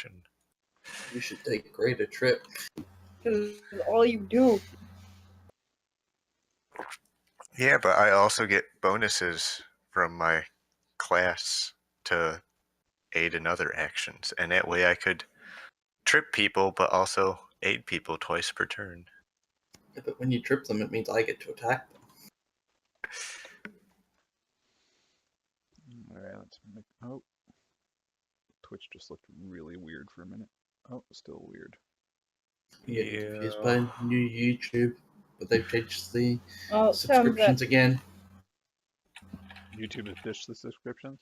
action. You should take greater trip. Because all you do. Yeah, but I also get bonuses from my class to aid in other actions, and that way I could trip people, but also aid people twice per turn. Yeah, but when you trip them, it means I get to attack them. Alright, let's make... Oh. Twitch just looked really weird for a minute. Oh, still weird. You get confused by new YouTube, but they've changed the Well, subscriptions again. YouTube has ditched the subscriptions?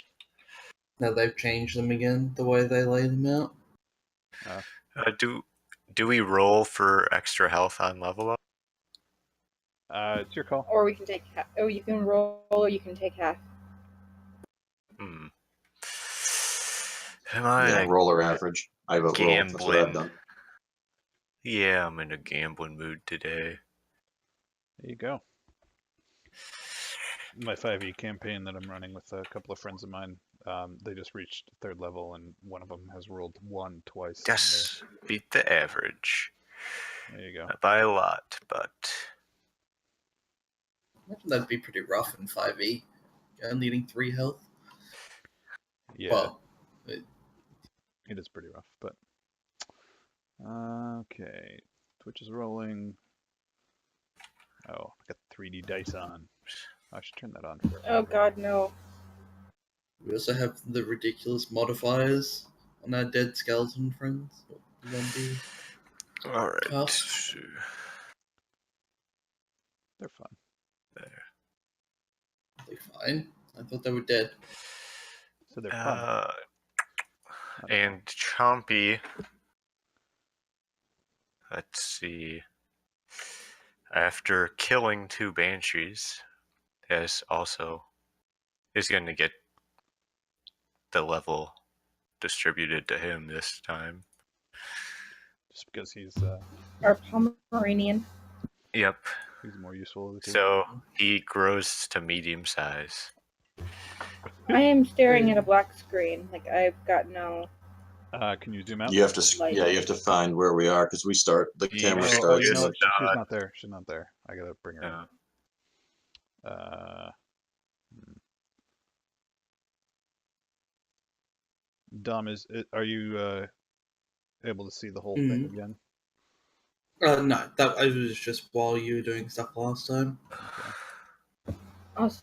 Now they've changed them again, the way they lay them out. Do we roll for extra health on level up? It's your call. Or we can take half. Or you can roll, or you can take half. Am I Yeah, roll or average. I vote roll. That's what I've gambling? done. Yeah, I'm in a gambling mood today. There you go. My 5e campaign that I'm running with a couple of friends of mine, they just reached 3rd level, and one of them has rolled 1 twice. Yes, beat the average. There you go. Not by a lot, but... That'd be pretty rough in 5e. Needing 3 health. Yeah. Well, it is pretty rough, but... Okay. Twitch is rolling. Oh, I got 3D dice on. I should turn that on for Oh god, no. we also have the ridiculous modifiers on our dead skeleton friends. Zombie. Alright. They're fun. There. Are they fine? I thought they were dead. So they're fun. And Chompy. Let's see. After killing 2 banshees, is going to get the level distributed to him this time. Just because he's Our Pomeranian. Yep. he's more useful of the two. So he grows to medium size. I am staring at a black screen. Like, I've got no... Can you zoom out? You have to, Light. yeah, you have to find where we are because we start. The Yeah. camera Oh, starts. yes. in the, She's not there. She's not there. I gotta bring her Yeah. up. Dom, are you able to see the whole thing again? No, that was just while you were doing stuff last time. Okay. Also,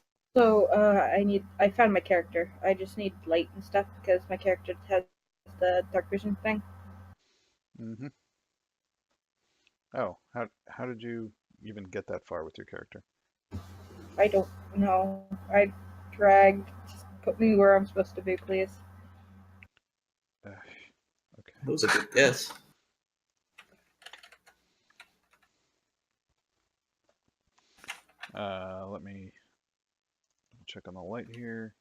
I found my character. I just need light and stuff because my character has the dark vision thing. Mm-hmm. Oh, how did you even get that far with your character? I don't know. I dragged. Just put me where I'm supposed to be, please. Okay. That was a good guess. Let me check on the light here.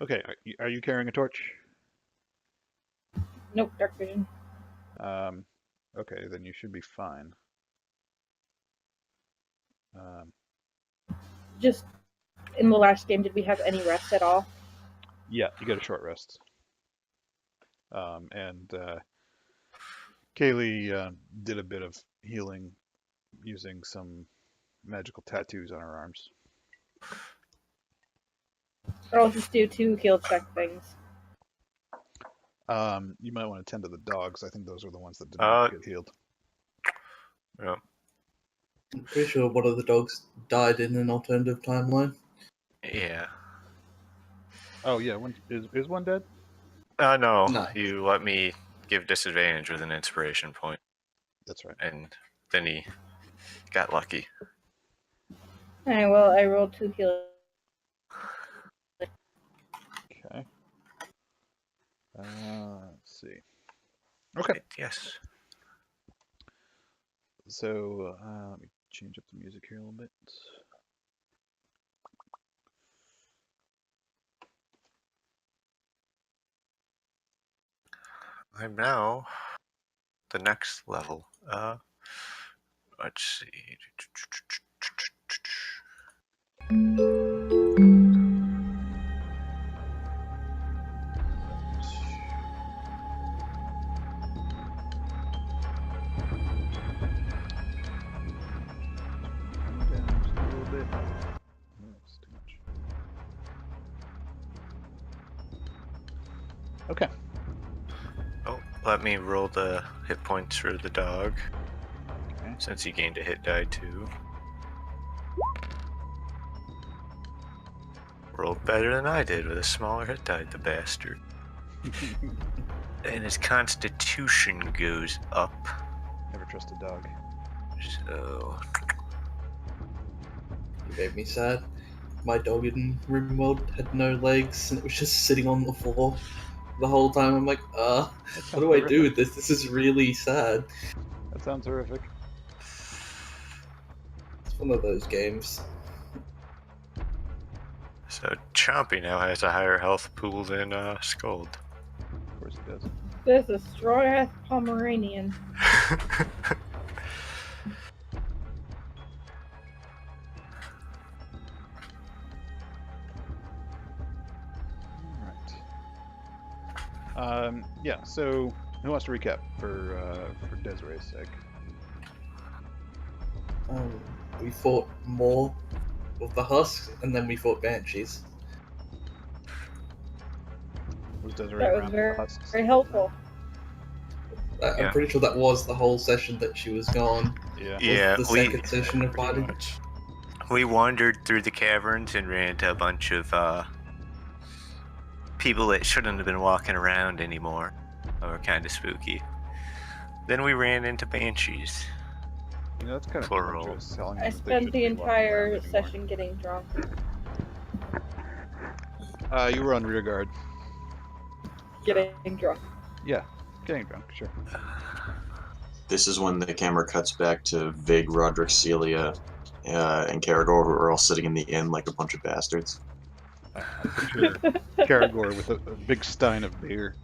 Okay, are you carrying a torch? Nope, dark vision. Okay, then you should be fine. Just in the last game, did we have any rest at all? Yeah, you got a short rest. And Kaylee did a bit of healing using some magical tattoos on her arms. I'll just do 2 heal check things. You might want to tend to the dogs. I think those are the ones that didn't get healed. Yeah. I'm pretty sure one of the dogs died in an alternative timeline. Yeah. Oh yeah, is one dead? No. No. You let me give disadvantage with an inspiration point. That's right. And then he got lucky. Alright, well, I rolled 2 heal. Okay. Let's see. Okay. Yes. So let me change up the music here a little bit. I'm now the next level. Let's see. Okay. Oh, let me roll the hit points for the dog, Okay. since he gained a hit die too. Rolled better than I did with a smaller hit die, the bastard. And his constitution goes up. Never trust a dog. So You made me sad. My dog in RimWorld had no legs and it was just sitting on the floor the whole time. I'm like, That what sounds do I do horrific. with this? This is really sad. That sounds horrific. It's one of those games. So Chompy now has a higher health pool than Scold. Of course it does. There's a strong ass Pomeranian. All right. Yeah. So, who wants to recap for Desiree's sake? We fought more of the husks, and then we fought banshees. Was Desiree That was around very, the husks? very helpful. I'm Yeah. pretty sure that was the whole session that she was gone. Yeah. Yeah, The second session of Pretty fighting. much. we wandered through the caverns and ran into a bunch of people that shouldn't have been walking around anymore. They were kind of spooky. Then we ran into banshees. You know, that's kind of Plural. tumultuous, telling them I that they spent shouldn't the be walking around entire anymore. session getting drunk. You were on rear guard. Getting drunk. Yeah, getting drunk, sure. This is when the camera cuts back to Vig, Roderick, Celia, and Caragor, who are all sitting in the inn like a bunch of bastards. I picture Caragor with a big stein of beer,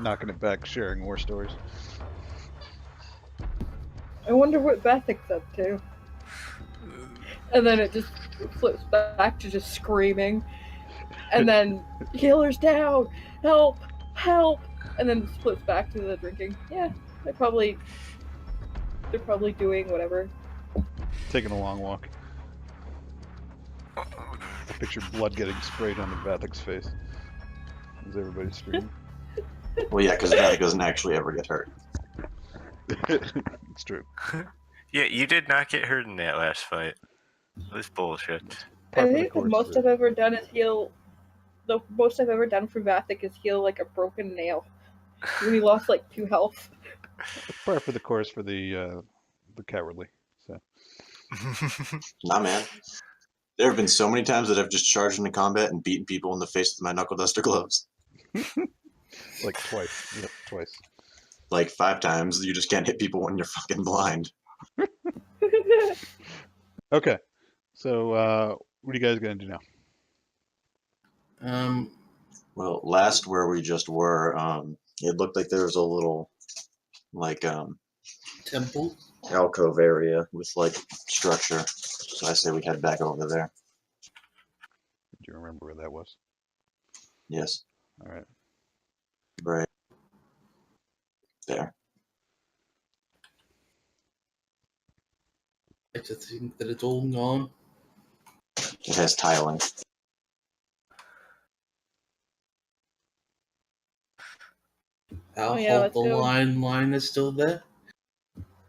knocking it back, sharing war stories. I wonder what Bethic's up to. And then it just flips back to just screaming. And then, healer's down! Help! Help! And then it flips back to the drinking. Yeah, they're probably doing whatever. Taking a long walk. I picture blood getting sprayed on the Vathic's face as everybody's screaming. Well, yeah, because Vatic doesn't actually ever get hurt. It's true. Yeah, you did not get hurt in that last fight. It was bullshit. Par I for the think the course most for- I've ever done is heal. The most I've ever done for Vathic is heal like a broken nail. When he lost like 2 health. par for the course for the cowardly. So Nah, man. There have been so many times that I've just charged into combat and beaten people in the face with my knuckle duster gloves. like twice. Yep, twice. Like 5 times. You just can't hit people when you're fucking blind. Okay. So what are you guys gonna do now? Well, last where we just were, it looked like there was a little, like, Temple. alcove area with, like, structure. So I say we head back over there. Do you remember where that was? Yes. All right. Right. There. I just think that it's all gone. It has tiling. Our yeah, whole let's the go. line is still there.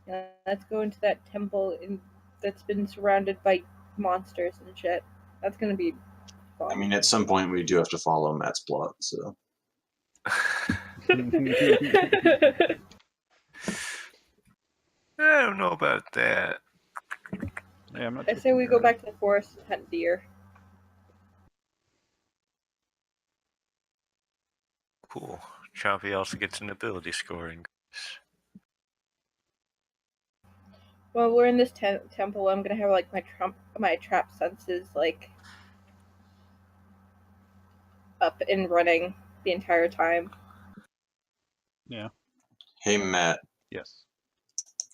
Yeah, let's go into that temple that's been surrounded by monsters and shit. That's gonna be fun. I mean, at some point we do have to follow Matt's plot, so. I don't know about that. Yeah, I'm not I sure say if we you go are. back to the forest and hunt deer. Cool. Chompy also gets an ability scoring. While we're in this temple, I'm gonna have like my trap senses like up and running the entire time. Yeah. Hey, Matt. Yes.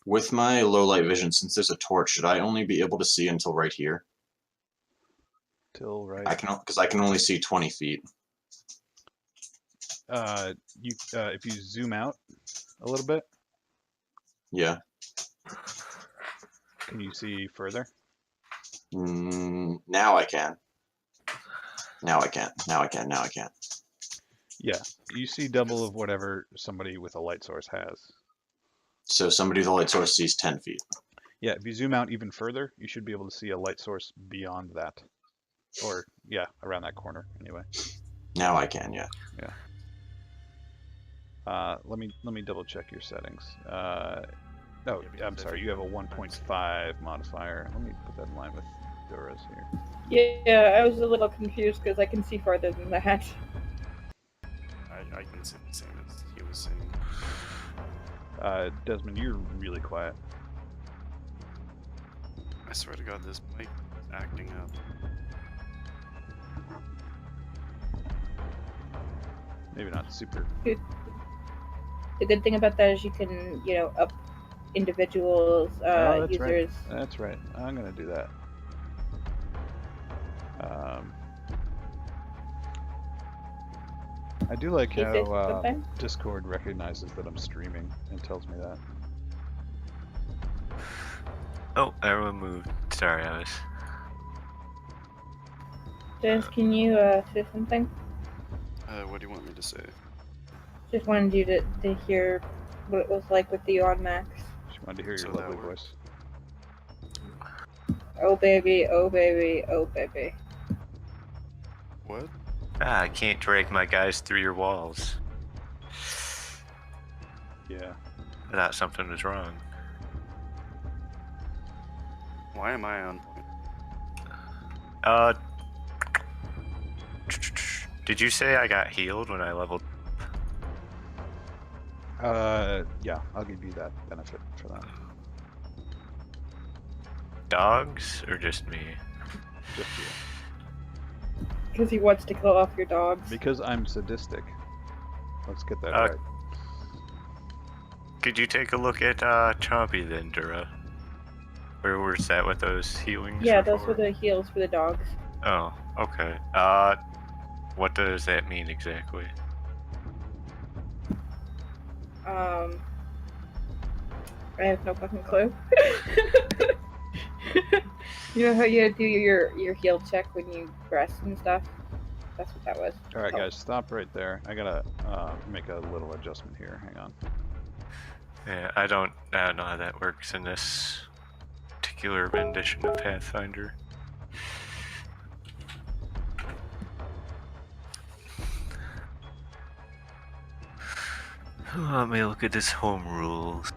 With my low light vision, since there's a torch, should I only be able to see until right here? Till right. Because I can only see 20 feet. You if you zoom out a little bit, Yeah. can you see further? Now I can. Now I can. Yeah, you see double of whatever somebody with a light source has. So somebody with a light source sees 10 feet. Yeah, if you zoom out even further, you should be able to see a light source beyond that. Or, yeah, around that corner, anyway. Now I can, yeah. Yeah. Let me double check your settings. Oh, Yeah, I'm because I sorry, think you have a I'm 1.5 modifier. Let me put that in line with Dora's here. Yeah, I was a little confused because I can see farther than that. I can say the same as he was saying. Desmond, you're really quiet. I swear to God, this mic is acting up. Maybe not super. The good thing about that is you can, up individuals, Oh, that's right. users. That's right. I'm gonna do that. I do like Can you say how something? Discord recognizes that I'm streaming and tells me that. Oh, everyone moved. Sorry, I was. Jess, can you say something? What do you want me to say? Just wanted you to hear what it was like with you on Max. She wanted to hear your So that lovely works. voice. Oh baby, oh baby, oh baby. What? I can't drag my guys through your walls. Yeah. I thought something was wrong. Why am I on point? Did you say I got healed when I leveled? Yeah, I'll give you that benefit for that. Dogs or just me? Just you. Because he wants to kill off your dogs. Because I'm sadistic. Let's get that Uh, right. Could you take a look at Chompy then, Dura? Where was that with those healings? Yeah, before? those were the heals for the dogs. Oh, okay. What does that mean exactly? I have no fucking clue. You know how you do your heal check when you rest and stuff? That's what that was. All right, Oh. guys, stop right there. I gotta make a little adjustment here. Hang on. Yeah, I don't know how that works in this particular rendition of Pathfinder. Let me look at this home rules.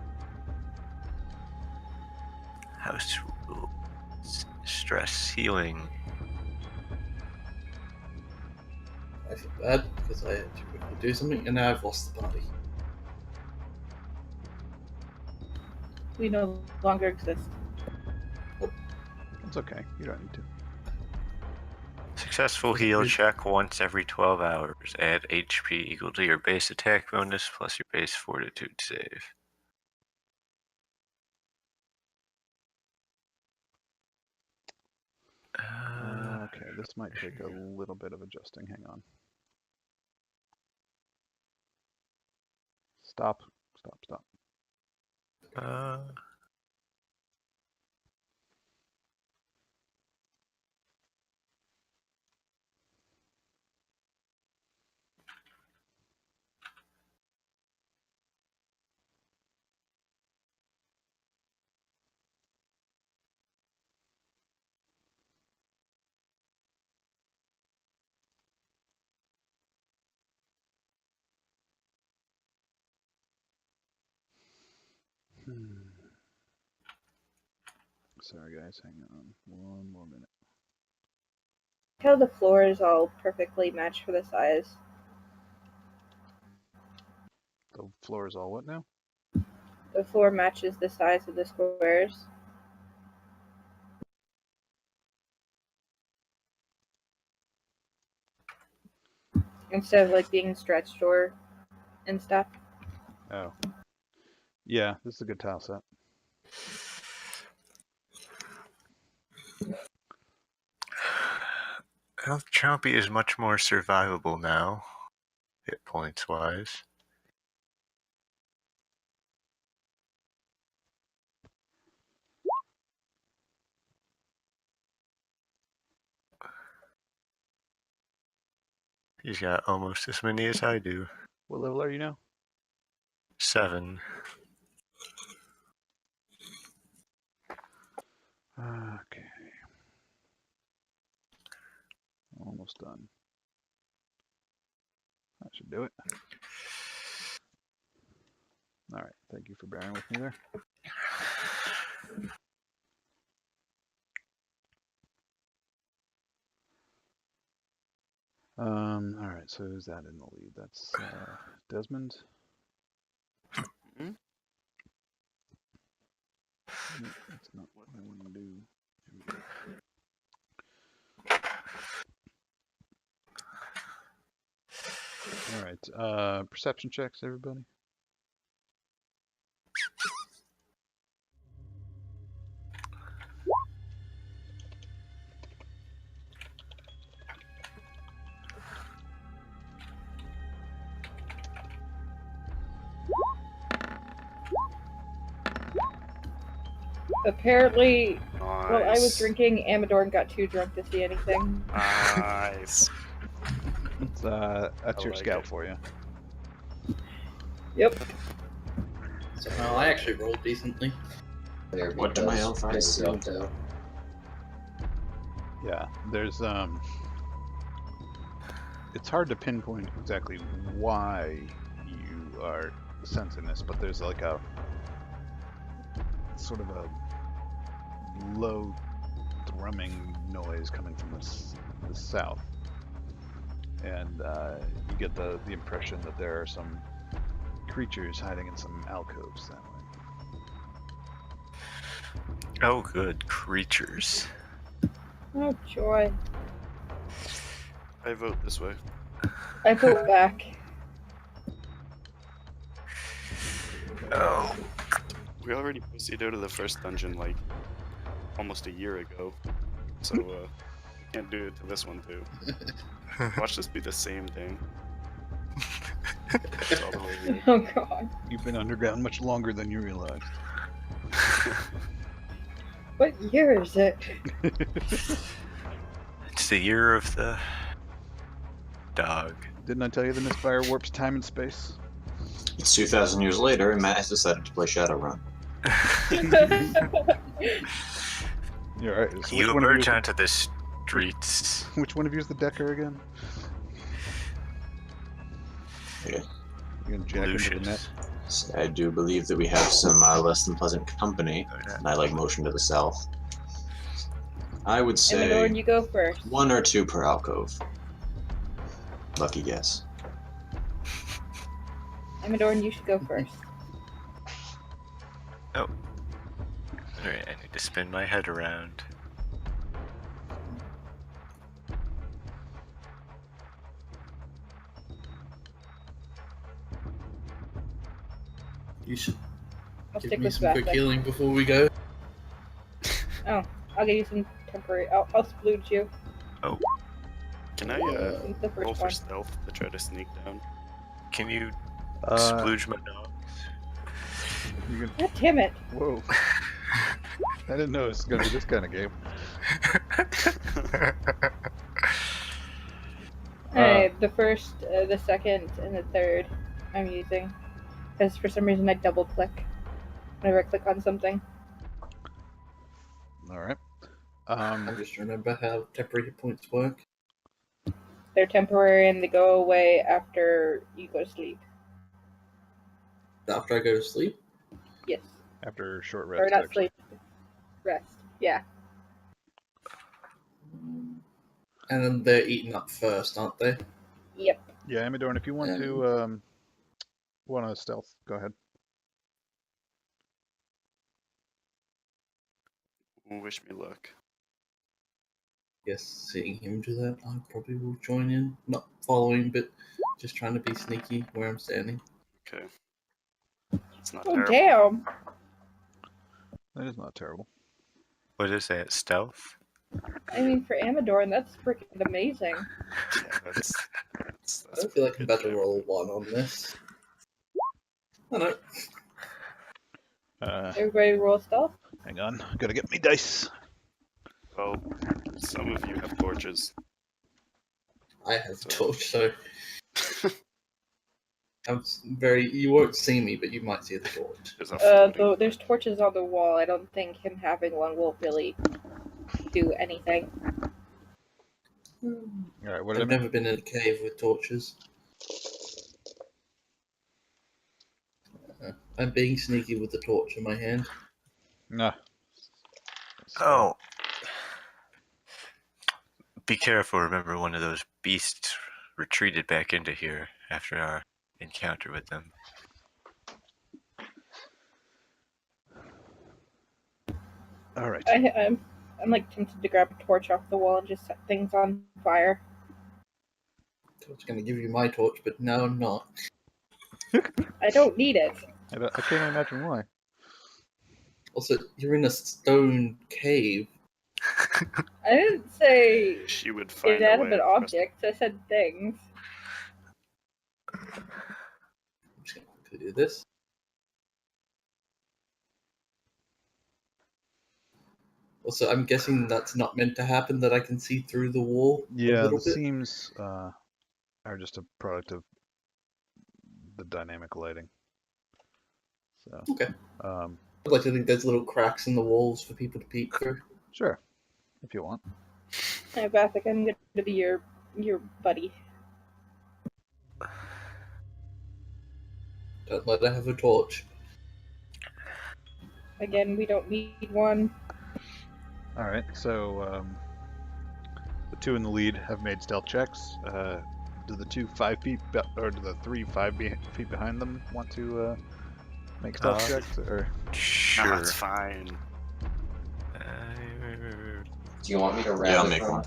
House rules. Stress healing. I feel bad because I had to quickly do something and now I've lost the party. We no longer exist. It's okay. You don't need to. Successful heal check once every 12 hours. Add HP equal to your base attack bonus plus your base fortitude save. Okay, this might take a little bit of adjusting. Hang on. Stop. Stop. Stop. Sorry, guys. Hang on. One more minute. How the floor is all perfectly matched for the size. The floor is all what now? The floor matches the size of the squares. Instead of like being stretched or and stuff. Oh. Yeah, this is a good tile set. Well, Chompy is much more survivable now, hit points wise. He's got almost as many as I do. What level are you now? 7. Okay. Almost done. That should do it. All right. Thank you for bearing with me there. All right. So who's that in the lead? That's Desmond. Hmm? Nope, that's not what I want to do. Here we go. All right. Perception checks, everybody. Apparently, Nice. while I was drinking, Amador got too drunk to see anything. Nice. That's your like scout it. for you. Yep. So I actually rolled decently. What do my elf eyes see? Yeah, there's it's hard to pinpoint exactly why you are sensing this, but there's like a sort of a low thrumming noise coming from the south, and you get the impression that there are some creatures hiding in some alcoves that way. Oh, good. Creatures. Oh, joy. I vote this way. I vote back. Oh. We already proceeded out of the first dungeon like almost a year ago, so we can't do it to this one too. Watch this be the same thing. It's all the way here. Oh, God. You've been underground much longer than you realized. What year is it? It's the year of the dog. Didn't I tell you the Mistfire warps time and space? It's 2,000 years later, and Matt has decided to play Shadowrun. You're right. So You emerge onto the streets. which one of you is the Decker again? Okay. You gonna jack into the net? Lucius. So I do believe that we have some less than pleasant company, and I like motion to the south. I would Amador, say you go first. 1 or 2 per alcove. Lucky guess. Amador, you should go first. Oh. Alright, I need to spin my head around. You should I'll give stick me with some quick Vathek. healing before we go. Oh, I'll give you some temporary. I'll splooge you. Can I The roll first for one. stealth to try to sneak down? Can you Uh, splooge my dog? you can, God damn it. whoa. I didn't know it was gonna be this kind of game. Alright, the first, the second, and the third I'm using. Because for some reason I double click whenever I click on something. All right. I just remember how temporary hit points work. They're temporary and they go away after you go to sleep. After I go to sleep, Yes. After a short Or rest, not actually. sleep. Rest. Yeah. and then they're eaten up first, aren't they? Yep. Yeah, Amador, if you want to stealth, go ahead. Wish me luck. Yes, seeing him do that, I probably will join in. Not following, but just trying to be sneaky where I'm standing. Okay. It's not Oh, terrible. damn. That is not terrible. What is that? Stealth? I mean, for Amador, that's freaking amazing. Yeah, that's I feel like I'm about to pretty roll 1 on this. Oh no. Everybody roll stealth. Hang on, gotta get me dice. Well, some of you have torches. I have a So- torch, so you won't see me, but you might see the torch. There's a floating There's torches on the wall. I don't think him having one will really do anything. All right, what did I I've make? never been in a cave with torches. I'm being sneaky with the torch in my hand. Nah. Oh. Be careful. Remember, one of those beasts retreated back into here after our encounter with them. All right. I'm like tempted to grab a torch off the wall and just set things on fire. I was going to give you my torch, but no, I'm not. I don't need it. I can't imagine why. Also, you're in a stone cave. I didn't say She would find a way. inanimate objects. I said things. I'm just going to do this. Also, I'm guessing that's not meant to happen, that I can see through the wall a Yeah, little the bit. seams are just a product of the dynamic lighting. So, Okay. um, I'd like to think there's little cracks in the walls for people to peek through. sure, if you want. Hey, Bathic, I'm going to be your buddy. Don't let her have a torch. Again, we don't need one. All right, so the two in the lead have made stealth checks. Do the two 5 feet or do the 3 feet behind them want to make stealth checks? Or Sure. No, it's fine. Do you want me to wrap Yeah, I'll it make from- one.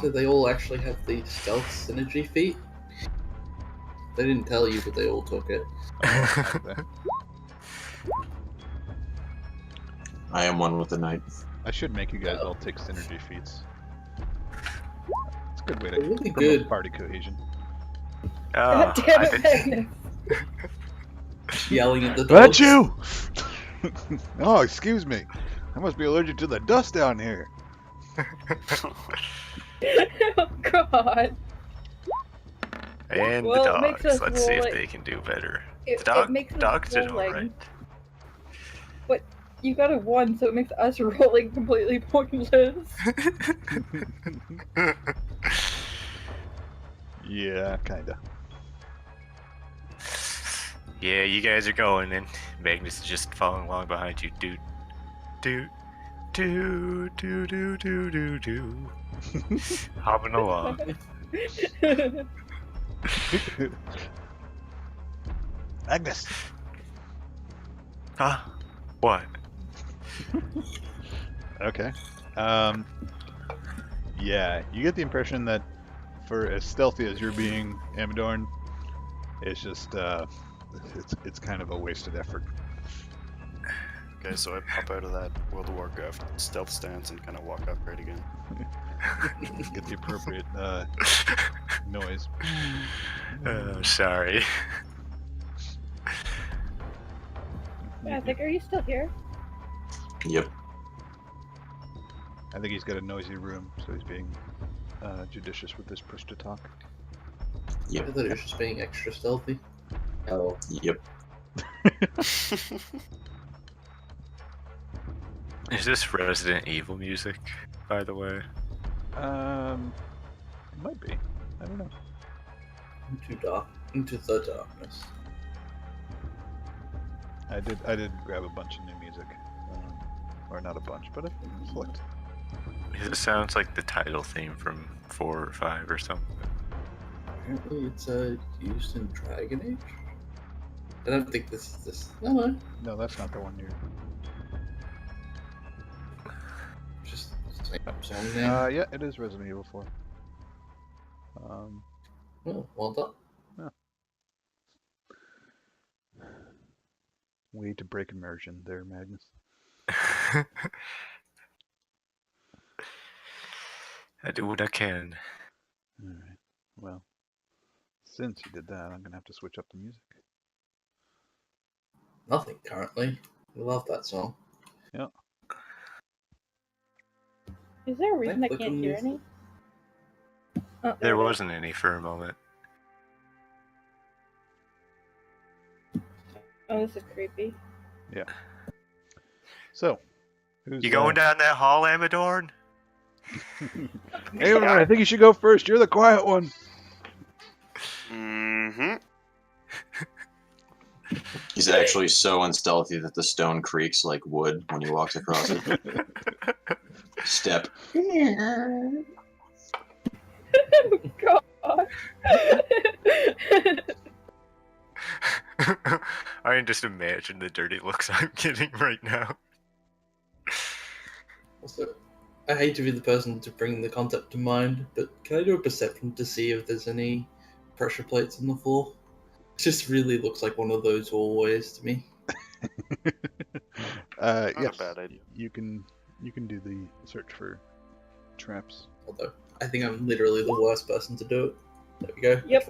So they all actually have the stealth synergy feat? They didn't tell you, but they all took it. I am one with the knight. I should make you guys all take synergy feats. It's a good way to They're really promote good. party cohesion. God damn I it, didn't- Magnus. Yelling at the dogs. That's you! Oh, excuse me. I must be allergic to the dust down here. Oh, God. And Well, the it makes dogs. us Let's see if roll they can do better. It, The dog, it makes us dogs did rolling. alright. But you got a 1, so it makes us rolling completely pointless. Yeah, kinda. Yeah, you guys are going, and Magnus is just following along behind you. Doot, doot, doot, doot, doot, doot, doot, doot. Hopping along. Agnes! Huh? What? Okay. Yeah, you get the impression that for as stealthy as you're being, Amadorn, it's just, it's kind of a wasted effort. Okay, so I pop out of that World of Warcraft stealth stance and kind of walk upright again. Get the appropriate, noise. Sorry. Bathic, are you still here? Yep. I think he's got a noisy room, so he's being judicious with this push to talk. I thought it was just being extra stealthy. Oh, Yep. Is this Resident Evil music, by the way? It might be. I don't know. Into the darkness. I did grab a bunch of new music, or not a bunch, but a select. It sounds like the title theme from 4 or 5 or something. Apparently it's used in Dragon Age. I don't think this is this. No, No, that's not the one you're. just same song name. Yeah, it is Resident Evil 4. Oh, well done. Way to break immersion there, Magnus. I do what I can. Alright. Well, since you did that, I'm gonna have to switch up the music. Nothing currently. I love that song. Yeah. Is there a reason I click can't on hear this? any? Oh, There it is. wasn't any for a moment. Oh, this is creepy. So, who's You going down that hall, Amadorn? Aaron, I think you should go first. You're the quiet one. Mm-hmm. He's actually so unstealthy that the stone creaks like wood when he walks across it. Step. God. I can just imagine the dirty looks I'm getting right now. Also, I hate to be the person to bring the concept to mind, but can I do a perception to see if there's any pressure plates on the floor? It just really looks like one of those hallways to me. Not Yes, a bad idea. you can do the search for traps. Although, I think I'm literally the worst person to do it. There we go. Yep.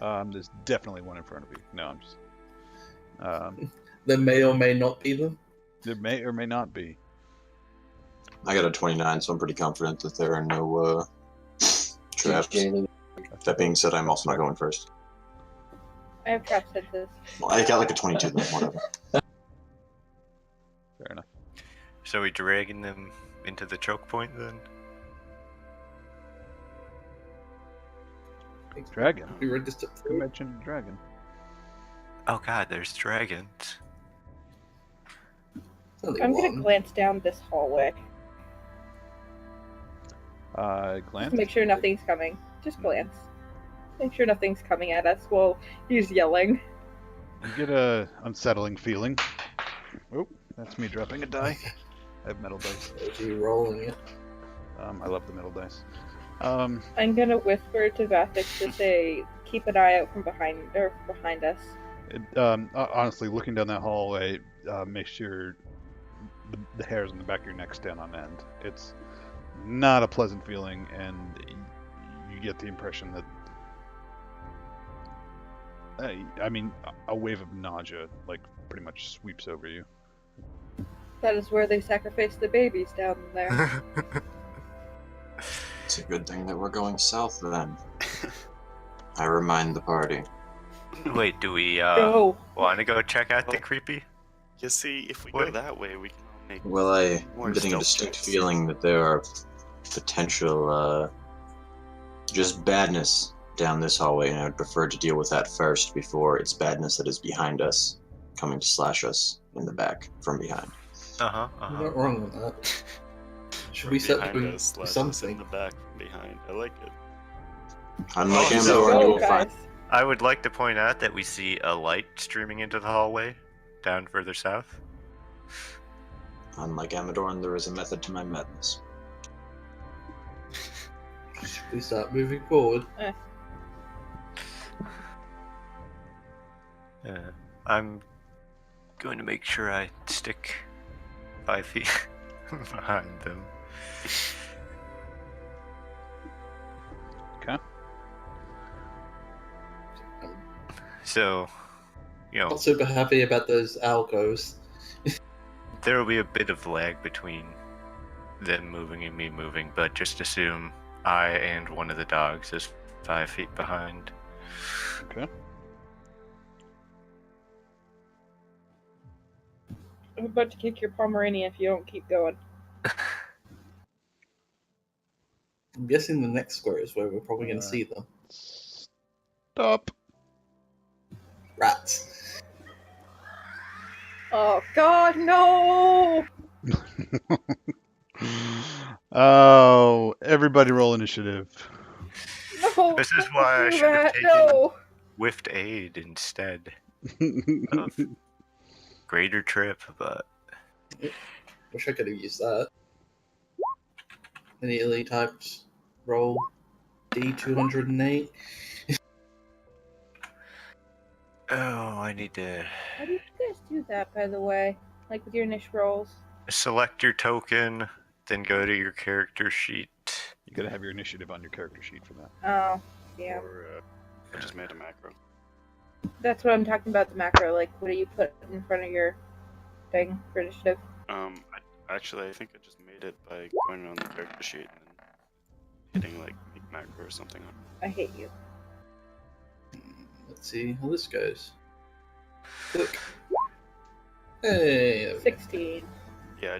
12. There's definitely one in front of you. No, I'm just. There may or may not be them. There may or may not be. I got a 29, so I'm pretty confident that there are no traps. That being said, I'm also not going first. I have trap senses. Well, I got like a 22 then, whatever. Fair enough. So we dragging them into the choke point then? Dragon. We registered Who 3. mentioned dragon? Oh god, there's dragons. It's only I'm gonna one. glance down this hallway. Glance. Just to make sure nothing's coming. Just glance. Make sure nothing's coming at us while he's yelling. You get a unsettling feeling. Oh, that's me dropping a die. I have metal dice. Is he rolling it? I love the metal dice. I'm gonna whisper to Vathix to say, keep an eye out from behind us. Honestly, looking down that hallway, make sure the hairs on the back of your neck stand on end. It's not a pleasant feeling, and you get the impression that, I mean, a wave of nausea, like, pretty much sweeps over you. That is where they sacrifice the babies down there. It's a good thing that we're going south then. I remind the party. Wait, do we Go. want to go check out the creepy? You see, if we go What? that way, we can all make. Well, I'm more getting a stealth distinct checks. feeling that there are potential, just badness down this hallway, and I would prefer to deal with that first before it's badness that is behind us, coming to slash us in the back from behind. Uh-huh, You're uh-huh. not wrong on that. Should From we start behind doing us, slash us something? in the back from behind. I like it. Unlike Oh, Amador, you Go, will find. guys. I would like to point out that we see a light streaming into the hallway down further south. Unlike Amador, there is a method to my madness. Should we start moving forward? I'm going to make sure I stick 5 feet behind them. Okay. So, you know, Not super happy about those alcoves. there will be a bit of lag between them moving and me moving, but just assume I and one of the dogs is 5 feet behind. Okay. I'm about to kick your Pomeranian if you don't keep going. I'm guessing the next square is where we're probably going to see them. Stop. Rats. Oh God, no! Oh, everybody roll initiative. No! This is don't why I do should have that, taken no! Whiffed aid instead of greater trip, but Wish I could have used that. Any elite types roll D208. oh, I need to How do you guys do that, by the way? Like with your niche rolls? select your token, then go to your character sheet. You gotta have your initiative on your character sheet for that. Oh, yeah. Or I just made a macro. That's what I'm talking about, the macro. Like, what do you put in front of your thing for initiative? Actually, I think I just made made it by going on the character sheet and then hitting like make macro or something. I hate you. Let's see how this goes. Look. Hey. 16. Yeah, I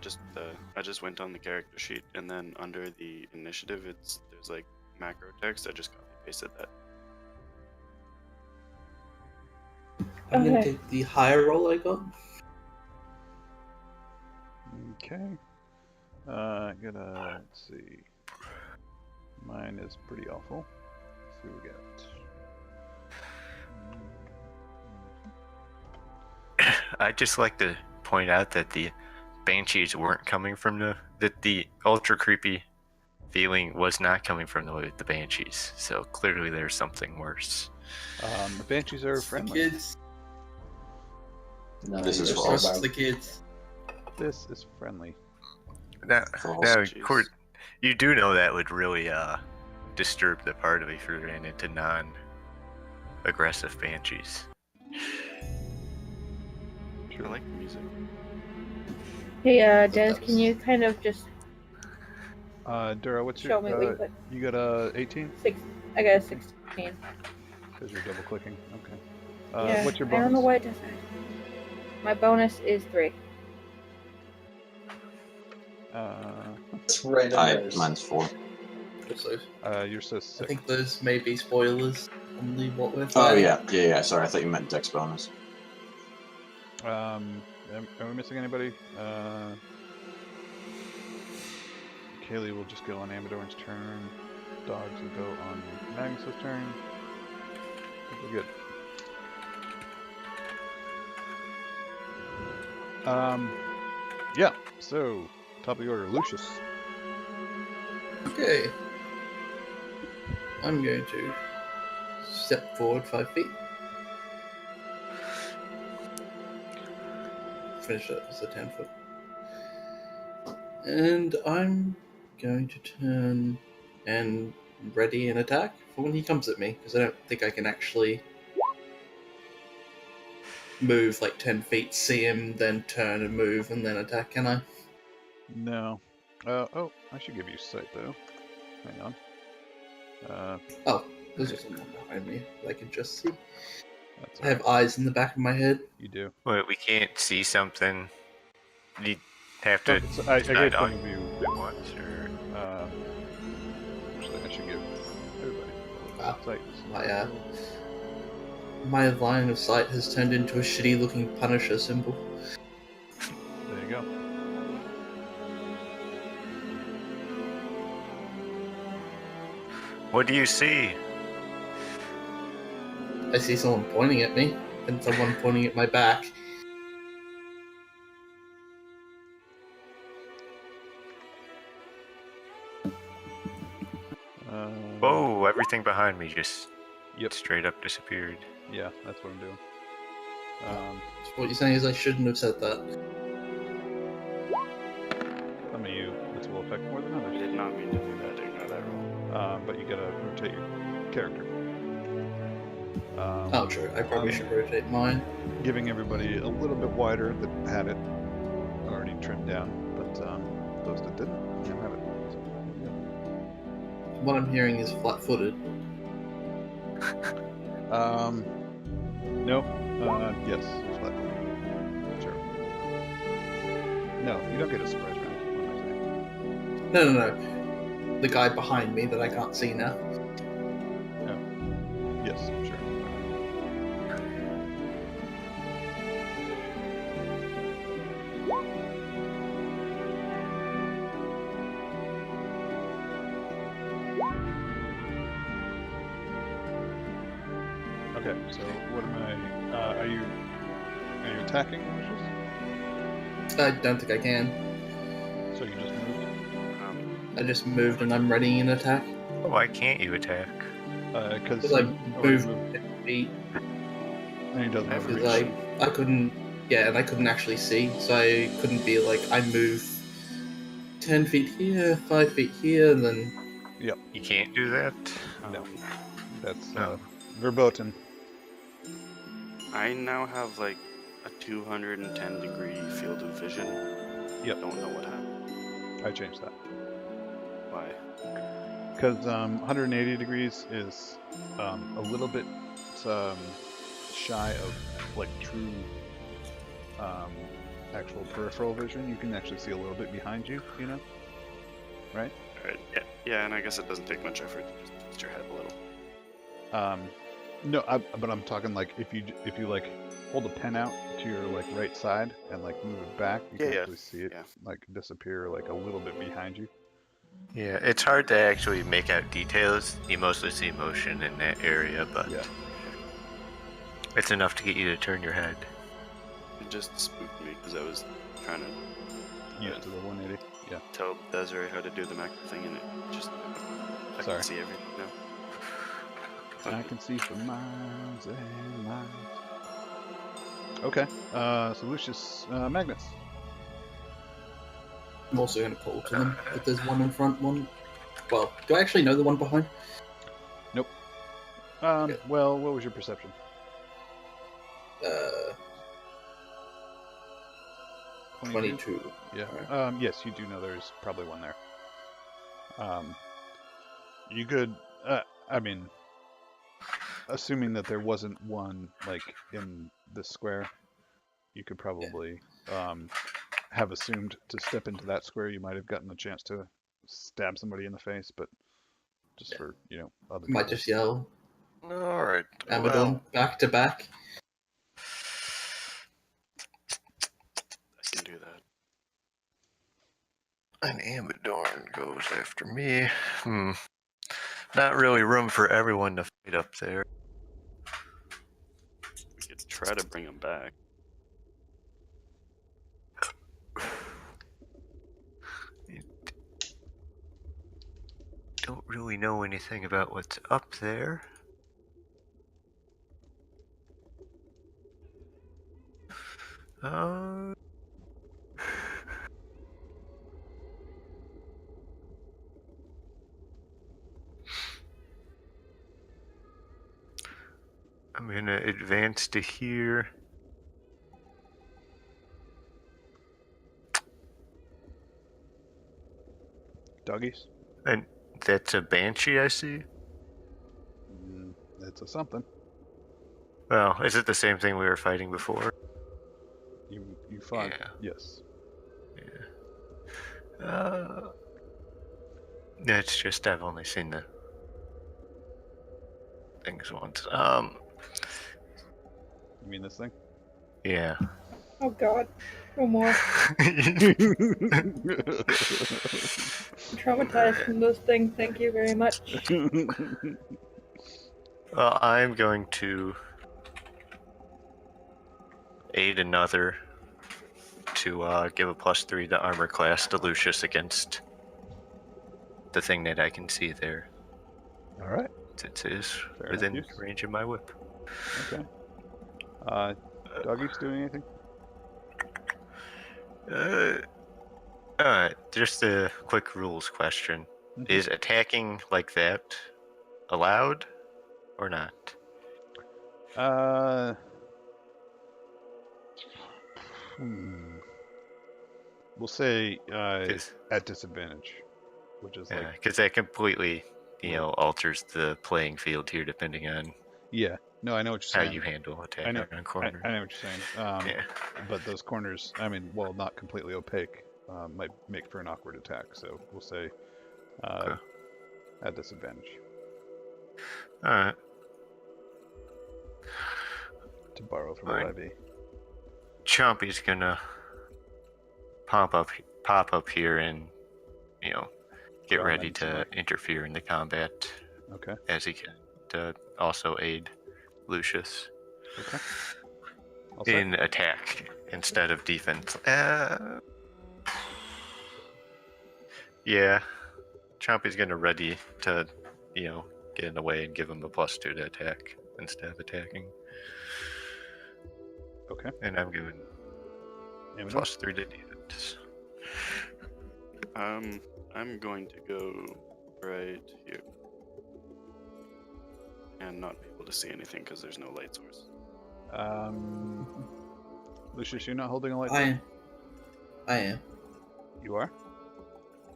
just went on the character sheet and then under the initiative, there's like macro text. I just copy pasted that. I'm gonna Okay. take the higher roll I got. Okay. Let's see. Mine is pretty awful. Let's see what we got. I'd just like to point out that the banshees weren't coming from that the ultra creepy feeling was not coming from the banshees. So clearly there's something worse. The banshees are The friendly. kids. No, This is you're for so all. Trust bad. the kids. This is friendly. Now, False. Jeez. Court, you do know that would really disturb the party if we ran into non-aggressive banshees. I like the music. Hey, Dennis, can you kind of just Dura, what's show me what you your? put? You got a 18? I got a 16. Because you're double clicking. Okay. Yeah, What's your I bonus? don't know why it does that. My bonus is 3. It's random. Mine's 4. Also, You're so I sick. think those may be spoilers on the what we're Oh fighting. yeah. Sorry, I thought you meant dex bonus. Are we missing anybody? Kaylee will just go on Amadorn's turn. Dogs will go on Magnus's turn. I think we're good. Yeah. So top of the order, Lucius. Okay. I'm going to step forward 5 feet. Finish that as a 10 foot. And I'm going to turn and ready an attack for when he comes at me, because I don't think I can actually move like 10 feet, see him, then turn and move, and then attack, can I? No. Oh, I should give you sight though. Hang on. Oh, there's just someone behind me that I can just see. That's I have eyes in the back of my head. You do. Wait, we can't see something. You have Oh, to I decide gave all some of you. at once, or Actually, I should give everybody Wow. sight. My line of sight has turned into a shitty looking Punisher symbol. There you go. what do you see? I see someone pointing at me, and someone pointing at my back. Whoa! Everything behind me just Yep. straight up disappeared. Yeah, that's what I'm doing. So what you're saying is I shouldn't have said that. Some of you, this will affect more than I others. did not mean to do that. Ignore that roll. But you gotta rotate your character. Oh, true. I probably should rotate mine. Giving everybody a little bit wider that had it already trimmed down, but those that didn't, you have it. So, What I'm hearing is flat-footed. Nope. Yes, it's flat. Sure. No, you don't get a surprise round. What am I saying? No. The guy behind me that I can't see now. Yes, sure. Okay, so what am I? Are you attacking, Lucius? I don't think I can. So you just moved? I just moved and I'm ready an attack. Why can't you attack? Because Because I moved, moved 10 feet. and he doesn't have a reach. Because I couldn't, yeah, and I couldn't actually see, so I couldn't be like, I move 10 feet here, 5 feet here, and then You can't do that. No. That's No. verboten. I now have like a 210 degree field of vision. Yep. Don't know what happened. I changed that. Why? Because 180 degrees is a little bit shy of like true actual peripheral vision. You can actually see a little bit behind you, you know? Right? Alright, yeah, and I guess it doesn't take much effort to just twist your head a little. No, but I'm talking like if you like hold a pen out to your like right side and like move it back, you can actually see it like disappear like a little bit behind you. Yeah, it's hard to actually make out details. You mostly see motion in that area, but it's enough to get you to turn your head. It just spooked me because I was trying to Used to the 180. Yeah. tell Desiree how to do the macro thing, and it just I Sorry. can see everything now. I can see for miles and miles. Okay. So Lucius, Magnus. I'm also going to call to them if there's one in front, one. Well, do I actually know the one behind? Nope. Okay. Well, what was your perception? 22. Yeah. Right. Yes, you do know there's probably one there. You could, I mean, assuming that there wasn't one like in the square, you could probably have assumed to step into that square. You might have gotten a chance to stab somebody in the face, but just for other. Might just yell. All right. Amadon back to back. I can do that. An Amadorn goes after me. Not really room for everyone to fight up there. We could try to bring him back. Don't really know anything about what's up there. I'm gonna advance to here. Doggies. And that's a banshee I see? It's a something. Well, is it the same thing we were fighting before? You fought. Yeah. Yes. Yeah. It's just I've only seen the things once. You mean this thing? Yeah. Oh god. No more. Traumatized from this thing, thank you very much. Well, I'm going to aid another to give a +3 to armor class to Lucius against the thing that I can see there. All right. It is Fair within enough. range of my whip. Okay. Doggies doing anything? Just a quick rules question. Mhm. Is attacking like that allowed or not? We'll say 'Cause- at disadvantage, which is like because that completely, alters the playing field here depending on yeah. No, I know what you're how saying. you handle I attacking know. on corners. I know what you're saying. Yeah. But those corners, I mean, while not completely opaque, might make for an awkward attack. So we'll say Okay. at disadvantage All right. to borrow from Fine. YB. Chompy's gonna pop up here and get Draw ready to menacingly. interfere in the combat Okay. as he can to also aid Lucius Okay. All set? in attack instead of defense. Yeah, Chompy's gonna ready to get in the way and give him a +2 to attack instead of attacking, Okay. and I'm giving Amador? +3 to defense. I'm going to go right here. And not be able to see anything because there's no light source. Lucius, you're not holding a light. I am. You are?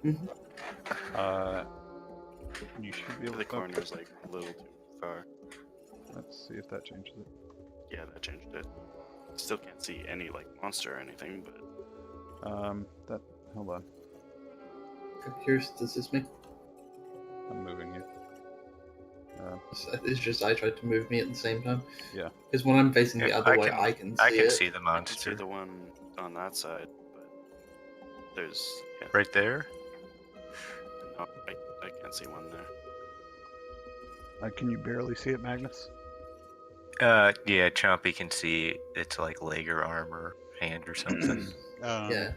You should be able The to. corner's like a little too far. Let's see if that changes it. Yeah, that changed it. Still can't see any like monster or anything, but That. Hold on. I'm curious, does this make... I'm moving you. It's just I tried to move me at the same time. Yeah. Because when I'm facing the Yeah, other way, I can see I can it. see the I can see monster the one on that side. But there's right there. no, I can't see one there. Can you barely see it, Magnus? Yeah, Chompy can see its like leg or arm or hand or something. Yeah.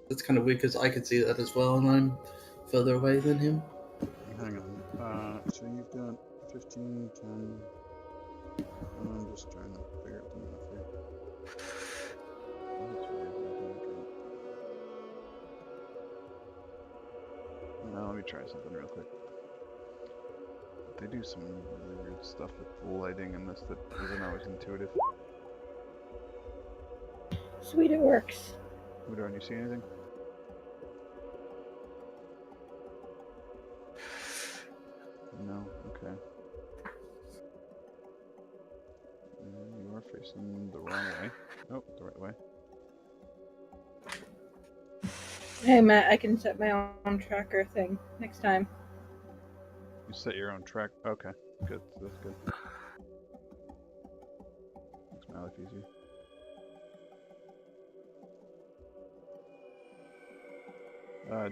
That's kind of weird because I could see that as well, and I'm further away than him. Hang on. So you've got 15, 10. I'm just trying to figure out the math here. Now let me try something real quick. They do some really weird stuff with lighting in this that isn't always intuitive. Sweet, it works. Udon, you see anything? No? Okay. You are facing the wrong way. Oh, the right way. Hey Matt, I can set my own tracker thing next time. You set your own track. Okay, good. That's good. Makes my life easier.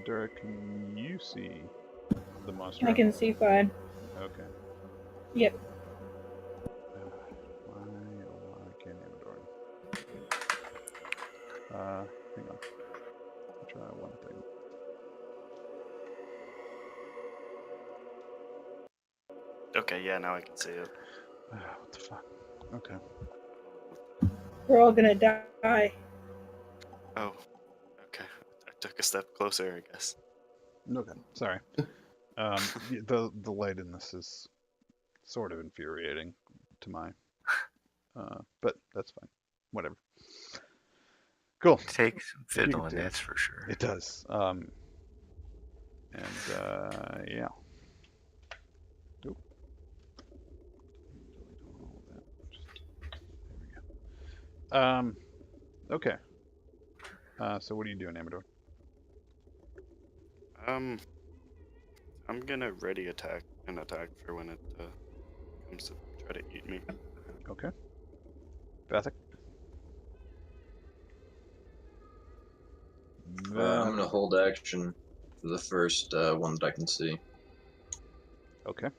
Dura, can you see the monster? I can see fine. Okay. Yep. Why can't Amador? Hang on. I'll try one thing. Okay, yeah, now I can see it. What the fuck? Okay. We're all gonna die. Oh, okay. I took a step closer, I guess. Okay. Sorry. The light in this is sort of infuriating to my, but that's fine. Whatever. Cool. It takes some fiddling, that's for sure. It does. Yeah. Oop. There we go. Okay. So what are you doing, Amador? I'm gonna ready attack for when it comes to try to eat me. Okay. Bathic? I'm gonna hold action for the first one that I can see. Okay.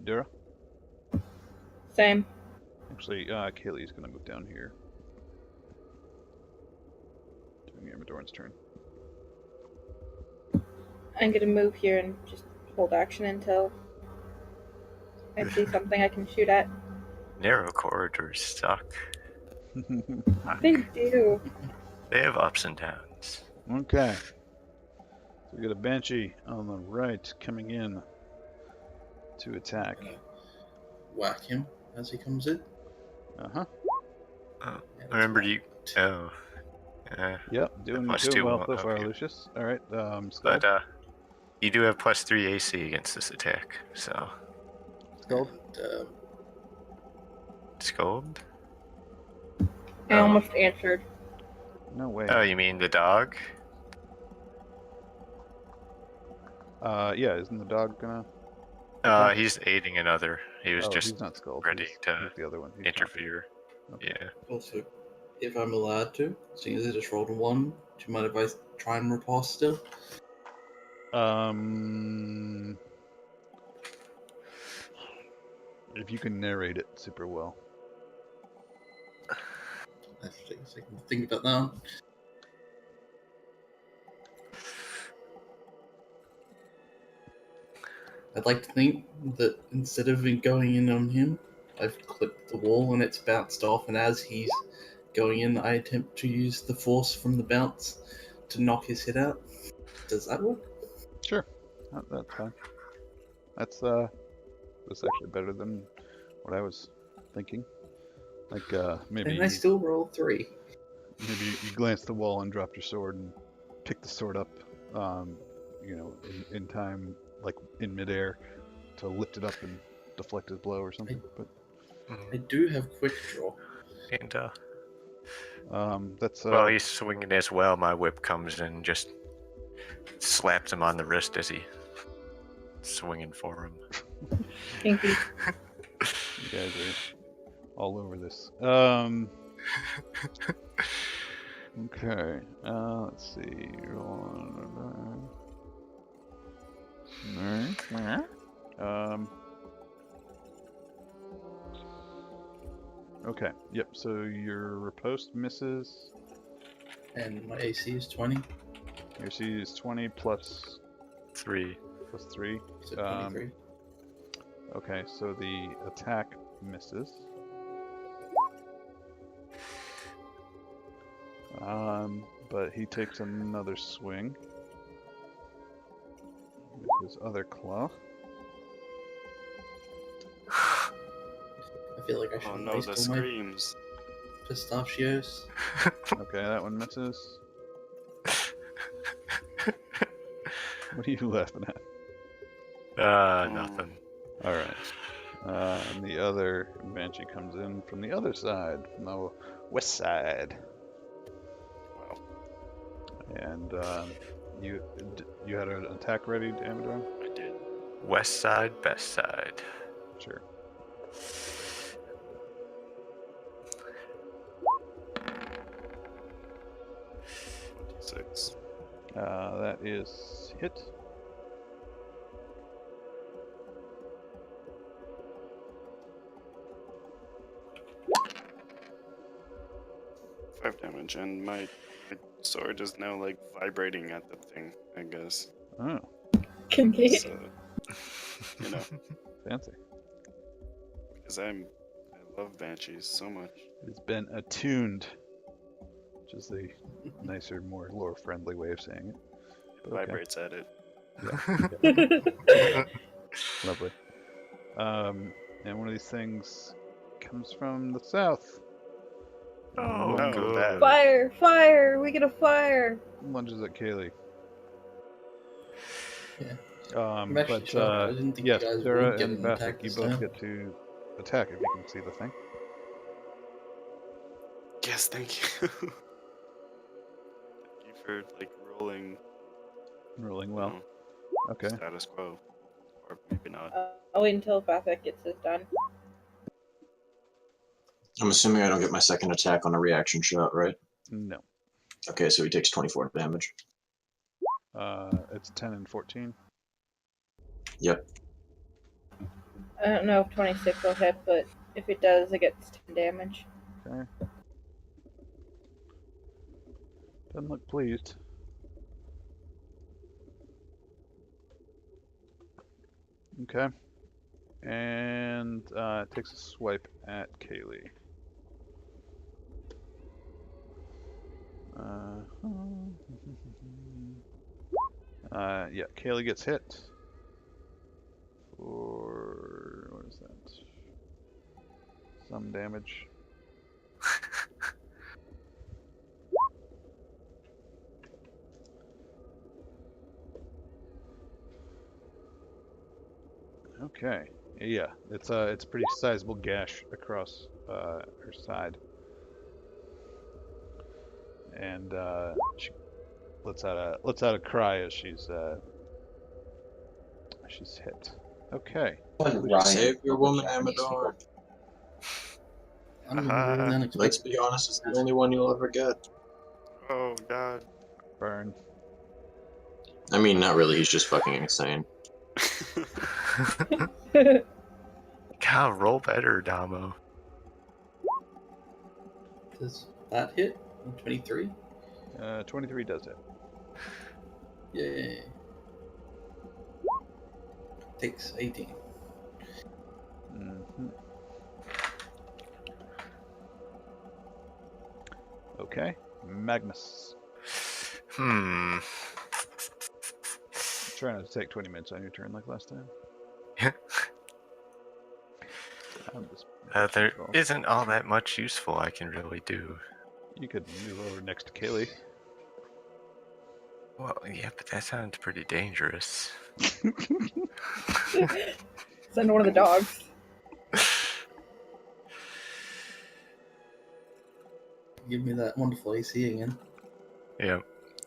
Dura? Same. Actually, Kaylee's gonna move down here. Doing Amador's turn. I'm gonna move here and just hold action until I see something I can shoot at. Narrow corridors suck. They do. They have ups and downs. Okay. So we got a Banshee on the right coming in to attack. Whack him as he comes in. Uh-huh. Oh, remember you. Oh. Yep, doing well so far, okay. Lucius. Alright, Skull. But you do have +3 AC against this attack, so. Skull? And, Scold? I almost answered. No way. Oh, you mean the dog? Yeah, isn't the dog gonna... He's aiding another. He was just he's not Skull. ready to he's the other one. He's interfere. Okay. Yeah. also, if I'm allowed to, seeing as I just rolled a 1, do you mind if I try and riposte still? If you can narrate it super well. I have to take a second to think about that. I'd like to think that instead of going in on him, I've clipped the wall and it's bounced off, and as he's going in, I attempt to use the force from the bounce to knock his head out. Does that work? Sure. That's fine. That's actually better than what I was thinking. Like, maybe... And I still roll 3. Maybe you glance at the wall and drop your sword and pick the sword up, in time, like in midair, to lift it up and deflect his blow or something. But I do have quick draw. And that's while he's swinging as well, my whip comes in and just slaps him on the wrist as he swinging for him. Kinky. You guys are all over this. Okay. Let's see. Okay. Yep. So your riposte misses. And my AC is 20. Your C is 20 plus 3. 3. So 23. Okay. So the attack misses. But he takes another swing with his other claw. I feel like I should Oh no, waste the all my screams. pistachios. Okay, that one misses. What are you laughing at? Nothing. Alright. And the other Banshee comes in from the other side, from the west side. Wow. And you had an attack ready, Amador? I did. West side, best side. Sure. Six. That is hit. Five damage, and my sword is now like vibrating at the thing, I guess. Oh, Kinky. So, you know, fancy. because I love banshees so much. It's been attuned, which is the nicer, more lore-friendly way of saying it. It Okay. vibrates at it. Lovely. And one of these things comes from the south. Oh, No, good. that. Fire! Fire! We get a fire! Lunges at Kaylee. Yeah. I'm actually But shocked. I didn't think yes, you guys Sarah would get and an Vathic, attack you this both time. get to attack if you can see the thing. Yes, thank you. Thank you for like rolling. Rolling well. Okay. Status quo, or maybe not. I'll wait until Vathic gets this done. I'm assuming I don't get my second attack on a reaction shot, right? No. Okay, so he takes 24 damage. It's 10 and 14. Yep. I don't know if 26 will hit, but if it does, it gets 10 damage. Okay. Doesn't look pleased. Okay. And it takes a swipe at Kaylee. Yeah, Kaylee gets hit for what is that? Some damage. Okay. Yeah, it's a pretty sizable gash across her side, and she lets out a cry as she's hit. Okay. Save your woman, Amador. I'm really unexpected. Let's be honest, it's the only one you'll ever get. Oh god. Burn. I mean, not really, he's just fucking insane. God, roll better, Damo. Does that hit? 23? 23 does hit. Yay. Takes 18. Mm-hmm. Okay, Magnus. Try not to take 20 minutes on your turn like last time. There isn't all that much useful I can really do. You could move over next to Kaylee. Well, yeah, but that sounds pretty dangerous. Send one of the dogs. Give me that wonderful AC again. Yep.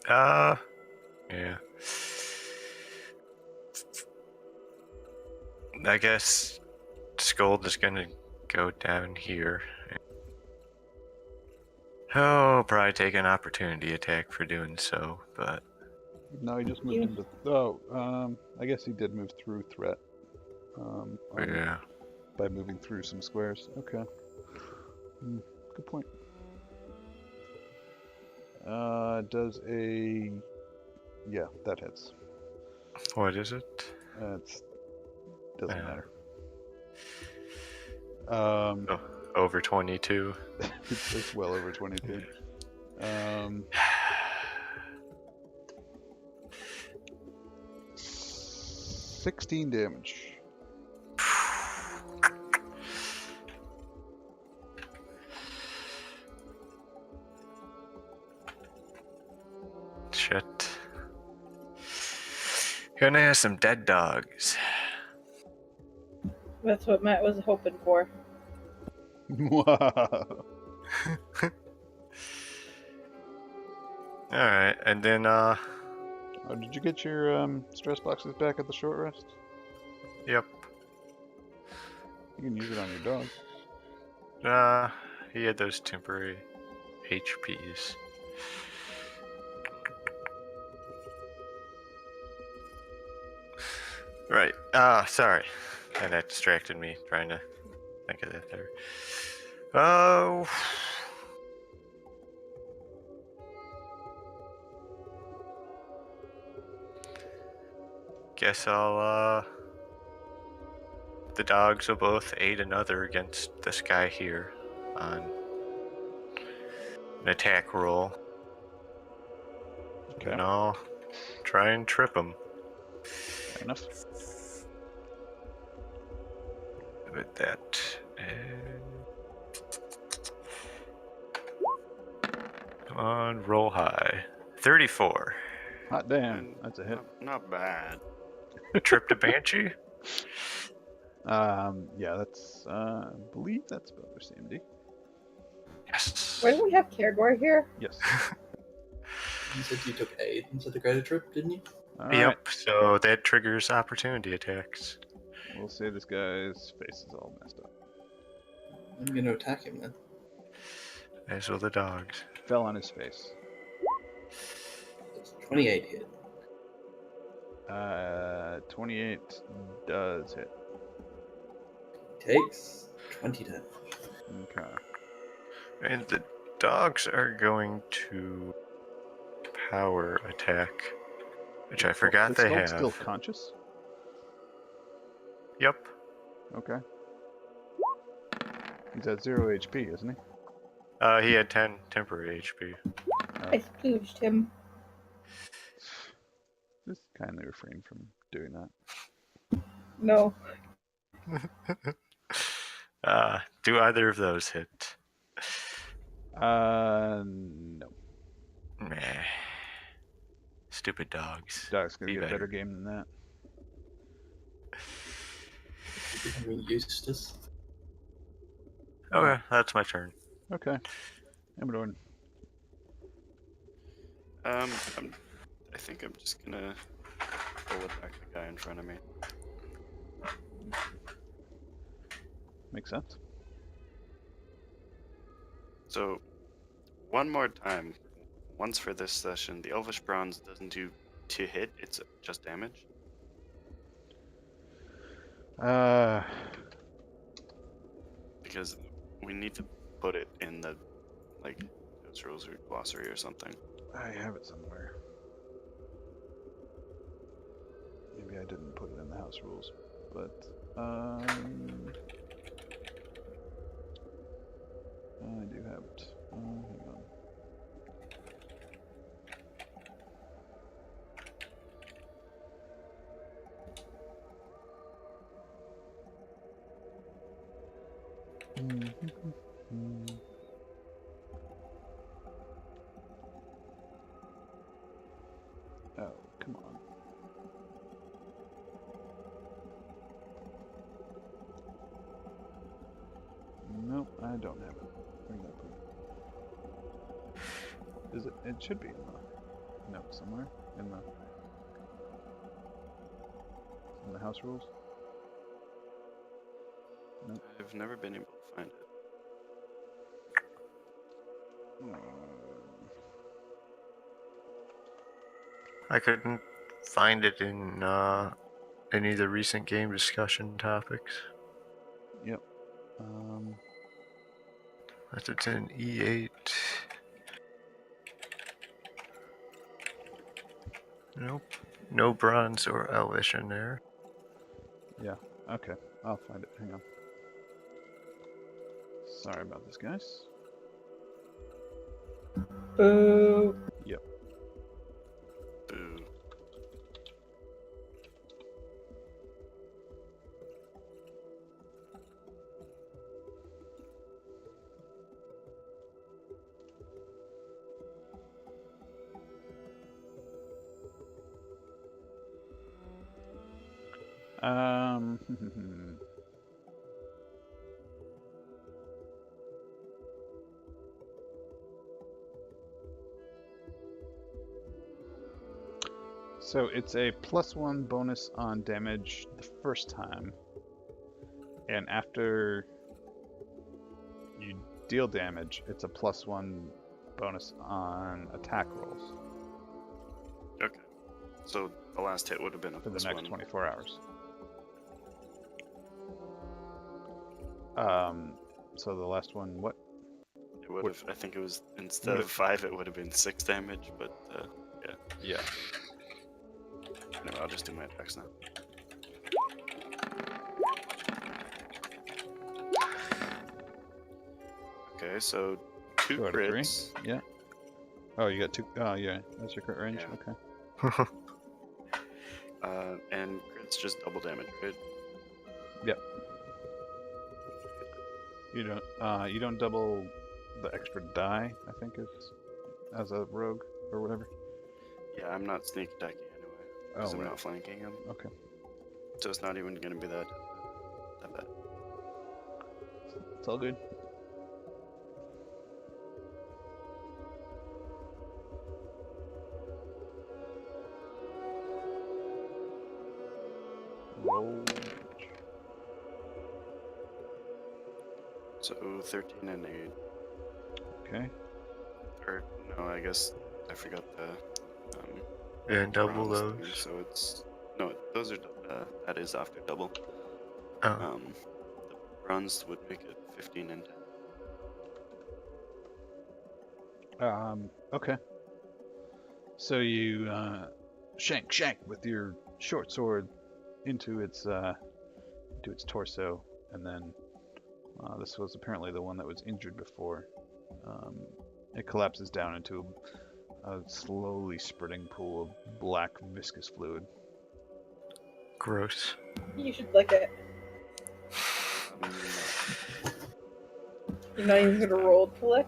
Yeah. I guess Scold is gonna go down here. Oh, probably take an opportunity attack for doing so, but No, he just moved into. Oh, I guess he did move through threat. yeah. By moving through some squares. Okay. Good point. Does a. Yeah, that hits. What is it? It doesn't Yeah. matter. Oh, over 22. It's well over 22. 16 damage. Shit. Gonna have some dead dogs. That's what Matt was hoping for. Alright, and then, Oh, did you get your stress boxes back at the short rest? yep. You can use it on your dog. He had those temporary HPs. Right. Sorry. And that distracted me trying to think of that there. Oh. Guess I'll, the dogs will both aid another against this guy here on an attack roll. Okay. And I'll try and trip him. Fair enough. With that. Come on, roll high. 34. Hot damn, that's a hit. Not bad. Trip to Banshee? Yeah, that's, I believe that's bonus CMD. Yes. Why do we have Caregor here? Yes. You said you took aid into the greater trip, didn't you? All right. Yep, so that triggers opportunity attacks. We'll say this guy's face is all messed up. I'm going to attack him then. As will the dogs. Fell on his face. It's 28 hit. 28 does hit. Takes 20 damage. Okay. And the dogs are going to power attack, which I forgot Is they Skull have. still conscious? Yep. Okay. He's at 0 HP, isn't he? He had 10 temporary HP. I splooged him. Just kindly refrain from doing that. No. Do either of those hit? No. Meh. Stupid dogs. Dog's gonna Be get a better better. game than that. I mean, Eustace. Okay, that's my turn. Okay. Amadorn. I think I'm just gonna pull attack the guy in front of me. Makes sense. So, one more time. Once for this session, the Elvish Bronze doesn't do to hit, it's just damage. Because we need to put it in the, like, House Rules or Glossary or something. I have it somewhere. Maybe I didn't put it in the house rules, but I do have it. Hang on. Oh, come on. Nope, I don't have it. Where did I put it? Is it? It should be in the note somewhere in the house rules. Nope. I've never been able to find it. I couldn't find it in any of the recent game discussion topics. Yep. It's in E8. Nope. No bronze or elvish in there. Yeah. Okay. I'll find it. Hang on. Sorry about this, guys. Boo. Yep. Boo. So it's a +1 bonus on damage the first time, and after you deal damage, it's a +1 bonus on attack rolls Okay. So the last hit would have been a for the plus next one. 24 hours. So the last one, what? It would have. I think it was instead of 5, it would have been 6 damage. But yeah. Yeah. Anyway, I'll just do my attacks now. Okay, so 2 2 out of 3. crits. Yeah. Oh, you got 2. Oh, yeah. That's your crit range. Yeah. Okay. And crits just double damage, right? Yep. You don't double the extra die, I think is as a rogue or whatever. Yeah, I'm not sneak attacking anyway. Because I'm not flanking him. Okay. So it's not even gonna be that bad. It's all good. Roll. So 13 and 8. Okay. Or no, I guess I forgot the And double bronze those. thing, so it's no, those are that is after double. Oh. The bronze would make it 15 and 10. Okay. So you shank with your short sword into its torso, and then this was apparently the one that was injured before. It collapses down into a slowly spreading pool of black viscous fluid. Gross. You should lick it. You're not even gonna roll to lick?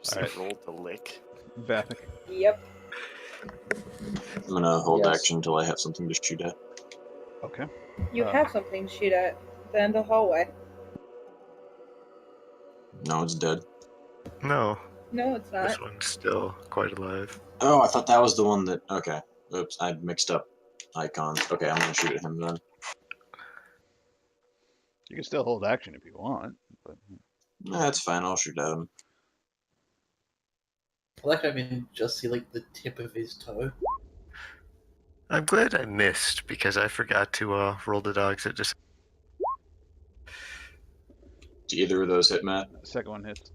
Just Alright. roll to lick. Vathic. Yep. I'm gonna hold Yes. action until I have something to shoot at. Okay. You have something to shoot at the end of the hallway. No, it's dead. No, No, it's not. this one's still quite alive. Oh, I thought that was the one that. Okay. Oops, I mixed up icons. Okay, I'm gonna shoot at him then. You can still hold action if you want, but That's fine. I'll shoot at him. I like how I can just see like the tip of his toe. I'm glad I missed because I forgot to roll the dogs at just. Do either of those hit, Matt? second one hits.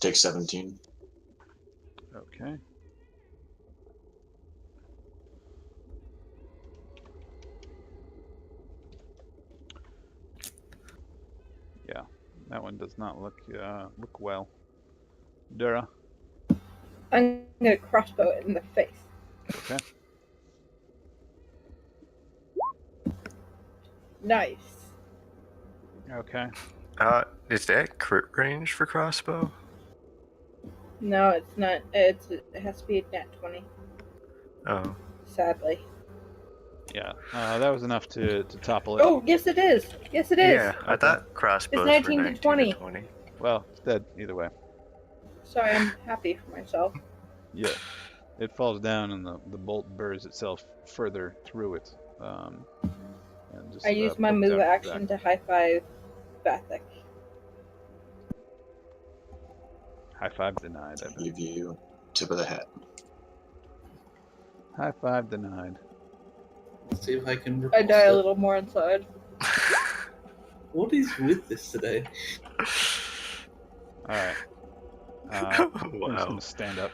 Take 17. Okay. Yeah, that one does not look well. Dura. I'm gonna crossbow it in the face. Okay. Nice. Okay. Is that crit range for crossbow? No, it's not. It has to be a nat 20. Oh. Sadly. Yeah, that was enough to topple it. Oh, yes it is. Yes it is. Yeah, I Okay. thought crossbows It's were 19 to 19 20. to 20. Well, it's dead either way. Sorry, I'm happy for myself. Yeah, it falls down and the bolt burrs itself further through it. And just I used my poked move out its action to high five Bathic. High five denied. I bet. Give you tip of the hat. High five denied. Let's see if I can. I die a repulse little more inside. it. What is with this today? All right. I'm just Wow. gonna stand up.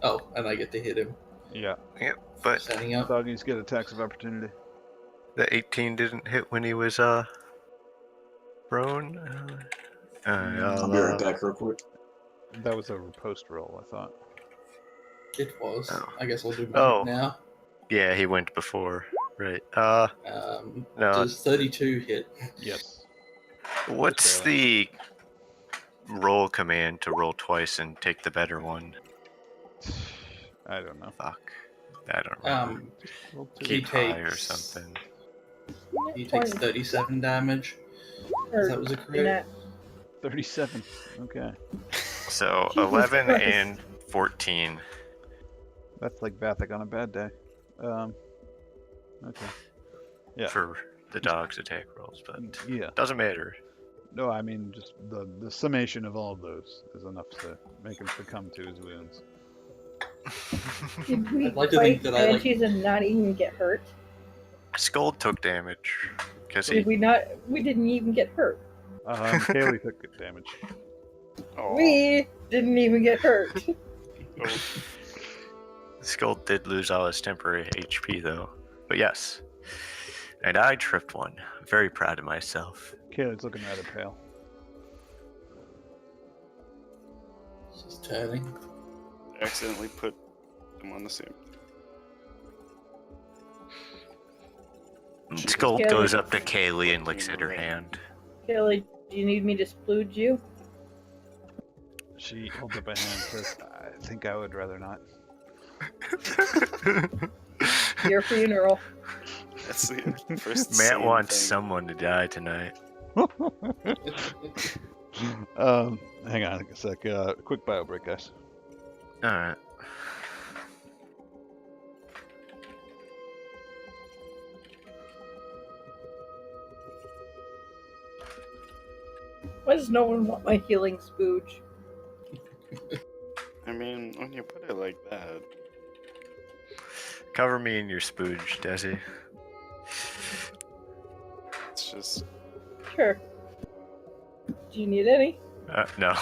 Oh, and I get to hit him. Yeah. Yep, but Standing up. Doggies get attacks of opportunity. the 18 didn't hit when he was prone. I'll be right back real quick. That was a riposte roll, I thought. It was. Oh. I guess I'll do mine Oh. now. Yeah, he went before. Right. No. Does 32 hit? Yes. What's the roll command to roll twice and take the better one? I don't know. Fuck. I don't remember. Roll two. Keep he high or takes- something. He takes 37 damage. Or That was a crit. 37. Okay. So Jesus 11 Christ. and 14. That's like Bathic on a bad day. Okay. Yeah. For the dog's attack rolls, but Yeah. doesn't matter. No, I mean just the summation of all of those is enough to make him succumb to his wounds. Did we I'd like to fight think that I, like- banshees and not even get hurt? Skull took damage because Did he. we not? We didn't even get hurt. Kaylee took good damage. Oh, We didn't even get hurt. oh, Skull did lose all his temporary HP though. But yes. And I tripped one. I'm very proud of myself. Kaylee's looking rather pale. She's turning. I accidentally put them on the same. Skull Yeah, goes they- up to Kaylee and licks at her hand. Kelly, do you need me to splooge you? She holds up a hand and says, I think I would rather not. Your funeral. That's the first. Matt sane wants thing. someone to die tonight. Hang on a sec. Quick bio break, guys. Alright. Why does no one want my healing spooge? I mean, when you put it like that, Cover me in your spooge, Desi. it's just. Sure. Do you need any? No.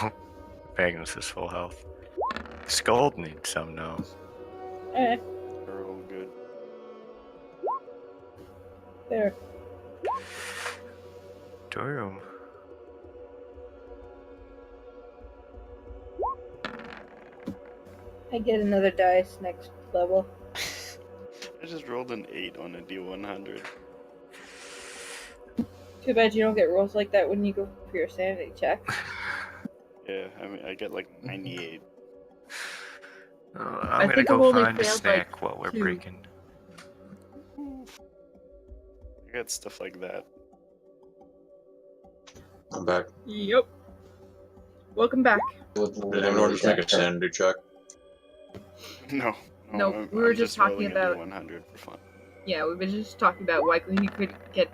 Magnus is full health. Skull needs some now. Eh, They're all good. there. Dorium. I get another dice next level. I just rolled an 8 on a D100. Too bad you don't get rolls like that when you go for your sanity check. Yeah, I mean, I get like 98. I'm I gonna think go I've only find a failed, snack like, while we're 2. breaking. I got stuff like that. I'm back. Yep. Welcome back. Did anyone just make a sanity check? No. No, we were I'm just talking rolling a about- D100 for fun. Yeah, we were just talking about why you could get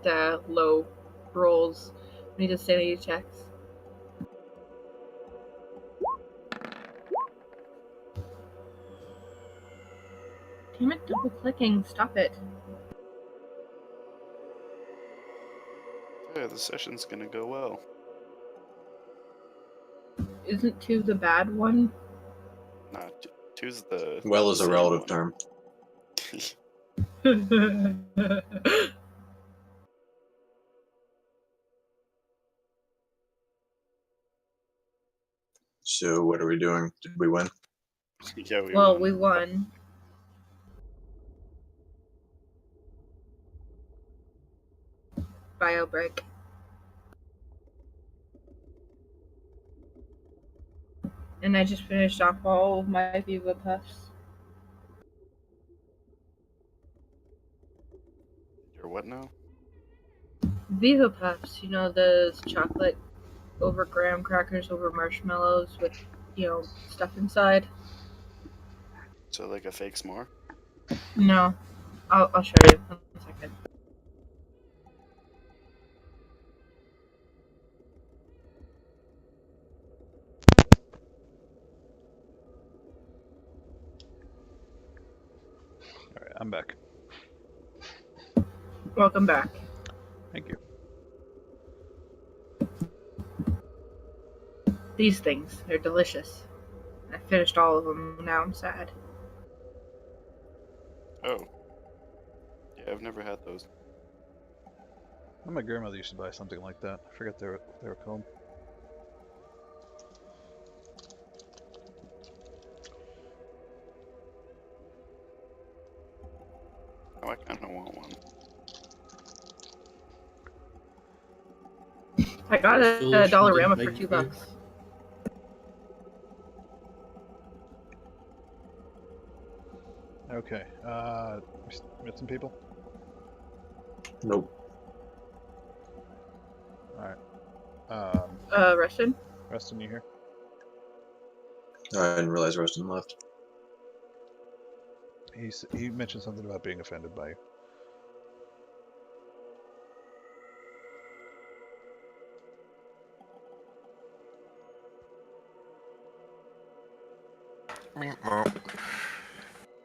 low rolls when you do sanity checks. Damn it, double clicking. Stop it. Yeah, the session's gonna go well. Isn't 2 the bad one? Nah, two's the. Well is a same relative one. term. So what are we doing? Did we win? Yeah, we Well, won. we won. Bio break. And I just finished off all of my Viva Puffs. You're what now? Viva Puffs, you know, those chocolate over graham crackers over marshmallows with, you know, stuff inside. So like a fake s'more? No, I'll show you. 1 second. Alright, I'm back. Welcome back. Thank you. These things, they're delicious. I finished all of them. Now I'm sad. Oh. Yeah, I've never had those. My grandmother used to buy something like that. I forget what they were called. Oh, I kind of want one. I got a Foolish and Dollarama didn't for make $2. food. Okay. We met some people? Nope. Alright. Rustin? Rustin, you here? I didn't realize Rustin left. He mentioned something about being offended by you.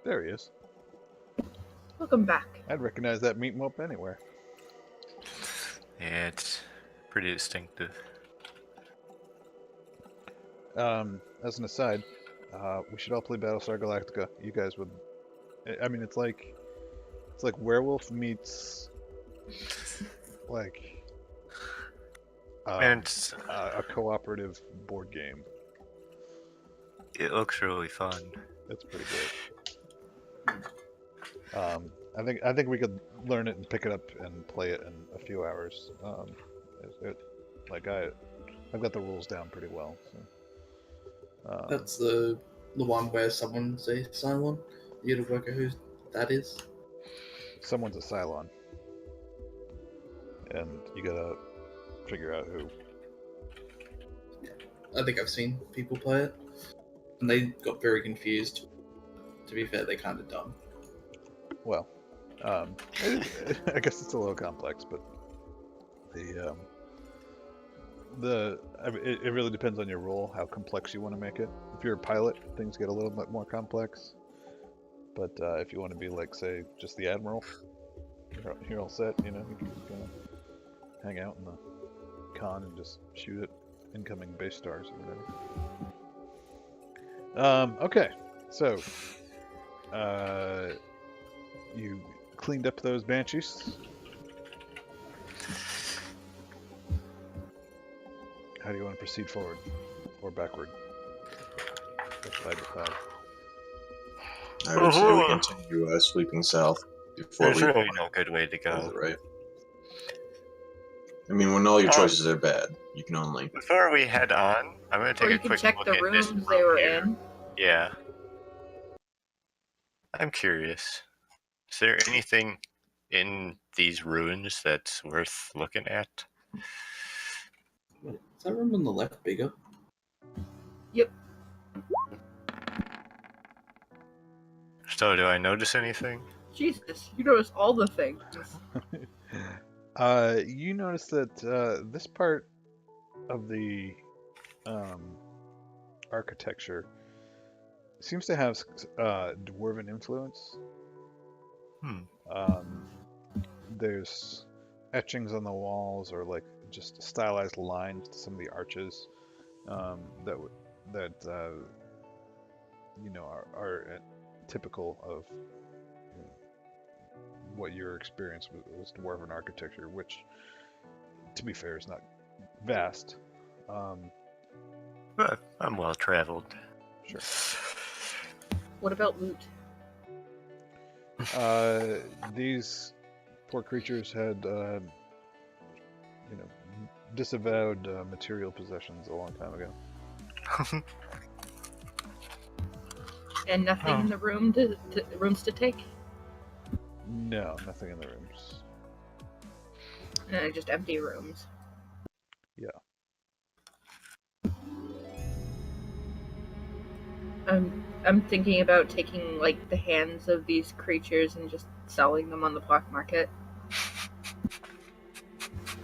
There he is. Welcome back. I'd recognize that meat mope anywhere. Yeah, it's pretty distinctive. As an aside, we should all play Battlestar Galactica. You guys would. I mean, it's like Werewolf meets like And it's, a cooperative board game. it looks really fun. It's pretty great. I think we could learn it and pick it up and play it in a few hours. I've got the rules down pretty well. So. That's the one where someone's a Cylon. You gotta work out who that is. Someone's a Cylon, and you gotta figure out who. I think I've seen people play it, and they got very confused. To be fair, they're kind of dumb. Well, I guess it's a little complex, but it really depends on your role, how complex you want to make it. If you're a pilot, things get a little bit more complex. But if you want to be like, say, just the admiral, you're all set. You know, you can kind of hang out in the con and just shoot at incoming base stars or whatever. Okay, so you cleaned up those banshees. How do you want to proceed forward or backward? Or side to side? I would say we continue sweeping south before There's we really no good way to go to go. the right. I mean, when all your choices are bad, you can only. Before we head on, I'm going to Or take you a can quick check look the at this rooms room they were here. in. Yeah. I'm curious. Is there anything in these ruins that's worth looking at? Wait, is that room on the left bigger? Yep. So, do I notice anything? Jesus, you notice all the things. You notice that this part of the architecture seems to have dwarven influence. There's etchings on the walls, or like just stylized lines to some of the arches that you know are typical of what your experience was dwarven architecture, which, to be fair, is not vast. But I'm well traveled. Sure. What about loot? These poor creatures had, disavowed material possessions a long time ago. And nothing in the rooms to take? No, nothing in the rooms. Just empty rooms. Yeah. I'm thinking about taking like the hands of these creatures and just selling them on the black market.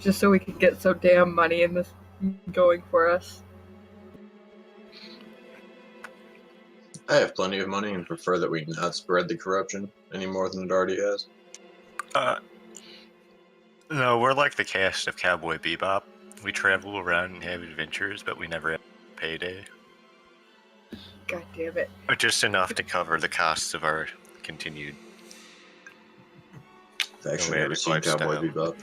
Just so we could get so damn money in this going for us. I have plenty of money and prefer that we not spread the corruption any more than it already has. No, we're like the cast of Cowboy Bebop. We travel around and have adventures, but we never have payday. God damn it. But just enough to cover the costs of our continued I've actually never nomadic seen Cowboy lifestyle. Bebop.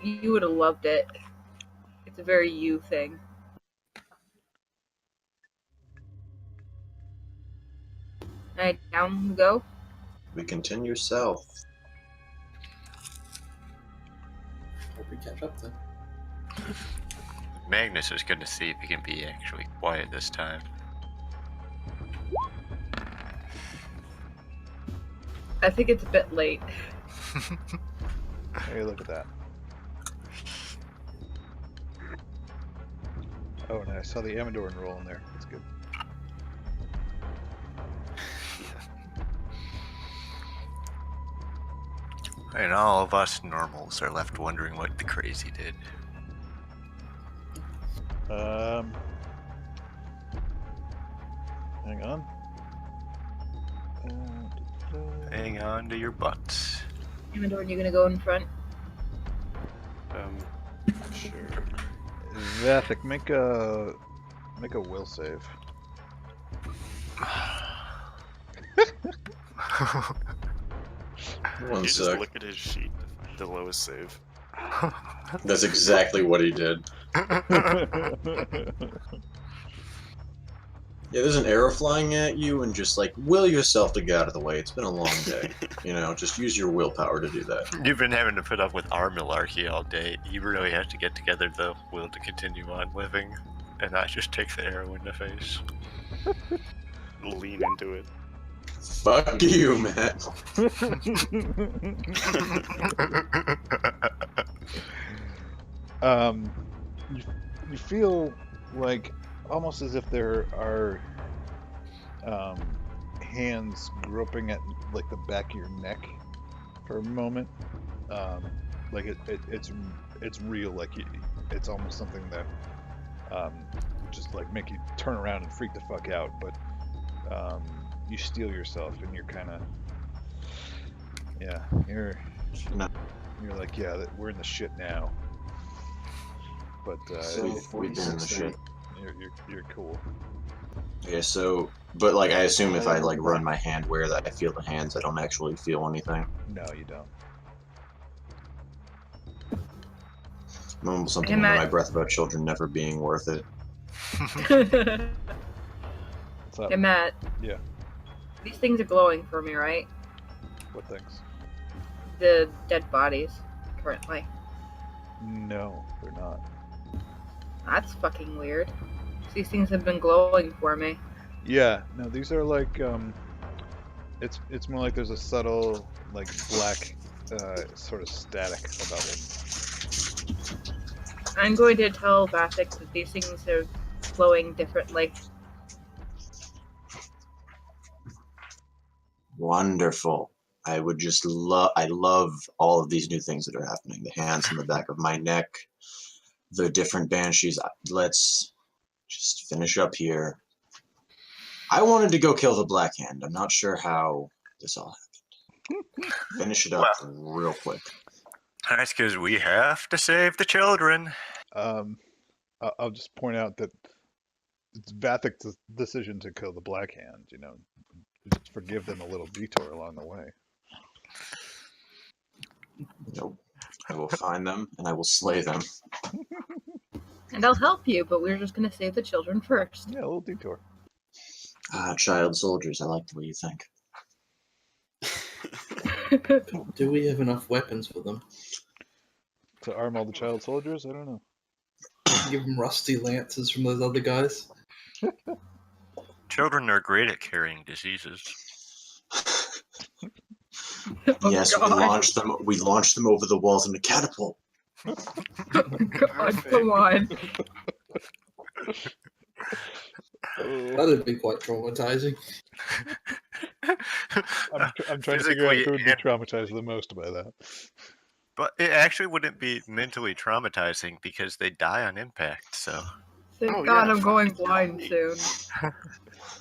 You would have loved it. It's a very you thing. Alright, down we go. We continue south. Hope we catch up then. Magnus is going to see if he can be actually quiet this time. I think it's a bit late. Hey, look at that. Oh, and I saw the Amador roll in there. That's good. And all of us normals are left wondering what the crazy did. Hang on. Hang on to your butts. Amador, you gonna go in front? Sure. Vathic, make a will save. One You just sec. look at his sheet to find the lowest save. That's exactly what he did. Yeah, there's an arrow flying at you, and just like will yourself to get out of the way. It's been a long day. You know, just use your willpower to do that. You've been having to put up with our malarkey all day. You really have to get together the will to continue on living, and not just take the arrow in the face. Lean into it. Fuck you, Matt. You feel like almost as if there are hands groping at like the back of your neck for a moment. Like it's real. Like it's almost something that just like make you turn around and freak the fuck out. But you steel yourself and you're kind of you're like we're in the shit now. But We've been in the shit. You're cool. Yeah, so, but like, I assume if I like run my hand where that I feel the hands, I don't actually feel anything. No, you don't. Mumble something under my breath about children never being worth it. What's up? Hey, Matt. Yeah. These things are glowing for me, right? What things? The dead bodies, currently. No, they're not. That's fucking weird. These things have been glowing for me. Yeah, no, these are like it's more like there's a subtle like black sort of static about it. I'm going to tell Vathic that these things are glowing differently. Wonderful. I love all of these new things that are happening. The hands on the back of my neck, the different banshees. Let's just finish up here. I wanted to go kill the Black Hand. I'm not sure how this all happened. Finish it up real quick. That's because we have to save the children. I'll just point out that it's Vathic's decision to kill the Black Hand, you know. Just forgive them a little detour along the way. Nope. I will find them and I will slay them. And I'll help you, but we're just going to save the children first. Yeah, a little detour. Ah, child soldiers. I like the way you think. Do we have enough weapons for them? To arm all the child soldiers? I don't know. Give them rusty lances from those other guys. Children are great at carrying diseases. Oh, Yes, God. we launched them over the walls in a catapult. God, come on. That'd be quite traumatizing. I'm trying to figure out Physically who would be and- traumatized the most by that. But it actually wouldn't be mentally traumatizing because they die on impact, so... Thank Oh, God yeah, I'm going fucking blind right. soon.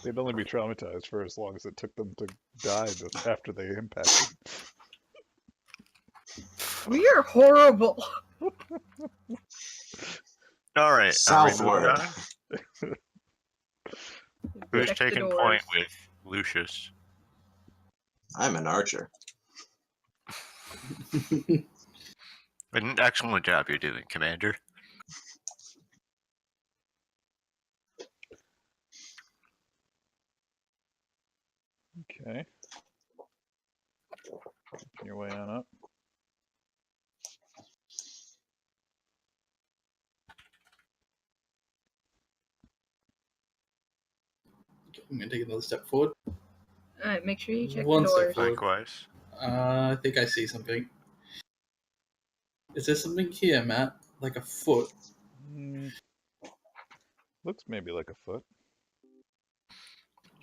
They'd only be traumatized for as long as it took them to die after they impacted. We are horrible. Alright, are we moving Southward. on? Who's Check the taking doors. point with Lucius? I'm an archer. An excellent job you're doing, Commander. Okay. Working your way on up. I'm gonna take another step forward. Alright, make sure you check One the step doors. forward. Likewise. I think I see something. Is there something here, Matt? Like a foot? Looks maybe like a foot.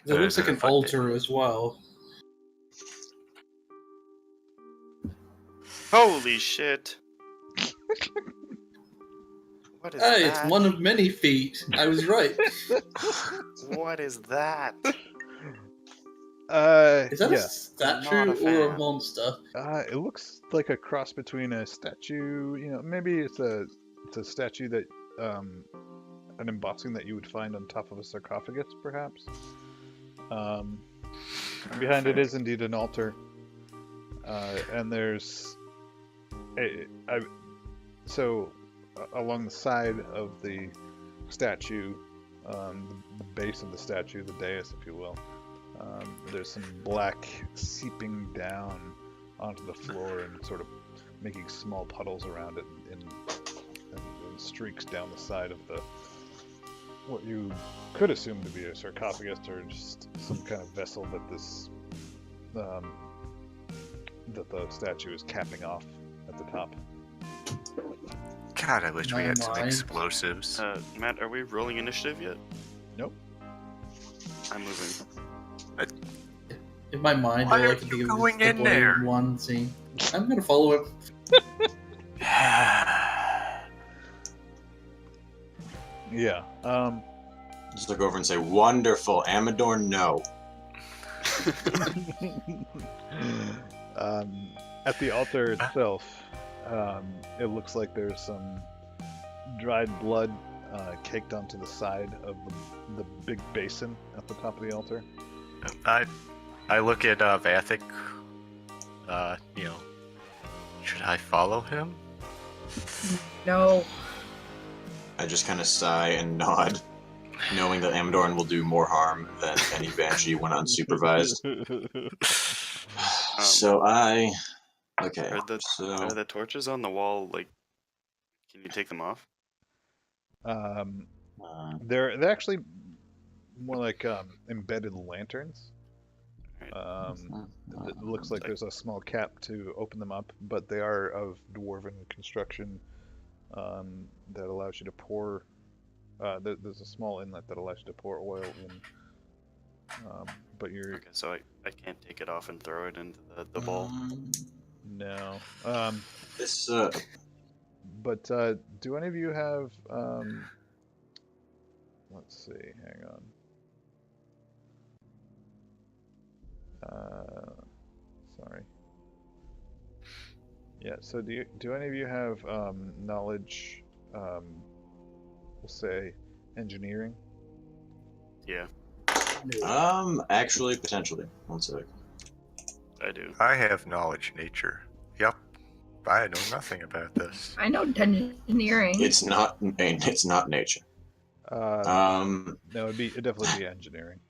It looks Is it like a an foot? altar as well. Holy shit. What is Hey, that? it's one of many feet. I was right. What is that? Is that a Yes. statue Not a or a fan. monster? It looks like a cross between a statue. Maybe it's a statue that an embossing that you would find on top of a sarcophagus, perhaps. Behind it is indeed an altar, and there's along the side of the statue, the base of the statue, the dais, if you will. There's some black seeping down onto the floor and sort of making small puddles around it and streaks down the side of what you could assume to be a sarcophagus or just some kind of vessel that the statue is capping off at the top. God, I wish we had some Mine. explosives. Matt, are we rolling initiative yet? Nope. I'm moving. In my mind, Why all are I can you think of going is the in boy there? in one scene. I'm gonna follow him. Yeah. Just look over and say, "Wonderful, Amador, no." At the altar itself, it looks like there's some dried blood caked onto the side of the big basin at the top of the altar. I look at Vathic. Should I follow him? No. I just kind of sigh and nod, knowing that Amadorn will do more harm than any banshee when unsupervised. Okay. Are the torches on the wall, like, can you take them off? They're actually more like embedded lanterns. It looks like there's a small cap to open them up, but they are of dwarven construction that allows you to pour. There's a small inlet that allows you to pour oil in. But you're Okay, so I can't take it off and throw it into the bowl. no. This But do any of you have? Let's see. Hang on. Sorry. Yeah. So do any of you have knowledge? We'll say engineering. Yeah, actually, potentially. One sec. I do. I have knowledge nature. Yup. I know nothing about this. I know engineering. It's not nature. No, it'd definitely be engineering.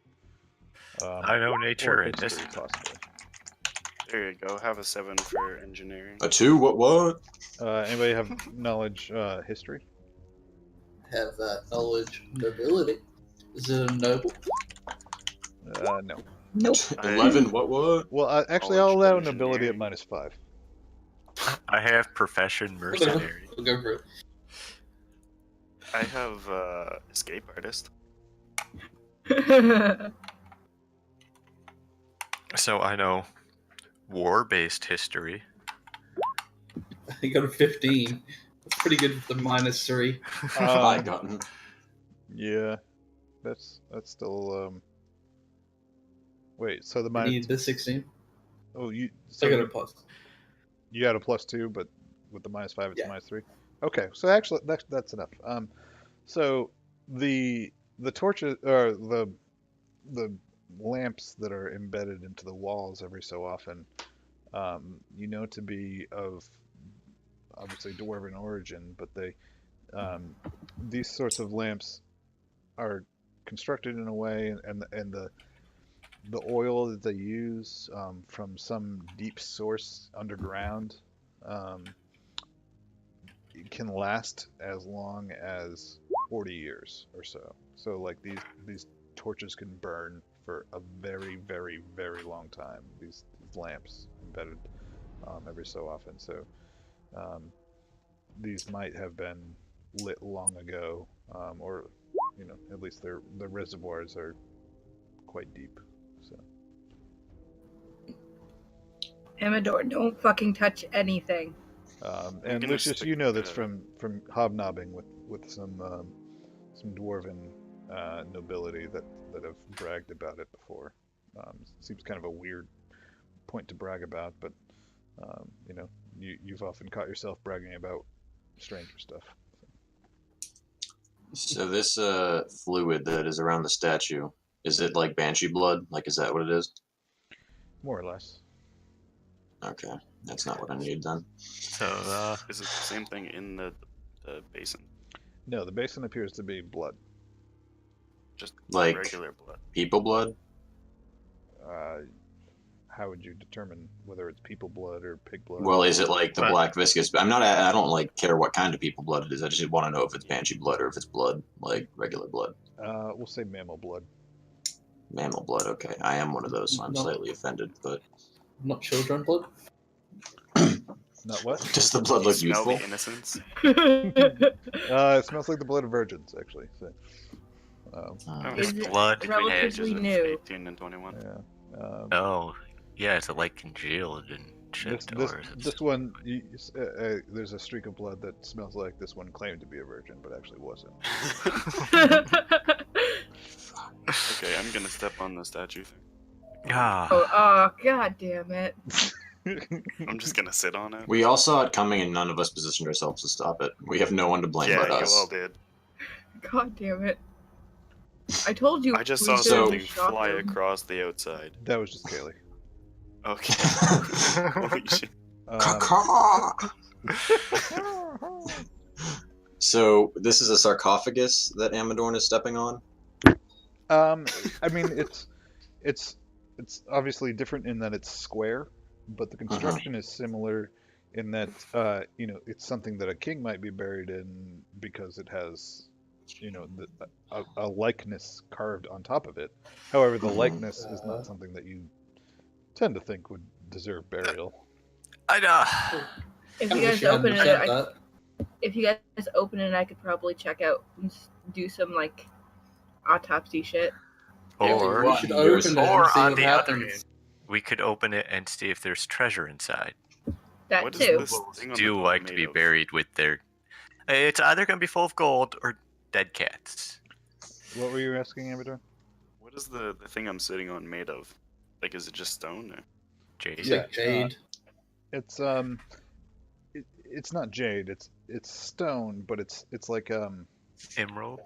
I know nature or and history, this. possibly. There you go. Have a 7 for engineering. A 2? What? Anybody have knowledge history? Have that knowledge and ability. Is it a noble? No. Nope. 11. What? Well, actually, I'll College allow an ability at engineering. -5. I have profession mercenary. I'll go for it. I have escape artist. So I know war-based history. I got a 15. That's pretty good with the -3. I gotten. Yeah, that's still. Wait, so the I minus. need the 16. Oh, you. I So got a plus. you got a +2, but with the -5, it's Yeah. -3. Okay, so actually that's enough. So the torches or the lamps that are embedded into the walls every so often, you know, to be of obviously dwarven origin, but they these sorts of lamps are constructed in a way, and the oil that they use from some deep source underground it can last as long as 40 years or so. So like these torches can burn for a very, very, very long time. These lamps embedded every so often. So these might have been lit long ago, or you know, at least the reservoirs are quite deep. So Amador, don't fucking touch anything. and gonna Lucius, stick you know with that's the- from hobnobbing with some dwarven nobility that have bragged about it before. Seems kind of a weird point to brag about, but you know, you've often caught yourself bragging about stranger stuff. So this fluid that is around the statue, is it like banshee blood? Like, is that what it is? More or less. Okay, that's not what I need then. So Is it the same thing in the basin? No, the basin appears to be blood. Just Like- regular blood. People blood? How would you determine whether it's people blood or pig blood? Well, is it like the What? black viscous? I don't like care what kind of people blood it is. I just want to know if it's banshee blood or if it's blood, like regular blood. We'll say mammal blood. Mammal blood, okay. I am one of those, so I'm No. slightly offended, but Not children blood? Not what? does the blood look Smell youthful? the innocence. It smells like the blood of virgins, actually. So, Oh, Is it's it blood between the ages relatively of new? 18 and 21. yeah. oh, yeah, is it like congealed and shit? This or is it this one, there's a streak of blood that smells like this one claimed to be a virgin, but actually wasn't. Okay, I'm gonna step on the statue thing. Ah, oh, god damn it. I'm just gonna sit on it. We all saw it coming and none of us positioned ourselves to stop it. We have no one to blame Yeah, but you us. all did. God damn it. I told you. I just we saw should've something shot fly them. across the outside. That was just Kaylee. Okay. Holy shit. So this is a sarcophagus that Amadorn is stepping on. I mean, it's obviously different in that it's square, but the construction is similar in that you know, it's something that a king might be buried in because it has, you know, a likeness carved on top of it. However, the likeness is not something that you tend to think would deserve burial. I know. If I you wish guys you hadn't open it, said that. if you guys open it, I could probably check out and do some like autopsy shit. Or we should open it or and see on what the other happens. hand, we could open it and see if there's treasure inside. That What is too. this thing on the Do top like to made be of? buried with their. It's either gonna be full of gold or dead cats. What were you asking, Amador? What is the thing I'm sitting on made of? Like, is it just stone? Or? Jade. It's like jade. It's it's not jade. It's stone, but it's like Emerald.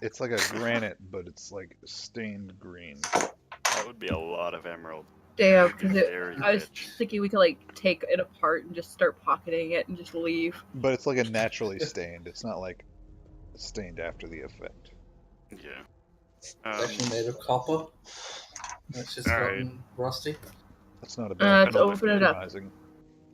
it's like a granite, but it's like stained green. That would be a lot of emerald. Damn, It'd be because very I was rich. thinking we could like take it apart and just start pocketing it and just leave. But it's like a naturally stained. It's not like stained after the effect. Yeah. It's actually made of copper. It's just Alright. gotten rusty. That's not a bad Let's open it up. optimizing.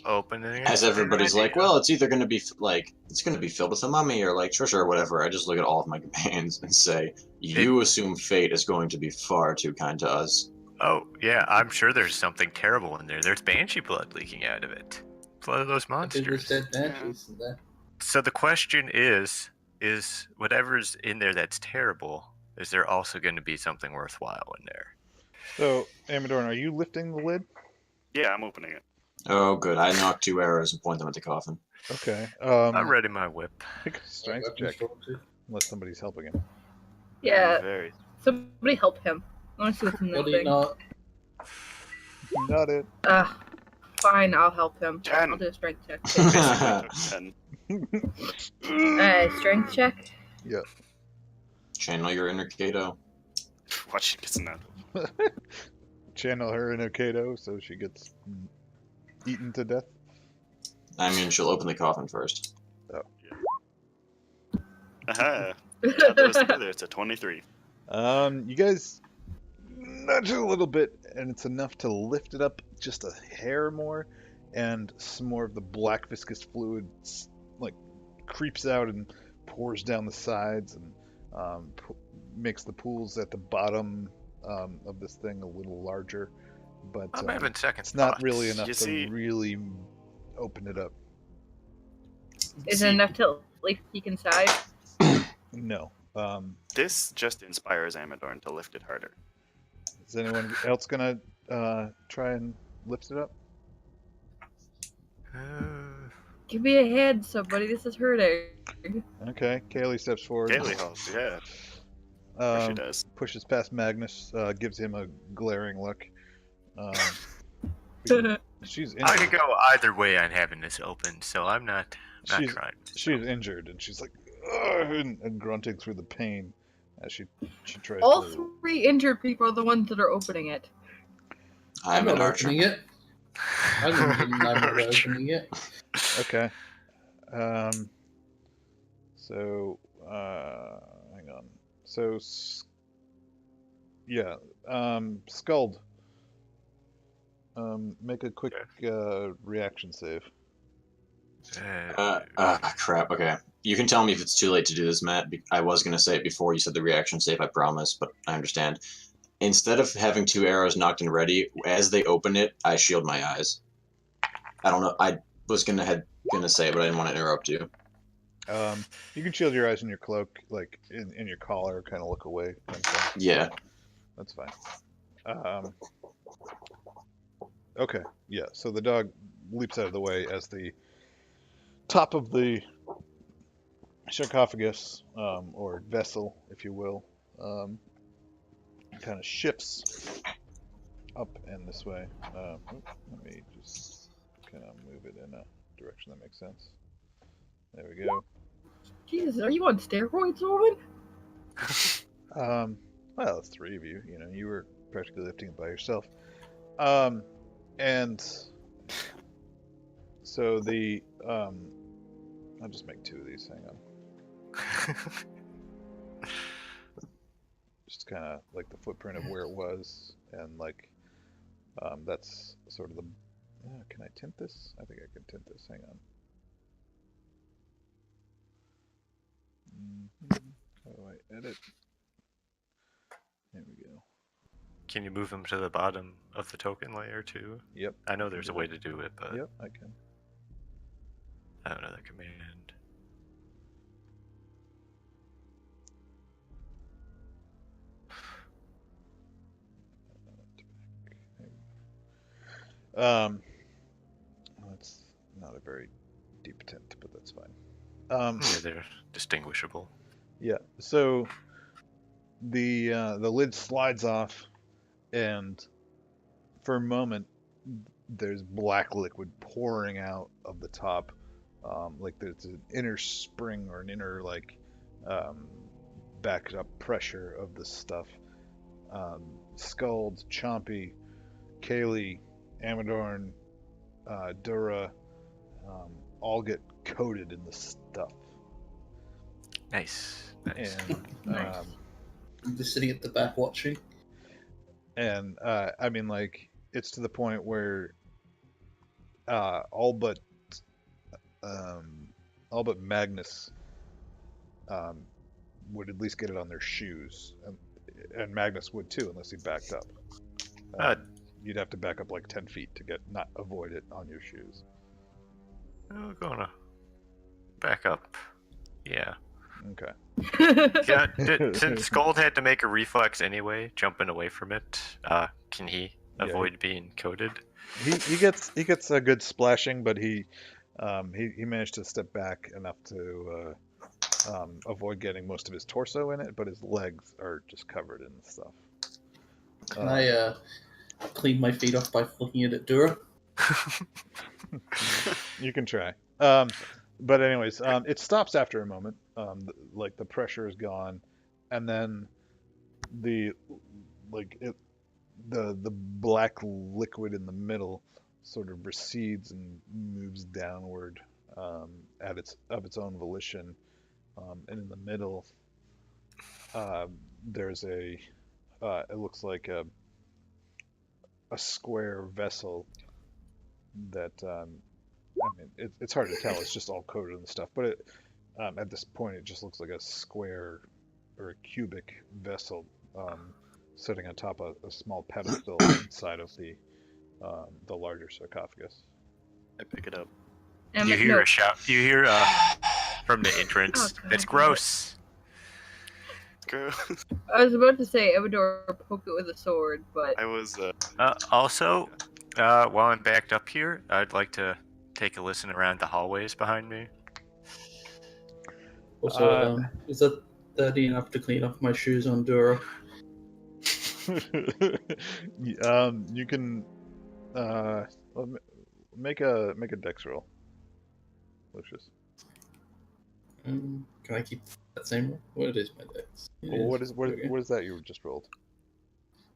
opening it. As everybody's like, well, it's either going to be like, it's going to be filled with a mummy or like Trisha or whatever. I just look at all of my companions and say, you assume fate is going to be far too kind to us. Oh, yeah, I'm sure there's something terrible in there. There's banshee blood leaking out of it. Blood of those I think monsters. there's dead banshees in there. So the question is whatever's in there that's terrible, is there also going to be something worthwhile in there? So, Amadorn, are you lifting the lid? Yeah, I'm opening it. Oh, good. I knock 2 arrows and point them at the coffin. Okay. I'm ready my whip. Make a strength check, unless somebody's helping him. Yeah. Very. Somebody help him. I want to see what's in this Body thing. not. Not it. Fine, I'll help him. 10. I'll do a strength check. Basically took 10. Strength check. Yeah. Channel your inner Kato. Watch she gets an apple. Channel her in a Kato so she gets eaten to death. I mean, she'll open the coffin first. Aha. Add those together, it's a 23. You guys nudge it a little bit, and it's enough to lift it up just a hair more, and some more of the black viscous fluid like creeps out and pours down the sides and makes the pools at the bottom of this thing a little larger. But I'm having second it's not thoughts. really enough You to see- really open it up. Is it enough to at least peek inside? No. This just inspires Amadorn to lift it harder. Is anyone else gonna try and lift it up? Give me a hand, somebody. This is hurting. Okay, Kaylee steps forward. Daily helps, yeah. Or she does. Pushes past Magnus, gives him a glaring look. She's I injured. could go either way on having this open, so I'm not She's- trying. She's injured, and she's like, "Ugh," and grunting through the pain as she tries All to. 3 injured people are the ones that are opening it. I'm not an archer. opening it. I didn't I'm not opening it. Okay. So, hang on. So, yeah. Scald. Make a quick reaction save. Crap. Okay. You can tell me if it's too late to do this, Matt. I was going to say it before you said the reaction save, I promise, but I understand. Instead of having 2 arrows knocked and ready, as they open it, I shield my eyes. I don't know. I was going to say it, but I didn't want to interrupt you. You can shield your eyes in your cloak, like in your collar, kind of look away. Kind of thing. Yeah. That's fine. Okay, yeah, so the dog leaps out of the way as the top of the sarcophagus, or vessel, if you will, kind of shifts up and this way. Let me just kind of move it in a direction that makes sense. There we go. Jesus, are you on steroids, woman? Well, it's 3 of you. You know, you were practically lifting it by yourself. And so the I'll just make 2 of these. Hang on. Just kind of like the footprint of where it was, and like that's sort of the. Can I tint this? I think I can tint this. Hang on. How do I edit? There we go. Can you move them to the bottom of the token layer too? Yep. I know there's a way to do it, but Yep, I can. I don't know the command. That's not a very deep tint, but that's fine. Yeah, they're distinguishable. Yeah. So the lid slides off, and for a moment, there's black liquid pouring out of the top, like there's an inner spring or an inner like backed up pressure of the stuff. Scald, Chompy, Kaylee, Amadorn, Dura, all get coated in the stuff. Nice. And Nice. I'm just sitting at the back watching. I mean, like, it's to the point where all but Magnus would at least get it on their shoes, and Magnus would too, unless he backed up. You'd have to back up like 10 feet to not avoid it on your shoes. We're gonna back up. Yeah. Okay. Yeah. Since Gold had to make a reflex anyway, jumping away from it, can he avoid being coated? He gets a good splashing, but he managed to step back enough to avoid getting most of his torso in it, but his legs are just covered in stuff. Can I clean my feet off by flicking it at Dura? You can try. But anyways, it stops after a moment. Like the pressure is gone, and then the black liquid in the middle sort of recedes and moves downward of its own volition. And in the middle, there's it looks like a square vessel that, I mean, it's hard to tell. It's just all coated and stuff. But at this point, it just looks like a square or a cubic vessel sitting on top of a small pedestal inside of the larger sarcophagus. I pick it up. You hear a shout. You hear from the entrance. It's gross. I was about to say Evador poke it with a sword, but I was. Also, while I'm backed up here, I'd like to take a listen around the hallways behind me. Also, is that dirty enough to clean off my shoes on Dura? You can make a dex roll, Lucius. Can I keep that same roll? What is my dex? Well, what is that you just rolled?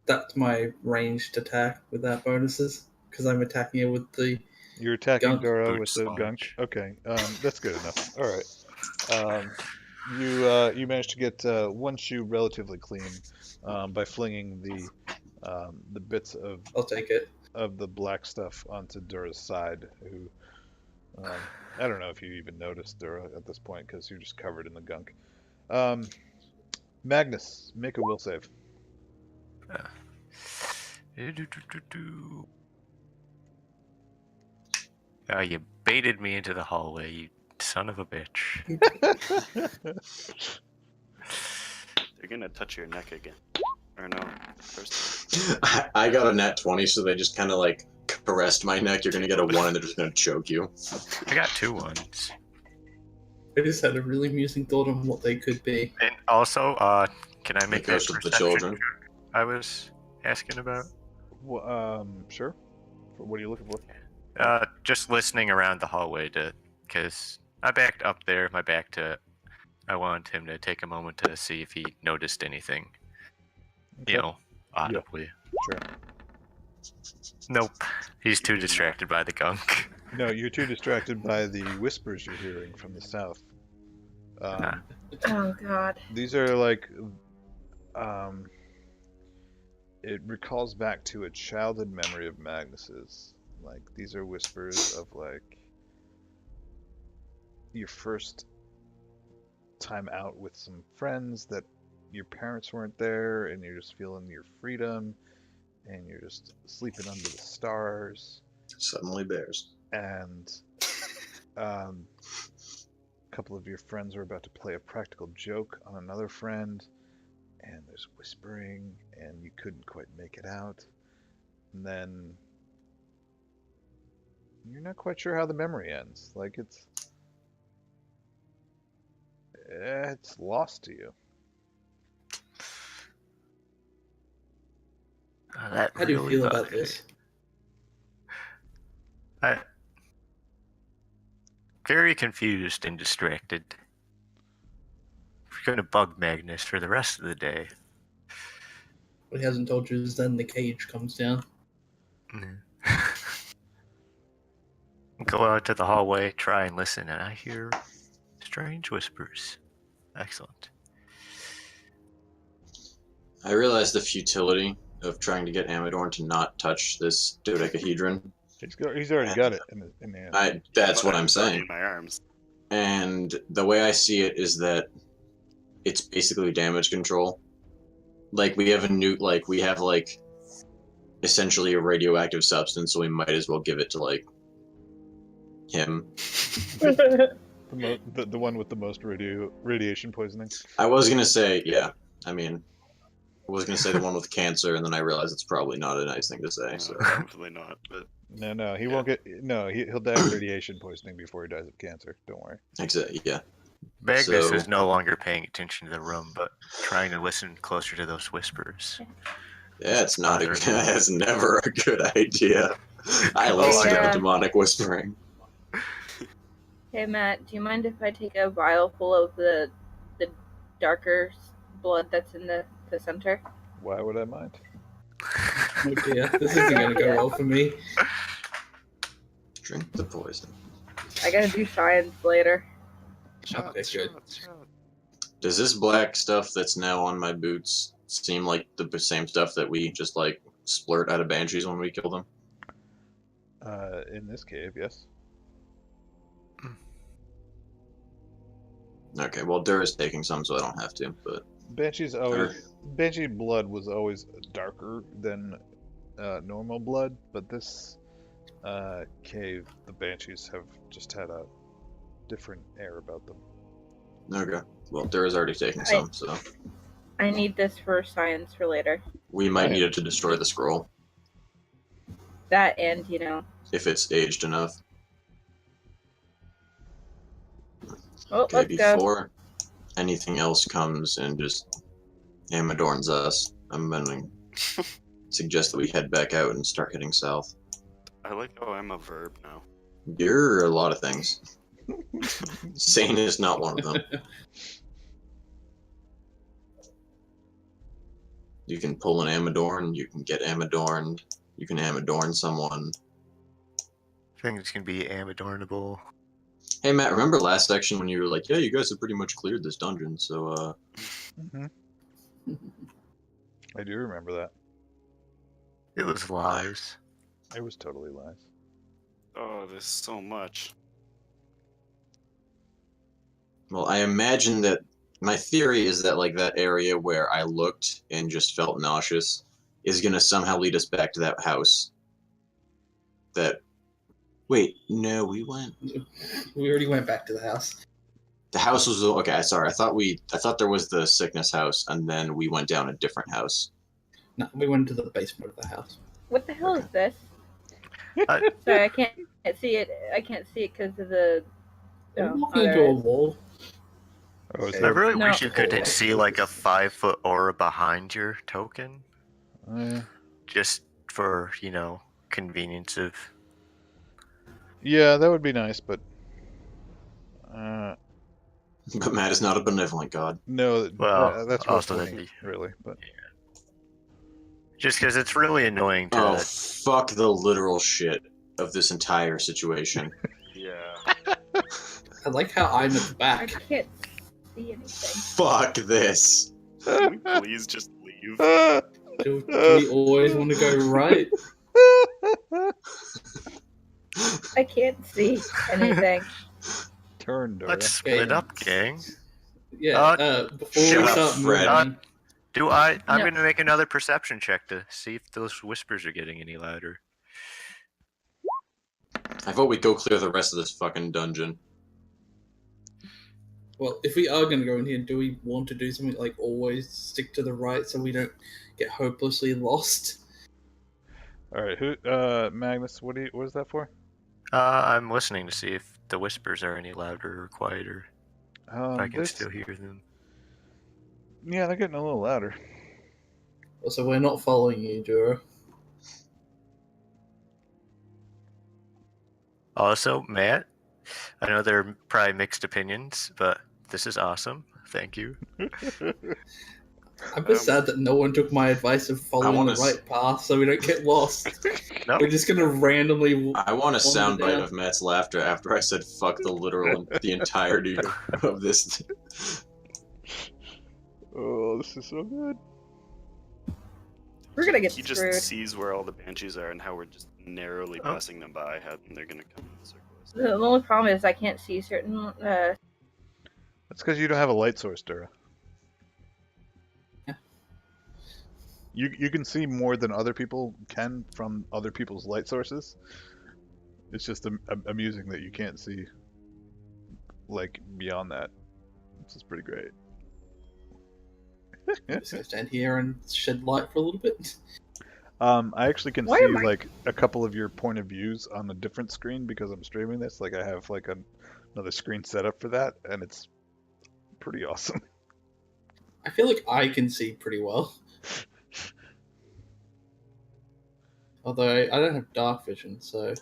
That's my ranged attack without bonuses, because I'm attacking it with the. You're attacking gunk. Dora Boot with the sludge. gunk. Okay, that's good enough. All right. You managed to get one shoe relatively clean by flinging the bits of I'll take it. of the black stuff onto Dura's side. Who I don't know if you even noticed Dura at this point because you're just covered in the gunk. Magnus, make a will save. You baited me into the hallway, you son of a bitch. They're gonna touch your neck again. Or no, first. I got a nat 20, so they just kind of like caressed my neck. You're gonna get a 1, and they're just gonna choke you. I got 2 ones. I just had a really amusing thought on what they could be. And also, can I make a Ghost of the perception children. check I was asking about? Well, sure. What are you looking for? Just listening around the hallway because I backed up there, my back to. I wanted him to take a moment to see if he noticed anything. Okay. You know, audibly. Sure. Nope. He's too distracted by the gunk. No, you're too distracted by the whispers you're hearing from the south. oh god. These are like, it recalls back to a childhood memory of Magnus's. Like, these are whispers of like your first time out with some friends that your parents weren't there, and you're just feeling your freedom, and you're just sleeping under the stars. Suddenly bears. And a couple of your friends are about to play a practical joke on another friend, and there's whispering, and you couldn't quite make it out. And then you're not quite sure how the memory ends. Like, it's lost to you. How do you feel about this? Very confused and distracted. We're gonna bug Magnus for the rest of the day. What he hasn't told you is then the cage comes down. Go out to the hallway, try and listen, and I hear strange whispers. Excellent. I realized the futility of trying to get Amadorn to not touch this dodecahedron, He's already got it in the hand. That's what I'm It's already saying. in my arms. And the way I see it is that it's basically damage control. Like we have essentially a radioactive substance, so we might as well give it to like him. The one with the most radiation poisoning. I was gonna say, yeah. I mean, I was gonna say the one with cancer, and then I realized it's probably not a nice thing to say. No, So definitely not. But No, he won't get. No, he'll die of radiation poisoning before he dies of cancer. Don't worry. exactly, yeah. Magnus So- is no longer paying attention to the room, but trying to listen closer to those whispers. Yeah, it's not a. That's never a good idea. I Oh, listen yeah. to demonic whispering. Hey Matt, do you mind if I take a vial full of the darker blood that's in the center? Why would I mind? Oh dear, this isn't going to go well for me. Drink the poison. I gotta do science later. Okay, good. Does this black stuff that's now on my boots seem like the same stuff that we just like splurt out of banshees when we kill them? In this cave, yes. Okay, well, Dura's taking some, so I don't have to. But Banshee blood was always darker than normal blood, but this cave, the banshees have just had a different air about them. okay, well, Dura's already taking some, so I need this for science for later. we might need it to destroy the scroll That and, if it's aged enough. Oh, Okay, let's go. before anything else comes and just Amadorns us, I'm gonna suggest that we head back out and start heading south. I like how I'm a verb now. You're a lot of things. Sane is not one of them. You can pull an Amadorn, you can get Amadorned, you can Amadorn someone. Things can be Amadornable. Hey Matt, remember last section when you were like, yeah, you guys have pretty much cleared this dungeon, so I do remember that. It was lies. It was totally lies. Oh, there's so much. well, I imagine that my theory is that like that area where I looked and just felt nauseous is gonna somehow lead us back to that house. Wait, no, we went. We already went back to the house. The house was okay. Sorry, I thought there was the sickness house, and then we went down a different house. No, we went to the basement of the house. What the hell is this? I- Sorry, I can't see it. I can't see it because of the. We're Oh, walking there into it a is. wall. Oh, is I that, really No. wish you could see like a 5-foot aura behind your token, just for convenience of. yeah, that would be nice, but But Matt is not a benevolent god. no. Well, that's also what's that'd be really, but just because it's really annoying to. Oh, fuck the literal shit of this entire situation. Yeah. I like how I'm at the I back. can't see anything. Fuck this. Can we please just leave? Do we always want to go right? I can't see anything. turn Dora. Let's split up, gang. Yeah, before we shut up, start Fred. moving, I'm No. going to make another perception check to see if those whispers are getting any louder. I vote we go clear the rest of this fucking dungeon. well, if we are going to go in here, do we want to do something like always stick to the right so we don't get hopelessly lost? All right, Magnus? What is that for? I'm listening to see if the whispers are any louder or quieter. If I can This- still hear them. Yeah, they're getting a little louder. Also, we're not following you, Dura. Also, Matt, I know there are probably mixed opinions, but this is awesome. Thank you. I'm just sad that no one took my advice of following wanna the right path so we don't get lost. No, We're just gonna randomly. I want a Wander soundbite down. of Matt's laughter after I said fuck the literal the entirety of this. Oh, this is so good. We're gonna get He screwed. just sees where all the banshees are and how we're just narrowly passing them by, and they're gonna come in the circle. The only problem is I can't see certain. That's because you don't have a light source, Dura. Yeah. You can see more than other people can from other people's light sources. It's just amusing that you can't see like beyond that. This is pretty great. I'm just gonna stand here and shed light for a little bit. I actually can Why see am I- like a couple of your point of views on a different screen because I'm streaming this. Like I have like another screen set up for that, and it's pretty awesome. I feel like I can see pretty well. Although I don't have dark vision, so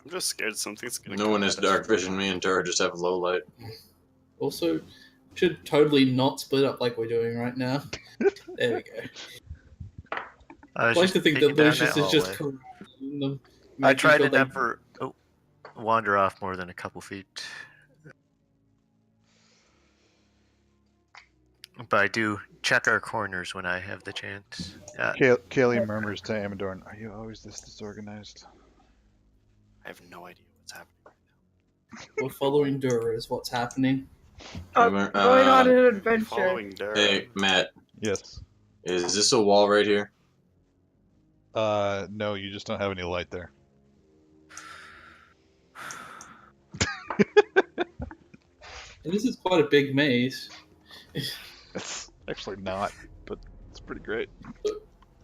I'm just scared something's gonna. No come one has at us dark from vision. Me and Dura just have low light. also should totally not split up like we're doing right now. There we go. I was I like just to think peeking that down Lucius that is just hallway. corrupting them. I making try sure to they- never wander off more than a couple feet. But I do check our corners when I have the chance. Kaylee murmurs to Amadorn, "Are you always this disorganized?" I have no idea what's happening. We're following Dura is what's happening. Remember- Going on an adventure. Following Dara. Hey, Matt, Yes. is this a wall right here? No, you just don't have any light there. And this is quite a big maze. It's actually not, but it's pretty great.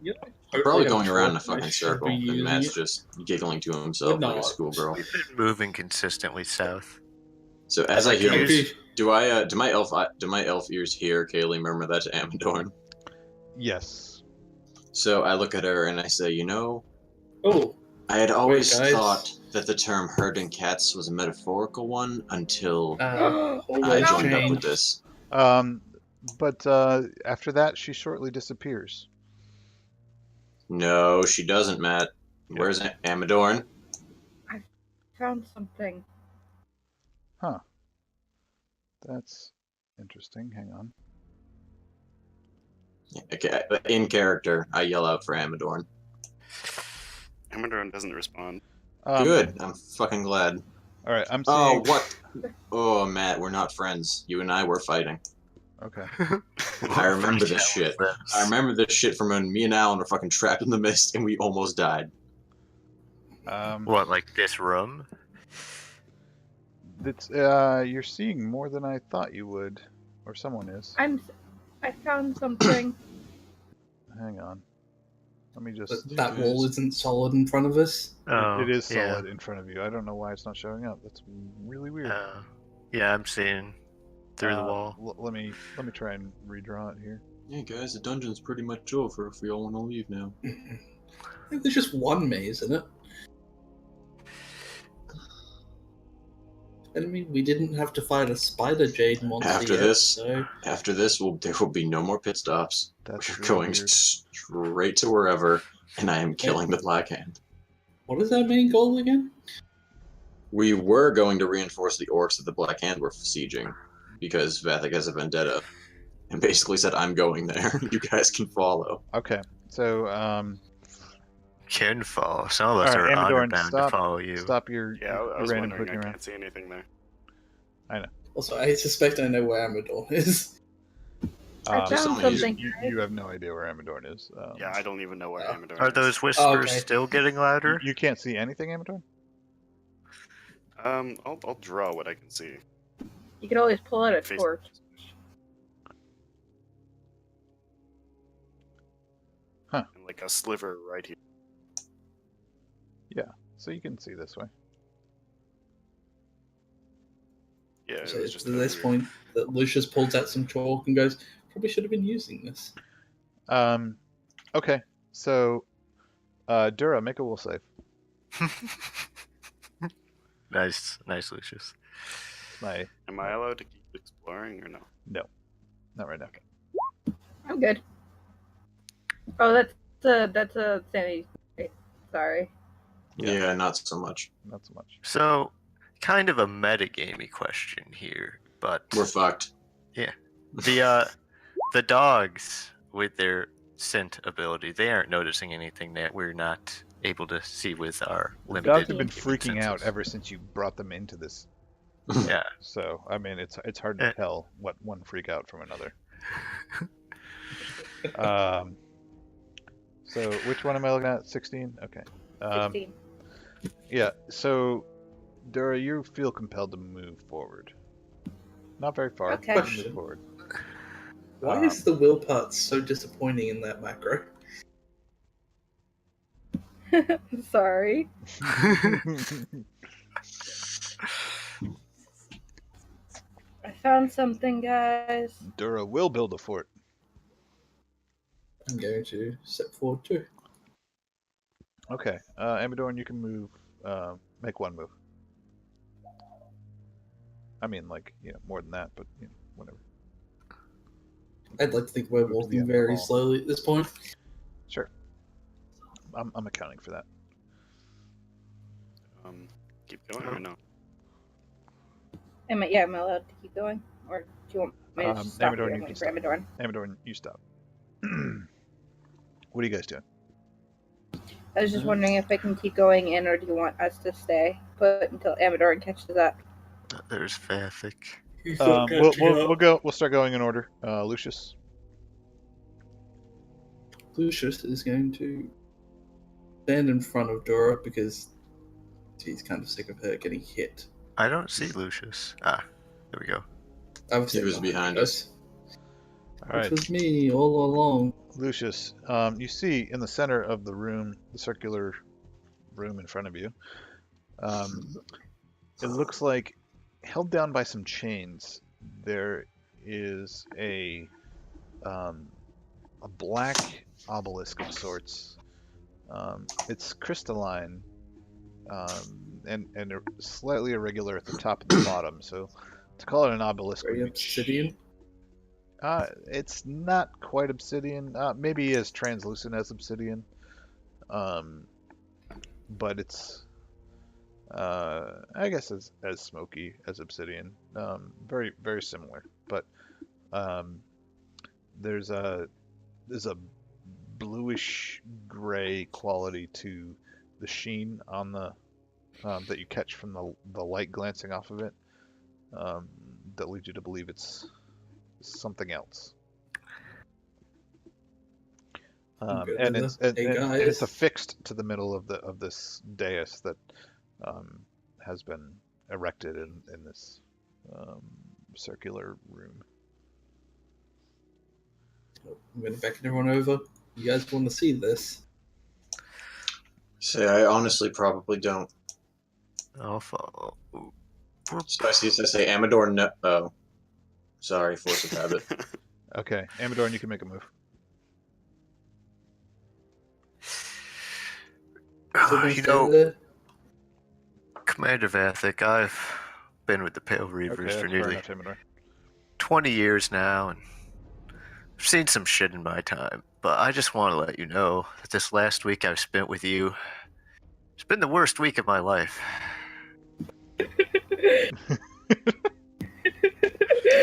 Yeah, We're probably hopefully going I'm around in a sure I fucking should circle, be and using Matt's it. just giggling to himself We're like a not. schoolgirl. We've been moving consistently south. So as I hear Okay. this, do my elf ears hear Kaylee murmur that to Amadorn? Yes. So I look at her and I say, you know, Oh, I had always guys. thought that the term herding cats was a metaphorical one until I always joined up change. with this. But after that, she shortly disappears. No, she doesn't, Matt. Where's Amadorn? Found something. Huh. That's interesting. Hang on. Okay, in character, I yell out for Amadorn. Amadorn doesn't respond. Good. I'm fucking glad. All right, I'm Oh, seeing. what? Oh, Matt, we're not friends. You and I were fighting. Okay. I remember this shit. I remember this shit from when me and Alan were fucking trapped in the mist and we almost died. What, like this room? It's you're seeing more than I thought you would, or someone is. I found something. Hang on. Let me just. But that wall isn't solid in front of us. Oh, It is yeah. solid in front of you. I don't know why it's not showing up. That's really weird. Yeah, I'm seeing through the wall. Let me try and redraw it here. Yeah, guys, the dungeon's pretty much over if we all want to leave now. I think there's just one maze in it. And I mean, we didn't have to fight a spider jade monster After yet, this, so After this, there will be no more pit stops. That's We're really going weird. straight to wherever, and I am killing the Black Hand. what is our main goal again? We were going to reinforce the orcs that the Black Hand were sieging, because Vathek has a vendetta, and basically said, I'm going there. You guys can follow. Okay, so Can follow. Some of us Alright, are honor Amadorn, bound to follow you. stop your, Yeah, I your was random wondering. clicking I around. can't see anything there. Also, I suspect I know where Amador is. I Um, found someone something. you have no idea where Amadorn is. Yeah, I don't even know where Oh. Amadorn Are is. those whispers okay. still getting louder? You can't see anything, Amadorn? I'll draw what I can see. You can always pull out a Face- torch. And like a sliver right here. So you can see this way. Yeah, So it was it's just to over this here. point that Lucius pulls out some chalk and goes, probably should have been using this. Okay, so Dura, make a will save. Nice, Lucius. My Am I allowed to keep exploring or no? not right now. I'm good. Oh, that's a sanity. Sorry. Yeah, not so much. Not so much. So, kind of a metagamey question here, but We're fucked. the dogs with their scent ability. They aren't noticing anything that we're not able to see with our The limited. dogs have been human freaking out senses. ever since you brought them into this. Yeah. So I mean, it's hard to Eh. tell what one freak out from another. Um, so which one am I looking at? 16. Okay. 16. Yeah. So, Dura, you feel compelled to move forward. Not very far. Okay. But move Question. forward. Why is the will part so disappointing in that macro? Sorry. I found something, guys. Dura will build a fort. I'm going to step forward too. Okay. Amadorn, you can move. Make one move. I mean, like, more than that, but whatever. I'd like to think we're Move to the walking end of the very hall. slowly at this point. Sure. I'm accounting for that. Keep going or no? Am I allowed to keep going? Or do you want me to just stop Amadorn, here you and can wait for stop. Amadorn? Amadorn, you stop. What are you guys doing? I was just wondering if I can keep going in, or do you want us to stay put until Amadorn catches up? There's Vathic. We'll start going in order. Lucius. Lucius is going to stand in front of Dora because he's kind of sick of her getting hit. I don't see Lucius. Ah, there we go. I was He was behind us. All right. It was me all along. Lucius, you see in the center of the room, the circular room in front of you, it looks like held down by some chains, there is a black obelisk of sorts. It's crystalline and slightly irregular at the top and the bottom. So to call it an obelisk would Very be obsidian. It's not quite obsidian. Maybe as translucent as obsidian. But it's, I guess, as smoky as obsidian. Very, very similar. But there's a bluish gray quality to the sheen on the that you catch from the light glancing off of it. That leads you to believe it's something else. And it's affixed to the middle of this dais that has been erected in this circular room. I'm going to beckon everyone over. You guys want to see this? Say, I honestly probably don't. I'll follow. So I say Amador, no. Oh. Sorry, force of habit. Okay, Amadorn, you can make a move. Commander Vathic, I've been with the Pale Reavers for nearly 20 years now, and I've seen some shit in my time, but I just want to let you know that this last week I've spent with you, it's been the worst week of my life.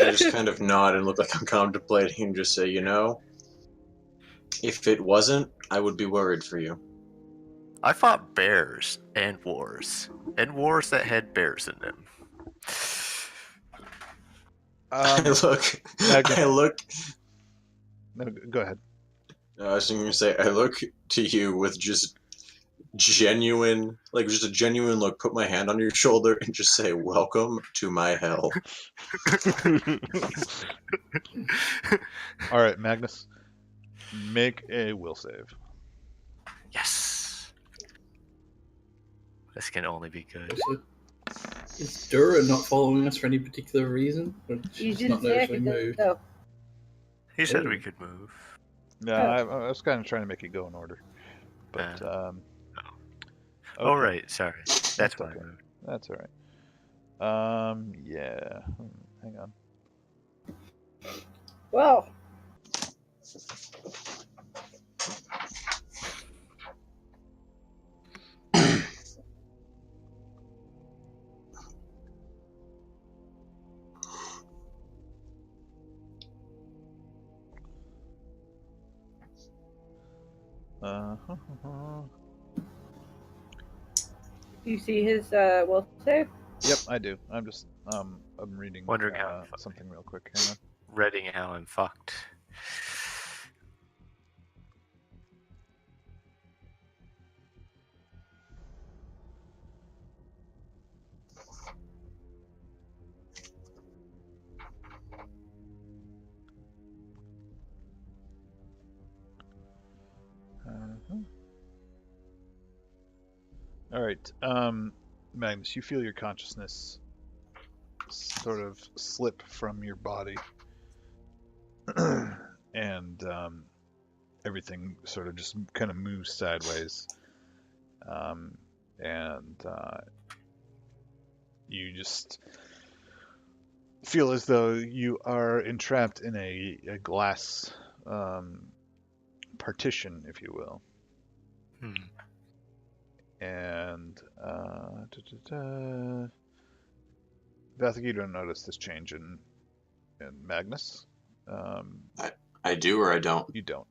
I just kind of nod and look like I'm contemplating and just say, if it wasn't, I would be worried for you. I fought bears and wars that had bears in them. I look. No, go ahead. I was going to say, I look to you with just a genuine look, put my hand on your shoulder and just say, welcome to my hell. All right, Magnus, make a will save. Yes. This can only be good. Is Dura not following us for any particular reason? You didn't say I could go. He said we could move. No, I was kind of trying to make it go in order. But, okay. Oh, right, sorry. That's why okay. That's alright. Yeah. Hang on. Well. Do you see his will save? Yep, I do. I'm just I'm reading Wondering how something real quick. Hang on. reading how I'm fucked. All right, Magnus, you feel your consciousness sort of slip from your body, and everything sort of just kind of moves sideways, and you just feel as though you are entrapped in a glass partition, if you will. And Vathik, you don't notice this change in Magnus. I do or I don't? You don't.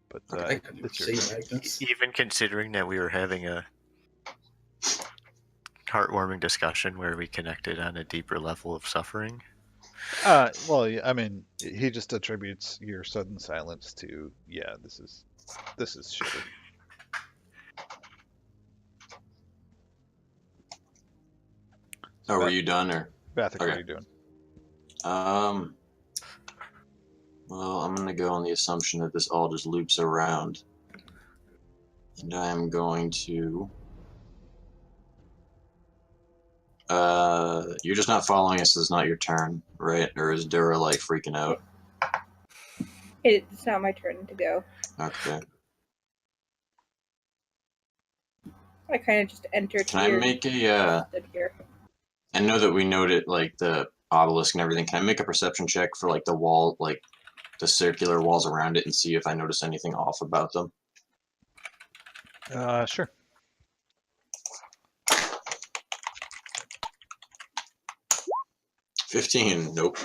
But I can it's your see turn. Magnus. Even considering that we were having a heartwarming discussion where we connected on a deeper level of suffering. Well, I mean, he just attributes your sudden silence to, yeah, this is shitty. Oh, were you done or? Vathik, Okay. what are you doing? Well, I'm gonna go on the assumption that this all just loops around, and I am going to. You're just not following us. It's not your turn, right? Or is Dura like freaking out? It's not my turn to go. Okay. I kind of just entered Can here. I make a? Stood here. I know that we noted like the obelisk and everything. Can I make a perception check for like the wall, like the circular walls around it, and see if I notice anything off about them? Sure. $15. Nope.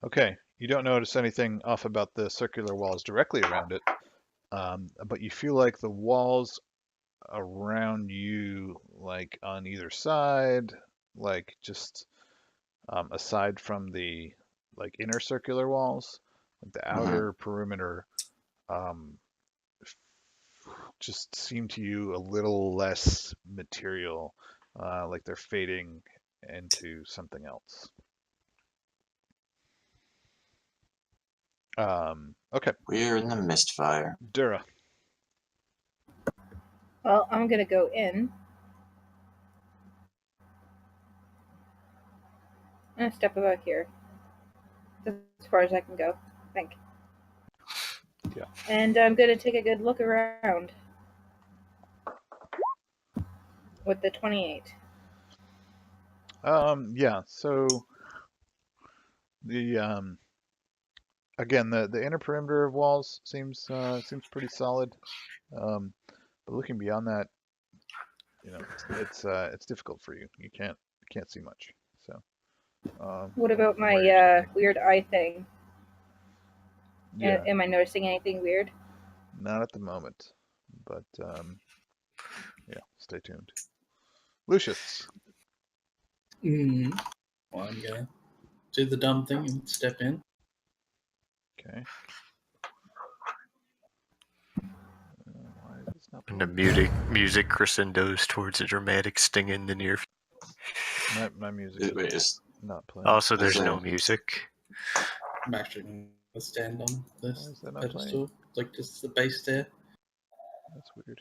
Okay. You don't notice anything off about the circular walls directly around it, but you feel like the walls around you, like on either side, like just aside from the like inner circular walls, like the outer perimeter, just seem to you a little less material, like they're fading into something else. Okay. We're in the Mistfire. Dura. Well, I'm gonna go in. I'm gonna step about here. That's as far as I can go, I think. Yeah. And I'm gonna take a good look around. With the 28. Yeah, so the again the inner perimeter of walls seems pretty solid. But looking beyond that, you know, it's difficult for you. You can't see much. So What about my weird eye thing? Yeah. Am I noticing anything weird? Not at the moment, but yeah, stay tuned. Lucius. Well, I'm gonna do the dumb thing and step in. Okay. Why is this not And the playing? music crescendos towards a dramatic sting in the near future. My music is not playing. Also, there's no music. I'm actually going to stand on Why this is that not pedestal, like just the base there. That's weird.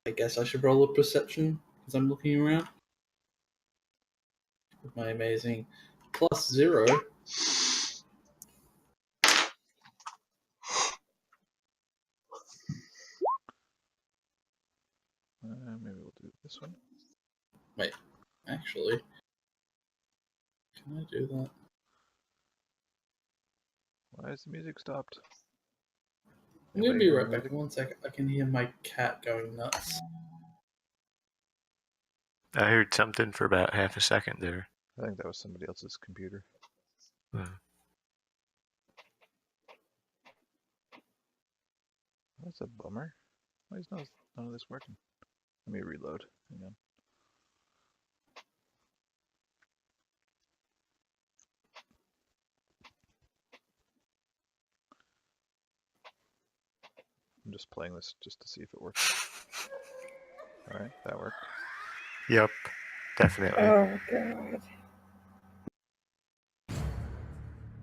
I guess I should roll a perception as I'm looking around. With my amazing +0. Maybe we'll do this one. Wait, actually, can I do that? Why is the music stopped? I'm going to be right back. 1 second. I can hear my cat going nuts. I heard something for about half a second there. I think that was somebody else's computer. That's a bummer. Why is none of this working? Let me reload. Hang on. I'm just playing this just to see if it works. Alright, that worked. Yep, definitely. Oh god.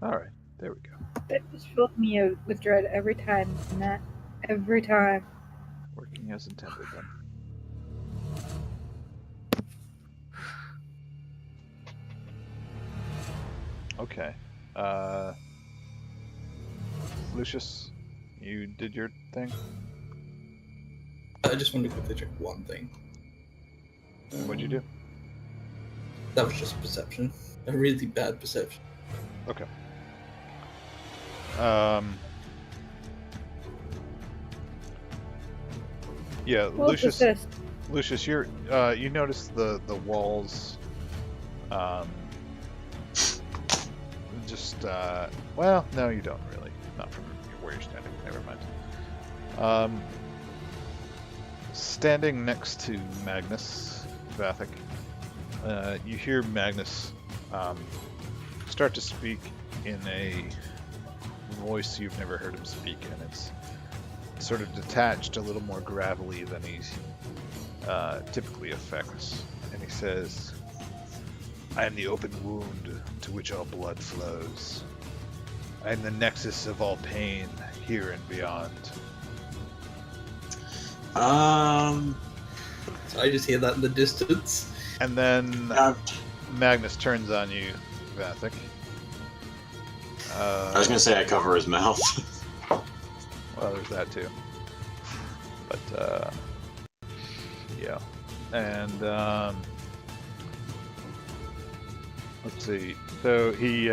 Alright, there we go. That just filled me out with dread every time, Matt. Every time. Working as intended then. Okay. Lucius, you did your thing? I just wanted to quickly check one thing. What'd you do? That was just perception. A really bad perception. Okay. Yeah, Well, Lucius. assist. Lucius, you notice the walls, just well, no, you don't really. Not from where you're standing. Never mind. Standing next to Magnus Vathic, you hear Magnus start to speak in a voice you've never heard him speak, and it's sort of detached, a little more gravelly than he's typically affects. And he says, "I am the open wound to which all blood flows. I am the nexus of all pain, here and beyond." So I just hear that in the distance. And then Magnus turns on you, Vathic. I was gonna say I cover his mouth. Well, there's that too. But, yeah. And, let's see. So he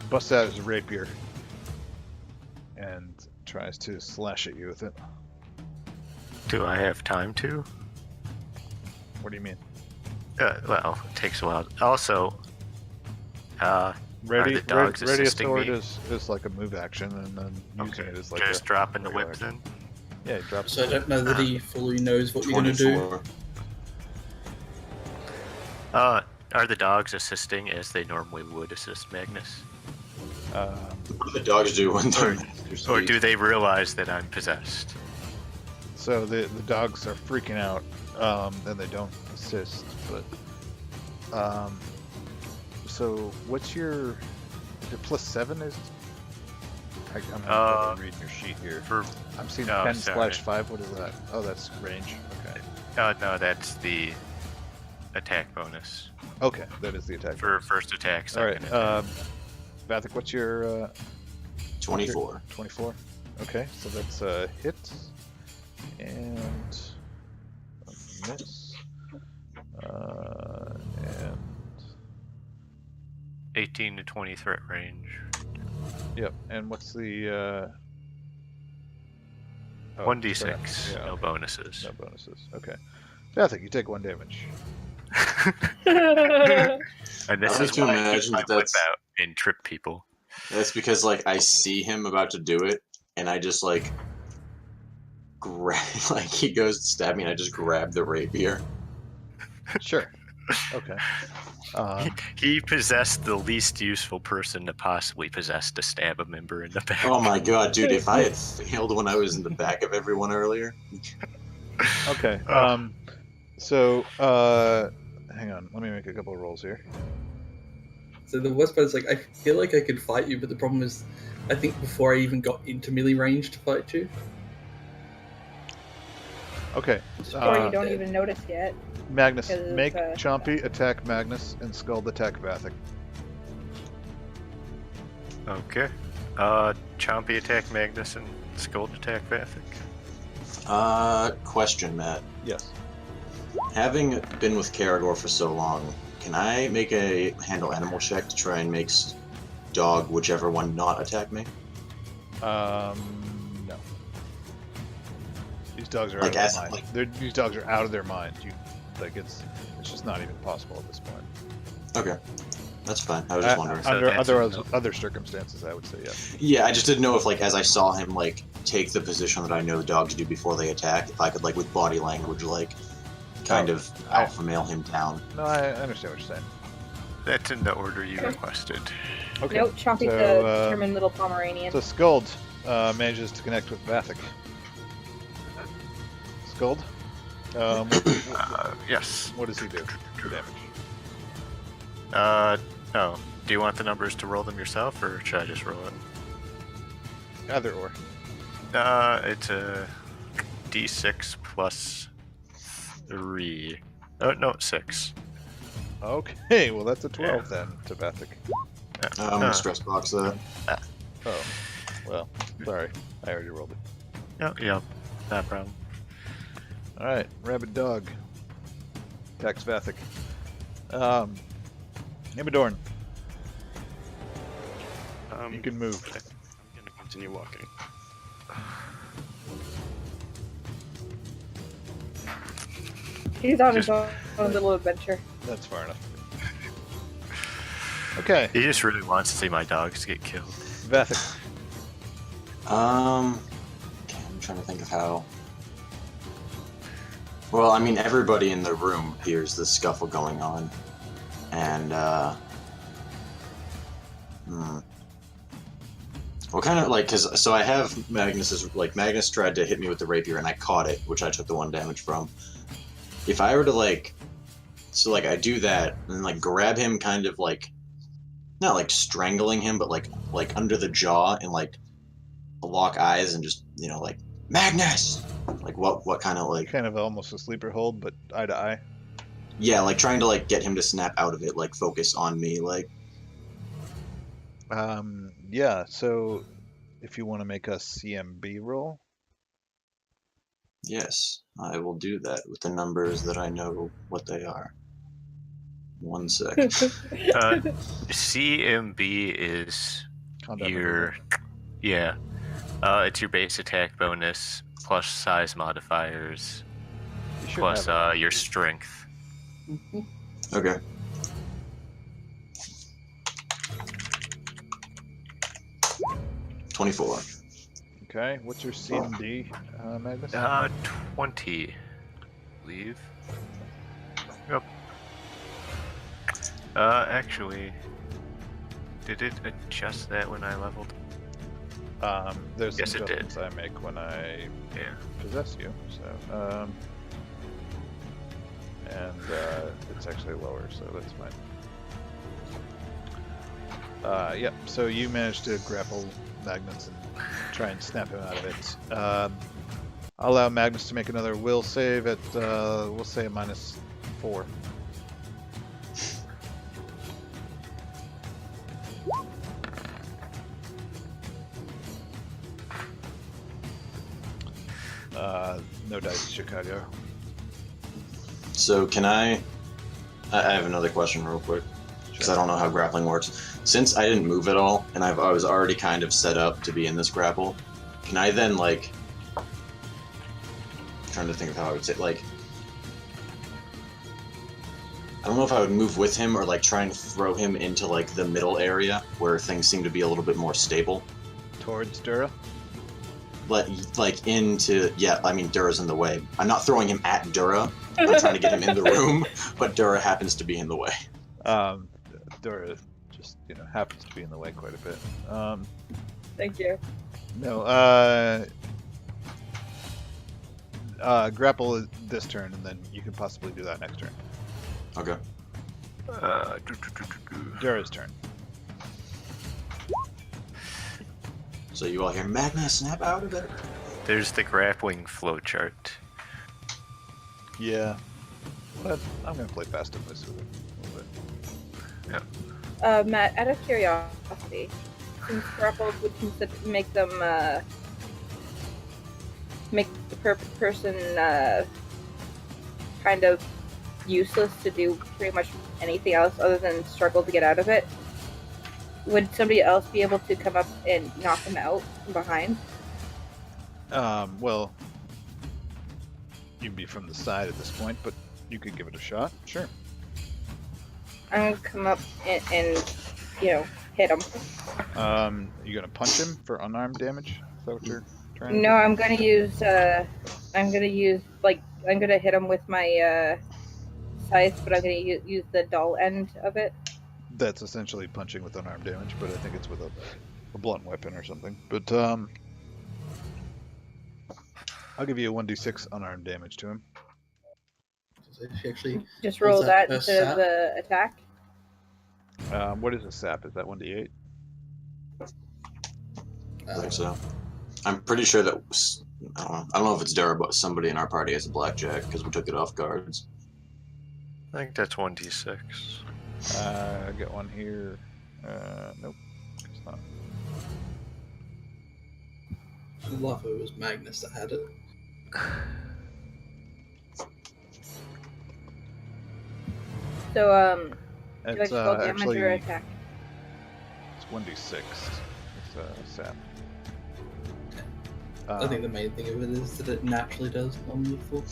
busts out his rapier and tries to slash at you with it. Do I have time to? What do you mean? Well, it takes a while. Also, Ready, are the dogs ready a assisting sword me? is like a move action, and then using it is like just a dropping the regular whip action. then? Yeah, he drops So I don't know that he fully knows what you're going to do. 24. Are the dogs assisting as they normally would assist Magnus? What do the dogs do when they're Or do they realize that I'm possessed? So the dogs are freaking out, and they don't assist. But so what's your +7 is? I'm not reading your sheet here. I'm seeing 10/5. What is that? Oh, that's range. Okay. No, that's the attack bonus. Okay, that is the attack For first attack, All right, second attack. Vathic, what's your 24. 24. Okay, so that's a hit and a miss, and 18 to 20 threat range. yep. And what's the 1d6, yeah, no okay. bonuses. No bonuses. Okay, Vathic, you take 1 damage. And this I like is to why I imagine keep my that whip that's- out and trip people. That's because like I see him about to do it, and I just like grab, like he goes to stab me, and I just grab the rapier. Sure. Okay. He possessed the least useful person to possibly possess to stab a member in the back. Oh my god, dude! If I had failed when I was in the back of everyone earlier, Okay. So hang on. Let me make a couple of rolls here. So the worst part is, like, I feel like I could fight you, but the problem is, I think before I even got into melee range to fight you, Okay. Or you don't even notice yet. Magnus, because of, make Chompy attack Magnus and Scald attack Vathic. Okay. Chompy attack Magnus and Scold attack Vathic. question, Matt. Yes. Having been with Karagor for so long, can I make a handle animal check to try and make dog whichever one not attack me? No. These dogs are Like, out of as- their mind. like- These dogs are out of their mind. It's just not even possible at this point. Okay. That's fine. I was just wondering. So that's Under other circumstances, I would say yes. Yeah, I just didn't know if, like, as I saw him, like, take the position that I know the dogs do before they attack, if I could, like, with body language, like, kind of alpha male him down. No, I understand what you're saying. That's in the order you requested. Okay. Nope, Chompy's so, the German little Pomeranian. So Skuld manages to connect with Vathic. Skuld? Yes. What does he do for damage? Oh. Do you want the numbers to roll them yourself, or should I just roll it? Either or. It's a D6 plus 3. Oh, no, 6. Okay, well that's a 12 then to Vathic. Stress box that. Oh, well, sorry. I already rolled it. Oh, yeah, no problem. Alright, Rabid Dog. Attacks Vathic. Imidorn, you can move. I'm gonna continue walking. He's on his own little adventure. That's far enough. Okay, He just really wants to see my dogs get killed. Vathic. Okay, I'm trying to think of how. Well, I mean, everybody in the room hears the scuffle going on, and what kind of, like, so I have Magnus's, like, Magnus tried to hit me with the rapier and I caught it, which I took the 1 damage from. If I were to, like, so, like, I do that and, like, grab him, kind of, like, not like strangling him, but like under the jaw and, like, lock eyes and just, you know, like, Magnus! Like, what kind of, like... Kind of almost a sleeper hold, but eye to eye. Yeah, like, trying to, like, get him to snap out of it, like, focus on me, like... Yeah, so if you want to make a CMB roll. Yes, I will do that with the numbers that I know what they are. 1 sec. CMB is Combat your... Yeah. It's your base attack bonus, plus size modifiers, You should plus have it. your strength. Okay. $24. Okay, what's your CMD, Magnus? 20, I believe. Yep. Actually, did it adjust that when I leveled? There's Yes, some it did. adjustments I make when I Yeah. possess you, so and it's actually lower, so that's fine. Yep. So you managed to grapple Magnus and try and snap him out of it. I'll allow Magnus to make another will save at we'll say a -4. No dice, Chicago. So can I have another question real quick, because I don't know how grappling works. Since I didn't move at all, and I was already kind of set up to be in this grapple, can I then, like... I'm trying to think of how I would say, like... I don't know if I would move with him or, like, try and throw him into, like, the middle area where things seem to be a little bit more stable. Towards Dura? Like, into... Yeah, I mean, Dura's in the way. I'm not throwing him at Dura. I'm trying to get him in the room, but Dura happens to be in the way. Dura just, happens to be in the way quite a bit. Thank you. No, grapple this turn, and then you can possibly do that next turn. Okay. Dura's turn. So you all hear, Magnus, snap out of it. There's the grappling flowchart. Yeah, but I'm gonna play fast and loose with it a little bit. Matt, out of curiosity, since grapples would make them make the person kind of useless to do pretty much anything else other than struggle to get out of it, would somebody else be able to come up and knock him out from behind? Well, you'd be from the side at this point, but you could give it a shot, sure. I'm gonna come up and hit him. You gonna punch him for unarmed damage? Is that what you're trying to No, do? I'm gonna use I'm gonna hit him with my scythe, but I'm gonna use the dull end of it. That's essentially punching with unarmed damage, but I think it's with a blunt weapon or something. But I'll give you a 1d6 unarmed damage to him. She actually Just roll What's that that, instead of sap? the attack. What is a sap? Is that 1d8? I think so. I'm pretty sure that I don't know if it's Dara, but somebody in our party has a blackjack because we took it off guards. I think that's 1d6. I got one here. Nope, it's not. I love it was Magnus that had it. So do I It's just roll damage actually or attack? it's 1d6. It's sap. I think the main thing of it is that it naturally does non-lethal.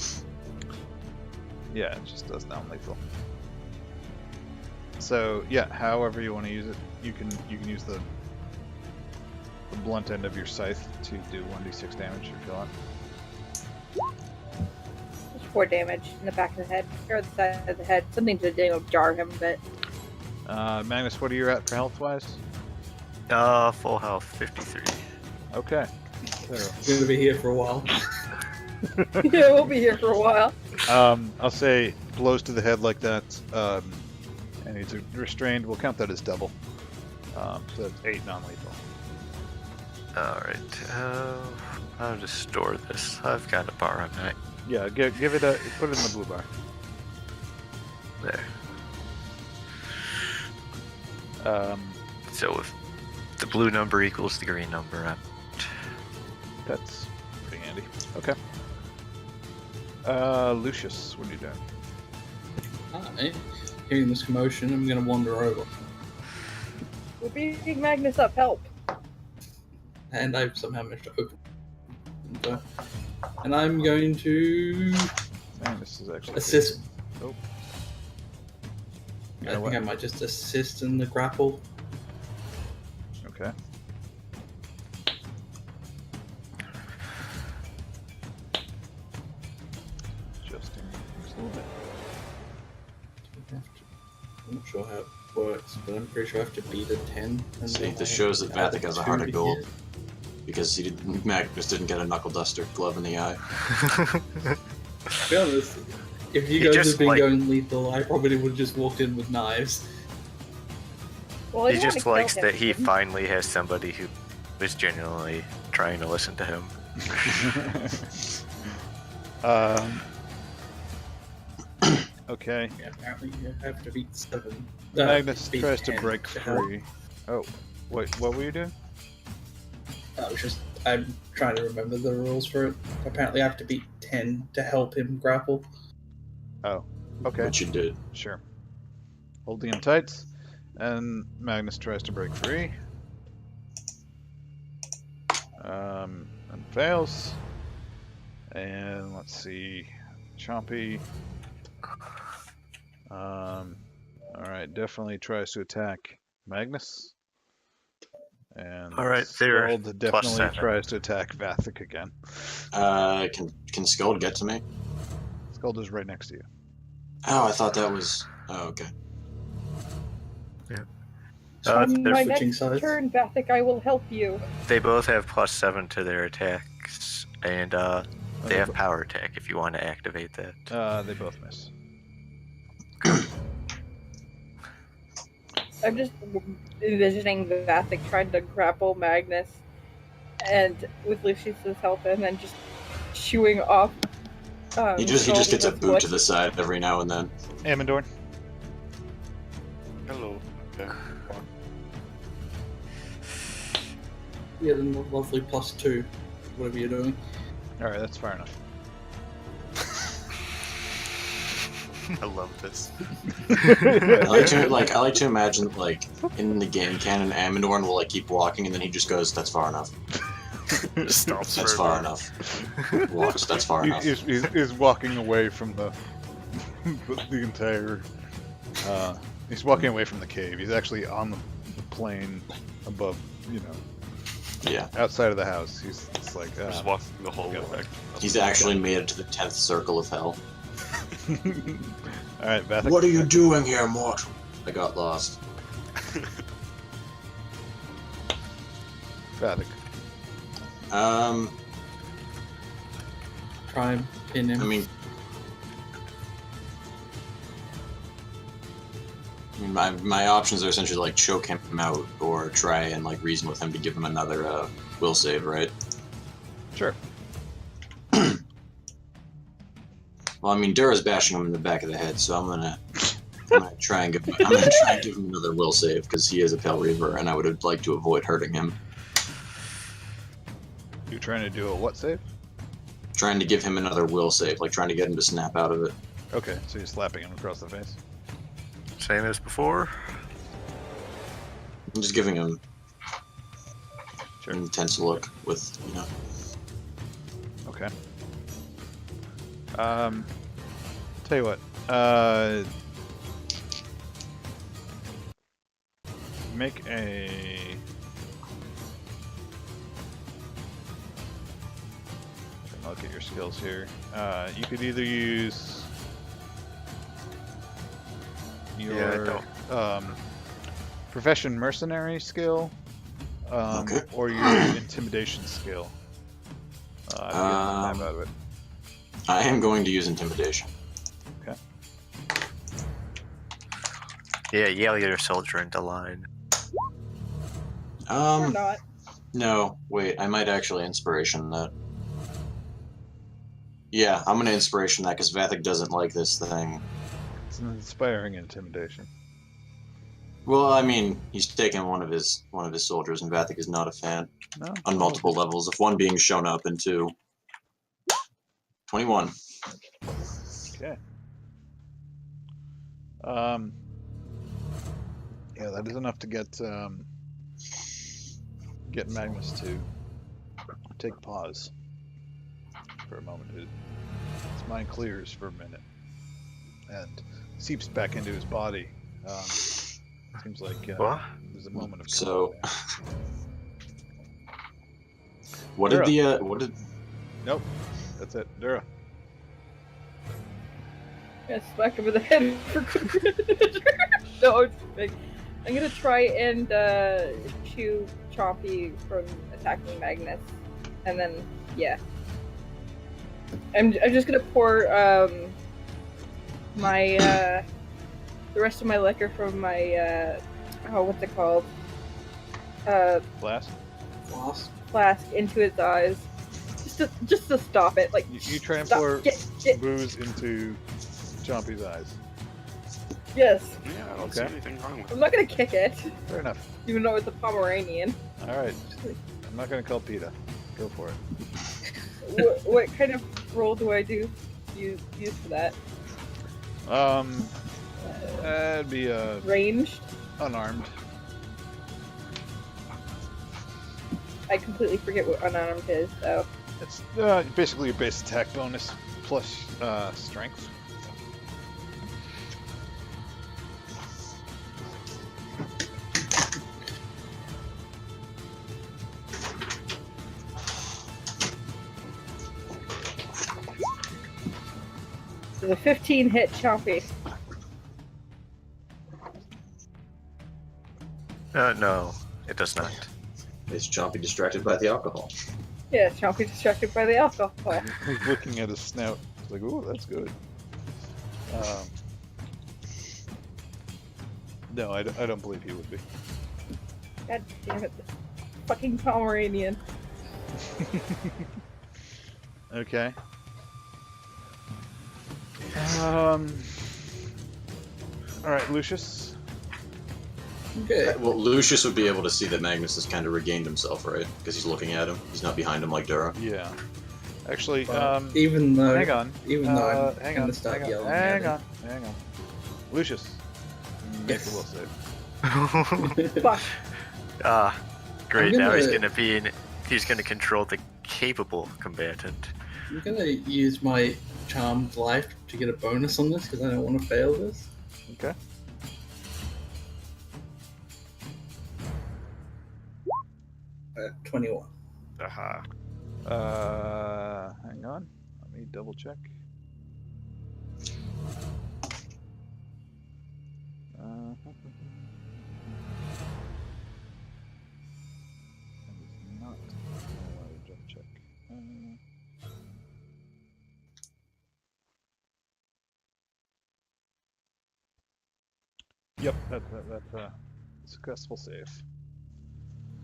Yeah, it just does non-lethal. So yeah, however you want to use it, you can use the blunt end of your scythe to do 1d6 damage if you want. Just 4 damage in the back of the head or the side of the head. Something to jar him, but Magnus, what are you at for health wise? Full health, 53. Okay. So, We're gonna be here for a while. yeah, we'll be here for a while. I'll say blows to the head like that, and he's restrained. We'll count that as double. So that's 8 non-lethal. Alright, I'll just store this. I've got a bar on that. Yeah, give it a put it in the blue bar. There. So if the blue number equals the green number, That's pretty handy. Okay. Lucius, what are you doing? Alright. Hearing this commotion, I'm gonna wander over. We're beating Magnus up. Help! And I've somehow managed to open it. And I'm going to Man, this is actually assist. Oh. You I know think I what? might just assist in the grapple. Okay. Adjusting just a little bit. I'm not sure how it works, but I'm pretty sure I have to beat a 10. And See, then this I shows that add Vathek has a 2 heart of to gold hit. because Magnus didn't get a knuckle duster glove in the eye. To be honest, if you He guys just, had been like- going lethal, I probably would have just walked in with knives. Well, he I wanna just kill likes him. that he finally has somebody who is genuinely trying to listen to him. Okay. Yeah, apparently you have to beat 7. Magnus beat tries to 10 break help. free. Oh, wait, what were you doing? I'm trying to remember the rules for it. Apparently I have to beat 10 to help him grapple. Oh, okay. Which you did. Sure. Holding him tight, and Magnus tries to break free. And fails. And let's see, Chompy. Alright, definitely tries to attack Magnus. And Alright, they're Skuld definitely +7. tries to attack Vathek again. Can Skuld get to me? Skuld is right next to you. Oh, I thought that was. Oh, okay. On they're my switching next sides. turn, Vathek, I will help you. They both have +7 to their attacks, and they have power attack if you want to activate that. They both miss. I'm just envisioning Vathek trying to grapple Magnus, and with Lucius's help, and then just chewing off. He just Skuld gets a with boot what- to the side every now and then. Amandorn. Hello. Okay. Yeah, then lovely +2, whatever you're doing. Alright, that's far enough. I love this. I like to imagine in the game canon, Amandorn will keep walking and then he just goes, "That's far enough. Just stops That's for a far minute. enough." Walks. That's far enough. He's walking away from the the entire He's walking away from the cave. He's actually on the plane above, Yeah. outside of the house. He's it's like, Just walking the whole way back. He's actually made it to the 10th circle of hell. Alright, Vathek. What are you doing here, mortal? I got lost. Vathek. Try and pin him. I mean, my options are essentially like choke him out or try and like reason with him to give him another will save, right? Sure. Well, I mean, Dura's bashing him in the back of the head, so I'm gonna try and give him another will save because he is a Pale Reaver, and I would like to avoid hurting him. You trying to do a what save? Trying to give him another will save, like trying to get him to snap out of it. Okay, so you're slapping him across the face. Same as before. I'm just giving him Sure. an intense look with, Okay. Tell you what. Make a. Look at your skills here. You could either use your profession mercenary skill, Okay. or your intimidation skill. To get the map out of it. I am going to use intimidation. Yeah, yell your soldier into line. Or not. No, wait, I might actually inspiration that. Yeah, I'm gonna inspiration that because Vathek doesn't like this thing. It's an inspiring intimidation. Well, I mean, he's taken one of his soldiers, and Vathek is not a fan No. on multiple levels. Of one being shown up, and 2. 21. Okay. Yeah, that is enough to get Magnus to take pause for a moment. His mind clears for a minute and seeps back into his body. Seems like What? there's a moment of So, calm. what did the Nope, that's it. Dura. Yeah, smack him in the head for No, it's big. I'm gonna try and chew Chompy from attacking Magnus, and then I'm just gonna pour my the rest of my liquor from my what's it called? Blast. Flask into his eyes, just to stop it. Like You try and stop, pour get. booze into Chompy's eyes. Yes, Yeah, I don't see Okay. anything wrong with I'm not gonna kick it, Fair enough. even though it's a Pomeranian. Alright. I'm not gonna call PETA. Go for it. What kind of roll do I use for that? That'd be Ranged? unarmed. I completely forget what unarmed is, so. It's basically your base attack bonus plus strength. So the 15 hit Chompy. No, it does not. is Chompy distracted by the alcohol? Yeah, Chompy distracted by the alcohol. He's looking at his snout. He's like, "Ooh, that's good." No, I don't believe he would be. God damn it, this fucking Pomeranian. Okay. All right, Lucius. Okay. Well, Lucius would be able to see that Magnus has kind of regained himself, right? Because he's looking at him. He's not behind him like Dura. Yeah. Actually, Even though hang on. even though I'm hang gonna on. start Hang on. yelling Hang at on. Hang on. Lucius, make Yes. a will save. him. Fuck. Great. I'm Now he's gonna- gonna be in. He's gonna control the capable combatant. I'm gonna use my charmed life to get a bonus on this because I don't want to fail this. Okay. 21. Aha. Hang on. Let me double check. Not. Double check. Yep, that's a successful save.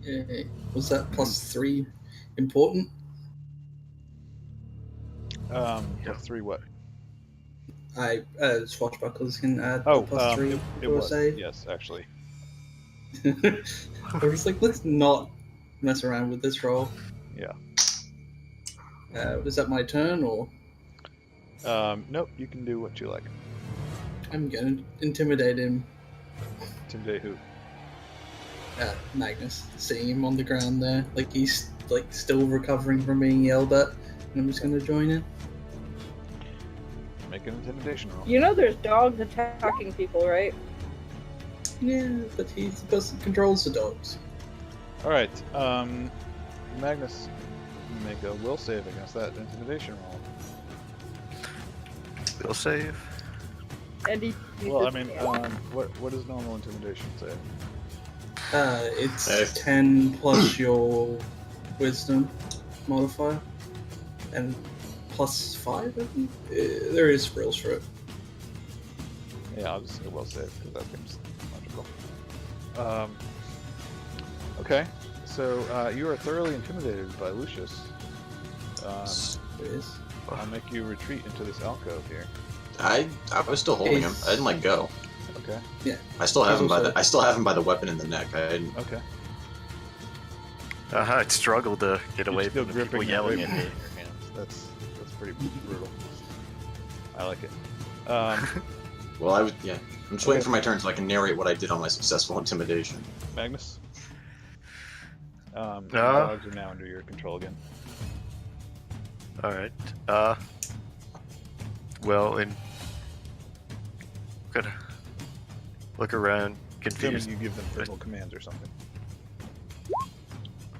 Yay. Was that +3 important? Plus 3 what? Swashbucklers can add Oh, the +3 it to a was. save. Yes, actually. I was like, let's not mess around with this roll. Yeah. Was that my turn, or? Nope, you can do what you like. I'm going to intimidate him. Intimidate who? Magnus, seeing him on the ground there, like he's like still recovering from being yelled at, and I'm just going to join in. Make an intimidation roll. You know there's dogs attacking people, right? Yeah, but he's the person who controls the dogs. Alright, Magnus, make a will save against that intimidation roll. Will save. And he Well, I mean, what is normal intimidation say? It's 10 plus your wisdom modifier, and +5, I think. There is rules for it. Yeah, I'll just say will save because that seems logical. Okay, so you are thoroughly intimidated by Lucius. It is. I'll make you retreat into this alcove here. I was still holding him. I didn't let go. Okay. Yeah. I still have him by the weapon in the neck. I didn't. Okay. I'd struggle to get You're away still from the people gripping yelling it at me. in your hands. That's pretty brutal. I like it. Well, I'm just waiting for my turn so I can narrate what I did on my successful intimidation. Magnus. The dogs are now under your control again. All right. Well, gonna look around, Assuming confused. you give them verbal commands or something.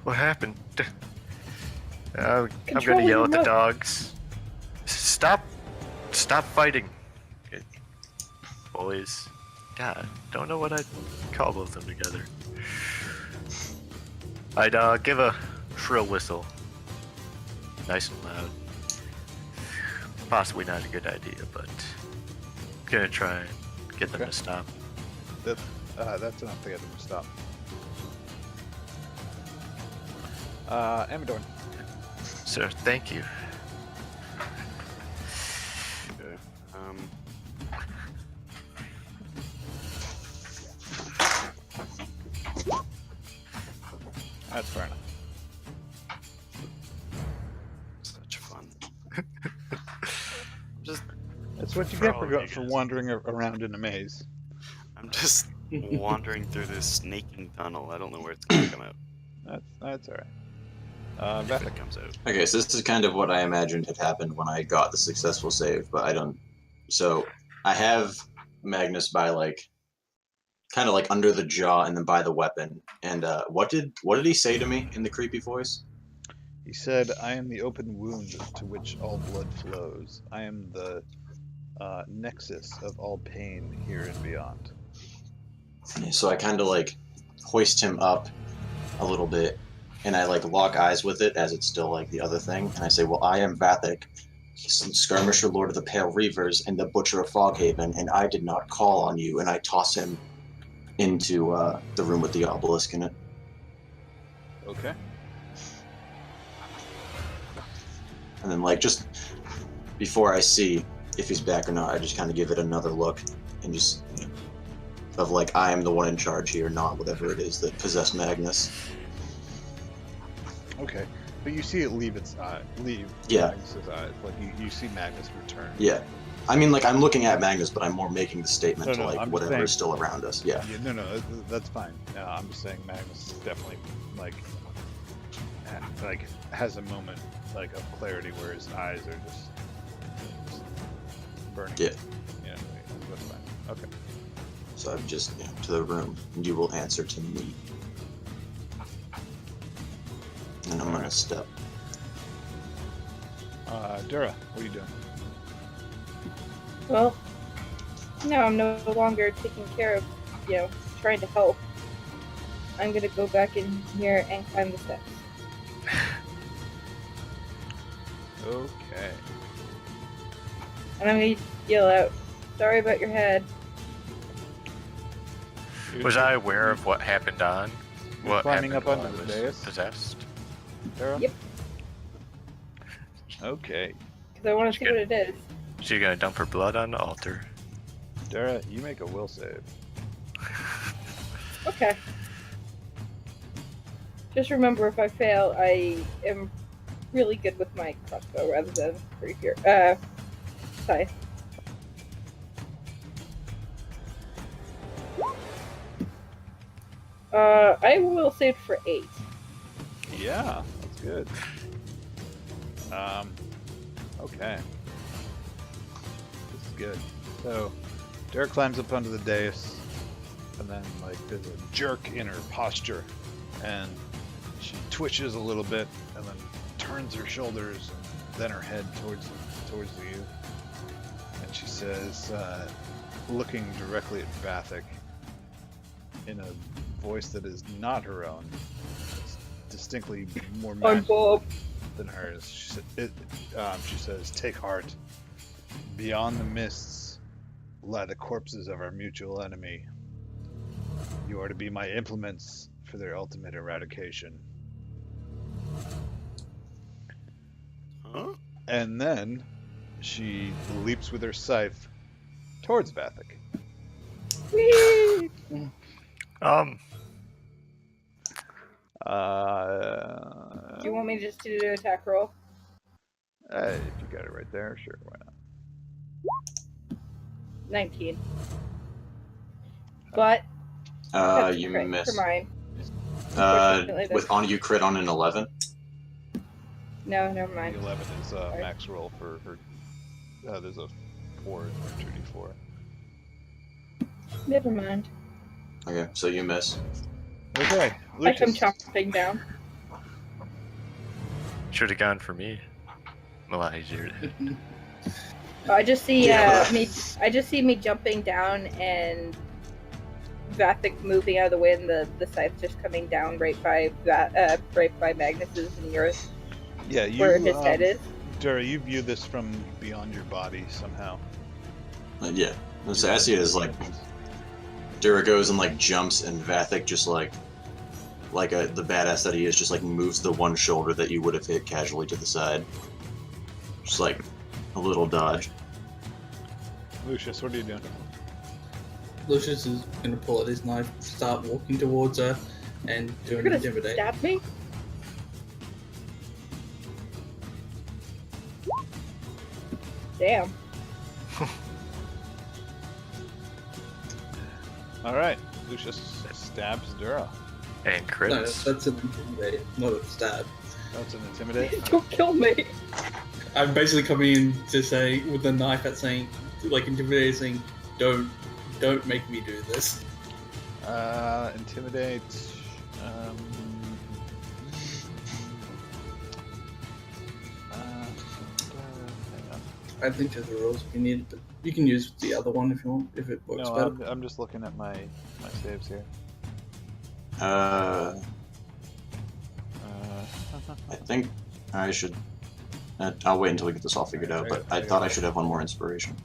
What happened? I'm Control gonna yell your at the mouth. dogs. Stop fighting, boys. God, don't know what I'd call both of them together. I'd give a shrill whistle, nice and loud. Possibly not a good idea, but gonna try and get them Okay. to stop. That's enough to get them to stop. Amadorn. Sir, thank you. Okay. That's fair enough. Such fun. Just, That's what you For get all for, of you for guys. wandering around in a maze. I'm just wandering through this snaking tunnel. I don't know where it's gonna come out. That's alright. If Vethik. it comes out. Okay, so this is kind of what I imagined had happened when I got the successful save, but I don't. So I have Magnus by kind of like under the jaw and then by the weapon. And what did he say to me in the creepy voice? He said, I am the open wound to which all blood flows. I am the nexus of all pain here and beyond. So I kind of hoist him up a little bit, and I lock eyes with it as it's still the other thing, and I say, well, I am Vethik, Skirmisher, Lord of the Pale Reavers, and the Butcher of Foghaven, and I did not call on you, and I toss him into the room with the obelisk in it. Okay. And then just before I see if he's back or not, I just kind of give it another look, and just of I am the one in charge here, not whatever it is that possessed Magnus. Okay. But you see it leave Yeah. Magnus's eyes. You see Magnus return. Yeah. I mean, I'm looking at Magnus, but I'm more making the statement No, to I'm just whatever saying- is still around us. Yeah. No, that's fine. I'm just saying Magnus is definitely has a moment of clarity where his eyes are just burning. Yeah. Yeah, that's fine. Okay. So I'm just to the room, and you will answer to me. I'm gonna step. Dura, what are you doing? Well, now I'm no longer taking care of, trying to help. I'm gonna go back in here and climb the steps. Okay. And I'm gonna yell out, "Sorry about your head." Was I aware of what happened on? You're What climbing happened up while onto I the was dais? possessed? Dura? Yep. Okay. Because I want to see what it is. She's gonna dump her blood on the altar. Dura, you make a will save. Okay. Just remember, if I fail, I am really good with my crossbow rather than rapier. Scythe. I will save for 8. Yeah, that's good. Okay. This is good. So, Dura climbs up onto the dais, and then, like, there's a jerk in her posture, and she twitches a little bit, and then turns her shoulders, and then her head towards you, and she says, looking directly at Vathic, in a voice that is not her own, it's distinctly more I'm masculine Bob. than hers. She says, "Take heart. Beyond the mists lie the corpses of our mutual enemy. You are to be my implements for their ultimate eradication." Huh? And then she leaps with her scythe towards Vathic. Whee! Do you want me just to do an attack roll? If you got it right there, sure, why not? 19. But You crit miss. for mine. Unfortunately, With on you crit on an 11. No, never The mind. 11 is max roll for her. There's a 4 in her 2d4. Never mind. Okay, so you miss. Okay, I come Lucius. chopping down. Should have gone for me. A lot easier. I just see Yeah. I just see me jumping down and Vathic moving out of the way, and the scythe just coming down right by Magnus's and yours, Yeah, you. where his head is. Dura, you view this from beyond your body somehow. Yeah. So I see it as like Dura goes and like jumps, and Vathic just like the badass that he is, just like moves the one shoulder that you would have hit casually to the side. Just like a little dodge. Lucius, what are you doing? Lucius is going to pull out his knife, start walking towards her, and do You're an gonna intimidate. stab me? Damn. Alright, Lucius stabs Dura. And No, crits. that's an intimidate, not a stab. That's an intimidate. Don't kill me. I'm basically coming in to say, with the knife at saying, like intimidating, saying, don't make me do this. Intimidate. Hang on. I think there's rules if you need it, but you can use the other one if you want, if it works No, better. I'm just looking at my saves here. I think I should. I'll wait until we get this all figured out. But I thought I should have one more inspiration.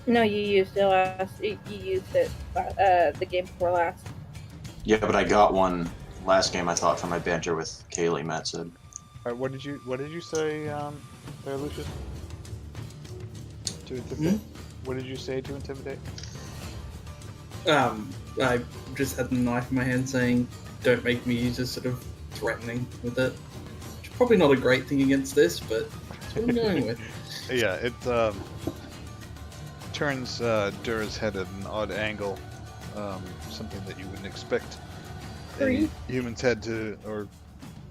No, you used it last. You used it the game before last. Yeah, but I got one last game. I thought from my banter with Kaylee. Matt said. Alright, what did you say, there, Lucius? To intimidate? What did you say to intimidate? I just had the knife in my hand saying, don't make me use this, sort of threatening with it. Which is probably not a great thing against this, but that's what I'm going with. Yeah, it turns Dura's head at an odd angle, something that you wouldn't expect a human's head to, or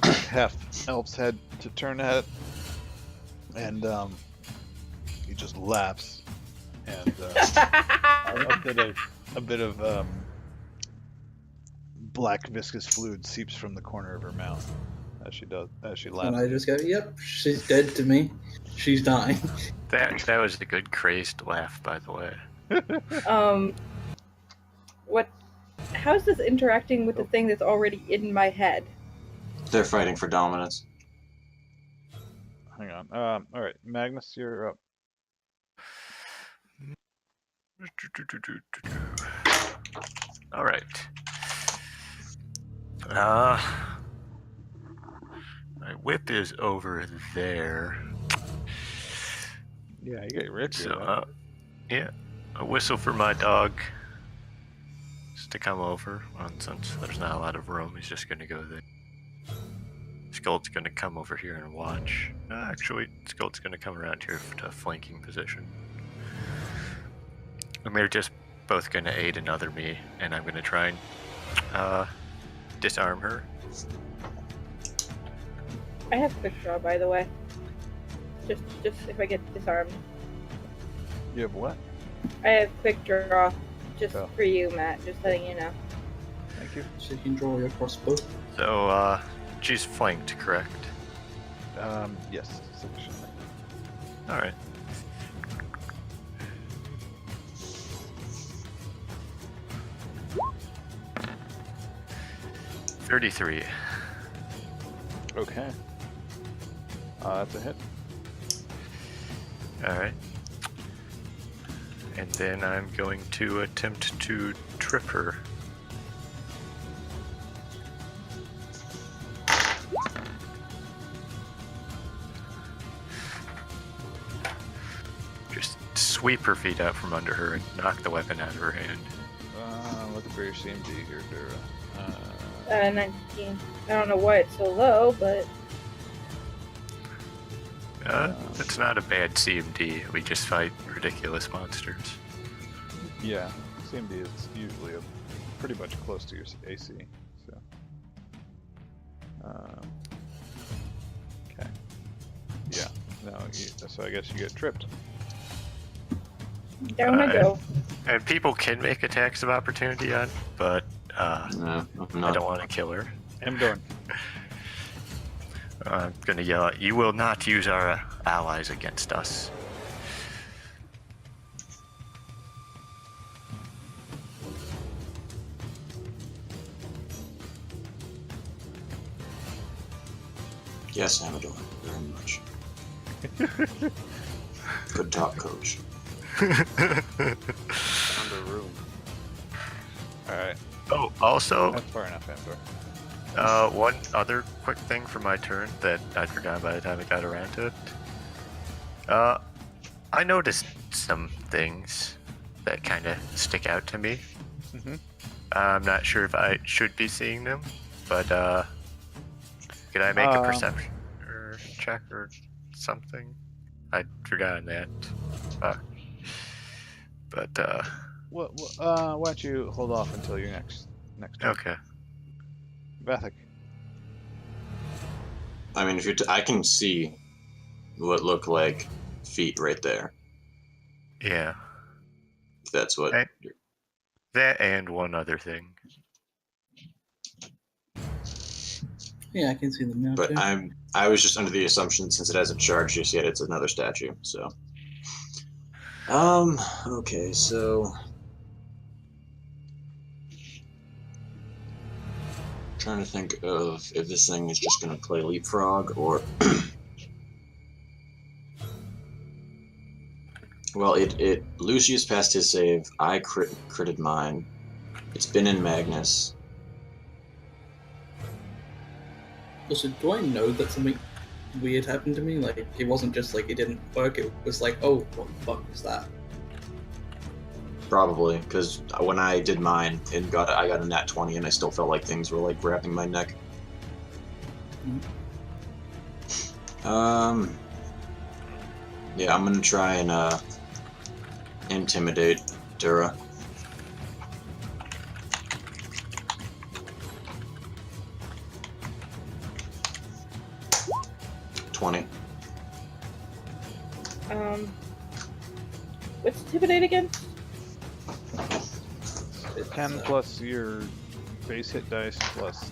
half elf's head to turn at, and he just laughs, and a bit of black viscous fluid seeps from the corner of her mouth as she And laughs. I just go, "Yep, she's dead to me. She's dying." That was a good crazed laugh, by the way. What? How's this interacting with the thing that's already in my head? They're fighting for dominance. Hang on. All right, Magnus, you're up. All right. My whip is over there. Yeah, you get Rick. So, yeah, a whistle for my dog. Just to come over. Since there's not a lot of room, he's just gonna go there. Skull's gonna come over here and watch. Actually, Skull's gonna come around here to flanking position. And they're just both gonna aid another me, and I'm gonna try and disarm her. I have quick draw, by the way. Just if I get disarmed. You have what? I have quick draw, just Oh. for you, Matt. Just letting you know. Thank you. So you can draw your crossbow. So, she's flanked, correct? Yes, sufficiently. All right. $33. Okay. That's a hit. All right. And then I'm going to attempt to trip her. Just sweep her feet out from under her and knock the weapon out of her hand. Looking for your CMD here, Dura. 19. I don't know why it's so low, but It's not a bad CMD. We just fight ridiculous monsters. Yeah, CMD is usually pretty much close to your AC. So, okay. Yeah. No. So I guess you get tripped. down I go. And people can make attacks of opportunity on, but No, I'm I not. don't want to kill her. I'm going. I'm gonna yell out, "You will not use our allies against us." Yes, Amador, very much. Good talk, coach. Found a room. Alright. Oh, also, That's far enough, Amador. one other quick thing for my turn that I'd forgotten by the time I got around to it. I noticed some things that kind of stick out to me. Mm-hmm. I'm not sure if I should be seeing them, but could I make a perception or check or something? I'd forgotten that. But Why don't you hold off until your next turn? okay. Vathic. I mean, if I can see what look like feet right there. Yeah. If that's what. Hey. That and one other thing. Yeah, I can see them now But too. I was just under the assumption, since it hasn't charged just yet, it's another statue. So. Okay, so. Trying to think of if this thing is just going to play leapfrog or. Well, Lucius passed his save. I critted mine. It's been in Magnus. Also, do I know that something weird happened to me? Like, it wasn't just like it didn't work, it was like, oh, what the fuck was that? Probably, because when I did mine, I got a nat 20, and I still felt like things were like grabbing my neck. Yeah, I'm gonna try and intimidate Dura. What's intimidate again? 10 plus your base hit dice plus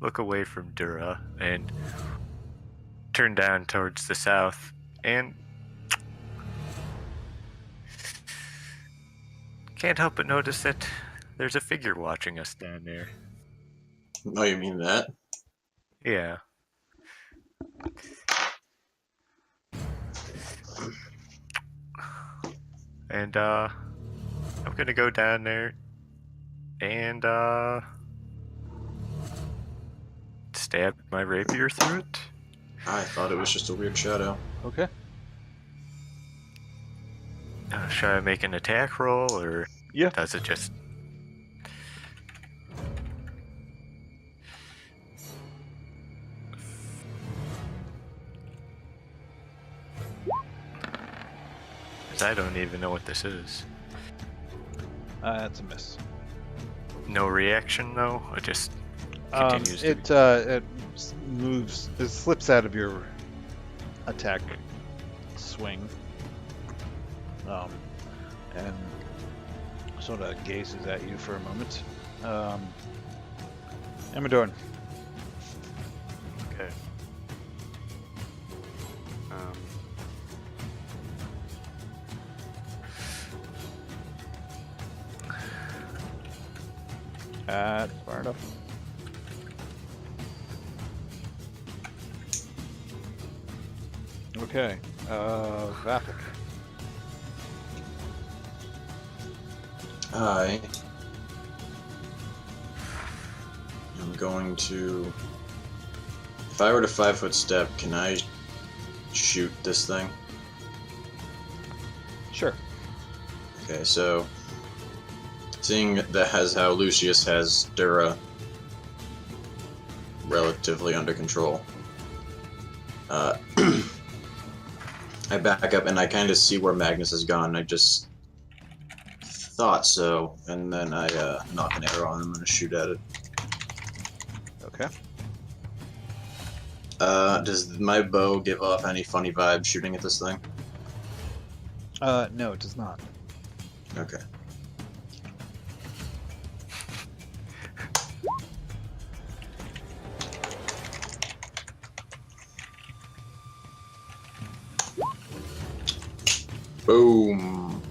look away from Dura and turn down towards the south, and can't help but notice that there's a figure watching us down there. Oh, you mean that? Yeah. And I'm gonna go down there and stab my rapier through it. I thought it was just a weird shadow. Okay. Should I make an attack roll, or Yeah. does it just... Because I don't even know what this is. That's a miss. No reaction, though? It just continues to... It moves. It slips out of your attack swing, and sort of gazes at you for a moment. Amadorn. Okay. That's far enough. Okay. Vapik. I am going to... If I were to 5-foot step, can I shoot this thing? Sure. Okay, so... Seeing that has how Lucius has Dura relatively under control, I back up and I kind of see where Magnus has gone. I just thought so, and then I knock an arrow and I'm going to shoot at it. Okay. Does my bow give off any funny vibes shooting at this thing? No, it does not. Okay. Boom.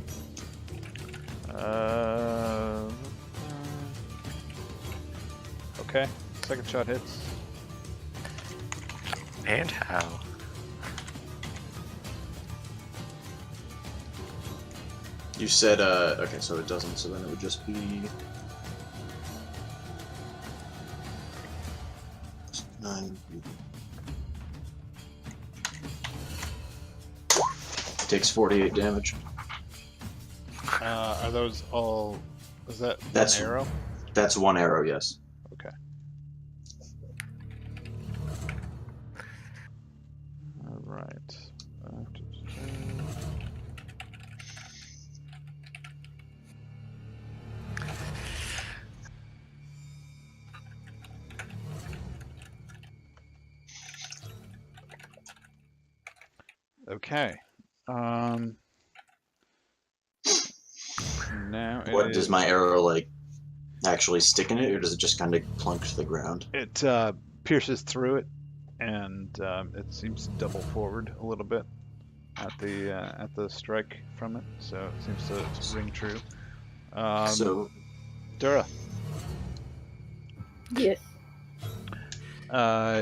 Okay. Second shot hits. And how? You said, okay, so it doesn't, so then it would just be... 9. Takes 48 damage. Are those all? Is that That's- an arrow? That's one arrow, yes. Okay. All right. Okay. Now What, does my arrow, like, actually stick in it, or does it just kind of plunk to the ground? It pierces through it, and it seems to double forward a little bit at the strike from it, so it seems to ring true. So, Dura, Yes.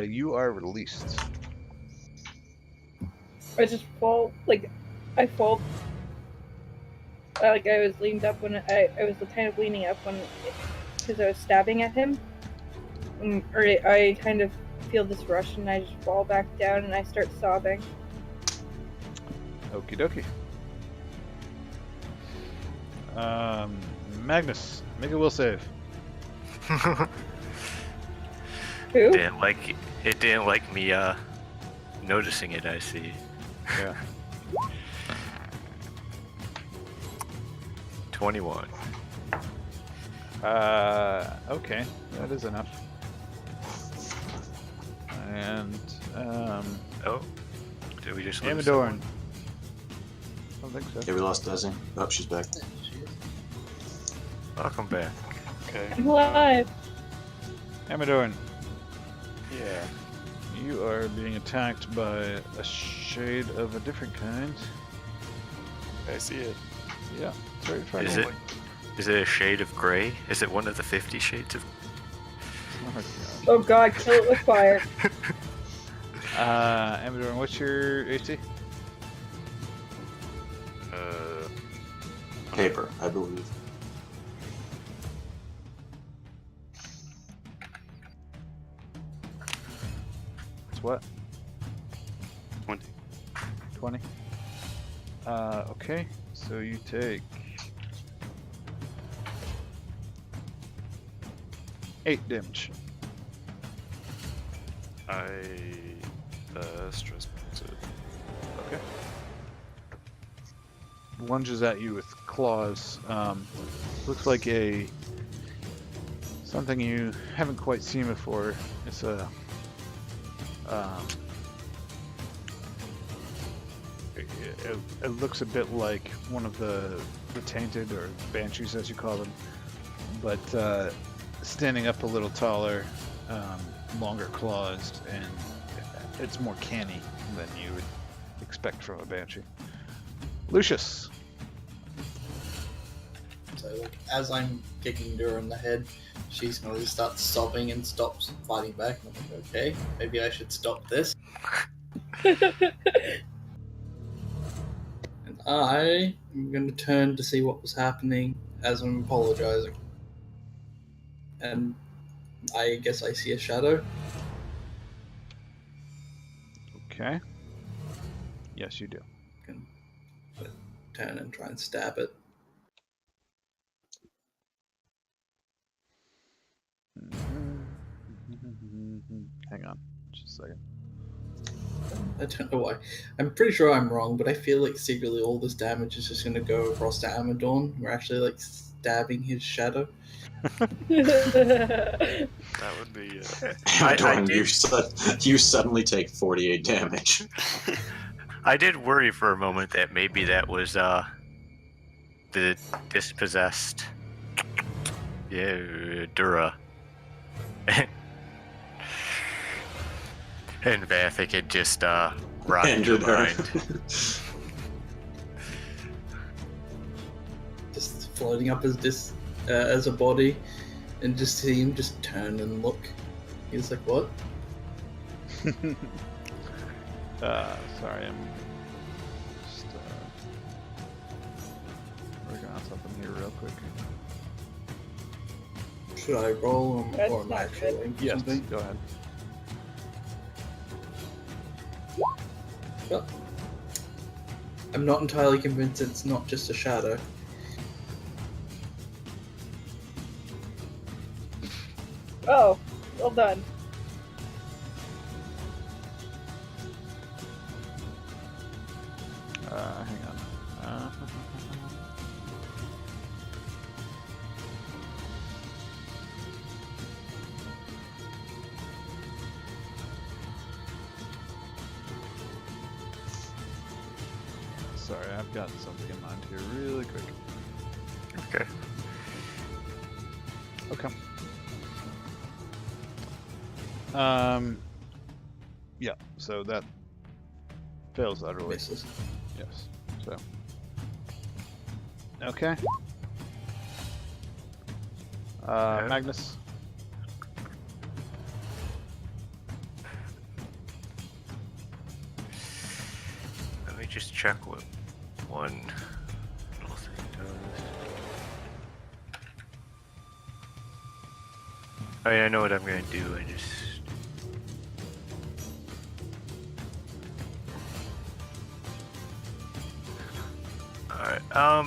you are released. I just fall, like, I fall. Like, I was leaned up when I was kind of leaning up when, because I was stabbing at him. Or I kind of feel this rush and I just fall back down and I start sobbing. Okie dokie. Magnus, make a will save. Who? Didn't like me noticing it, I see. Yeah. 21. Okay, that is enough. And Oh, did we just lose Amadorn. someone? I don't think so. yeah, we lost Desi. Oh, she's back. Welcome back. Okay. I'm alive. Amadorn. Yeah. You are being attacked by a shade of a different kind. I see it. Yeah. Sorry, try Is to it? Is it a shade of gray? Is it one of the 50 shades of? Oh, God. Oh god, kill it with fire. Amador, what's your AC? Paper, I believe. It's what? 20. 20? Okay. So you take 8 damage. I stress box it. Okay. Lunges at you with claws. Looks like something you haven't quite seen before. It's a it looks a bit like one of the tainted or banshees, as you call them, but standing up a little taller, longer claws, and it's more canny than you would expect from a banshee. Lucius. So, like, as I'm kicking her in the head, she's going to start sobbing and stops fighting back. And I'm like, okay, maybe I should stop this. And I am going to turn to see what was happening as I'm apologizing. And I guess I see a shadow. Okay. Yes, you do. Can turn and try and stab it. Hang on, just a second. I don't know why. I'm pretty sure I'm wrong, but I feel like secretly all this damage is just going to go across to Amadorn. We're actually like stabbing his shadow. That would be. Amadorn, you suddenly take 48 damage. I did worry for a moment that maybe that was the dispossessed Dura. And Vathic had just rocked her mind. Just floating up as a body, and just see him just turn and look. He's like, what? Sorry, I'm just working on something here real quick. Should I roll That's or am I not actually good. rolling for Yes, something? go ahead. But I'm not entirely convinced it's not just a shadow. Oh, well done. Hang on. Sorry, I've got something in mind here really quick. Okay. Okay. Yeah, so that fails utterly. Misses. Yes. So. Okay. Magnus. Let me just check what one little thing does. Oh yeah, I know what I'm gonna do. I just. Alright, now